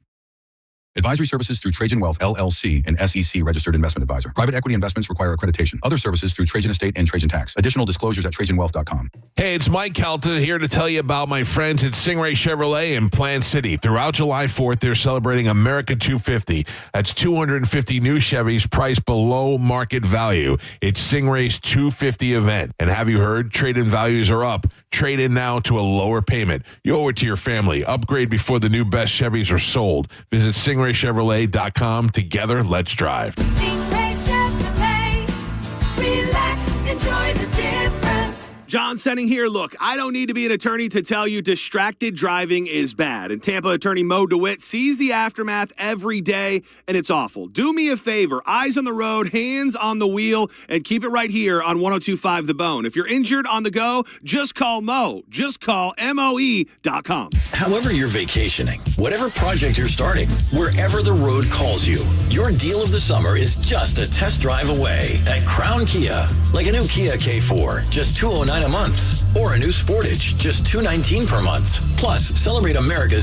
Advisory services through Trajan Wealth, LLC, an SEC registered investment advisor. Private equity investments require accreditation. Other services through Trajan Estate and Trajan Tax. Additional disclosures at TrajanWealth.com. Hey, it's Mike Kelton here to tell you about my friends at Stingray Chevrolet in Plant City. Throughout July 4th, they're celebrating America 250. That's 250 new Chevys priced below market value. It's Stingray's 250 event. And have you heard? Trade-in values are up. Trade in now to a lower payment. You owe it to your family. Upgrade before the new best Chevys are sold. Visit StingrayChevrolet.com. Together, let's drive. Stingray Chevrolet. Relax, enjoy the difference. John Senning here. Look, I don't need to be an attorney to tell you distracted driving is bad. And Tampa attorney Mo DeWitt sees the aftermath every day, and it's awful. Do me a favor. Eyes on the road, hands on the wheel, and keep it right here on 102.5 The Bone. If you're injured on the go, just call Mo. Just call MOE.com. However you're vacationing, whatever project you're starting, wherever the road calls you, your deal of the summer is just a test drive away at Crown Kia. Like a new Kia K4, just $209 a month, or a new Sportage, just $219 per month. Plus, celebrate America's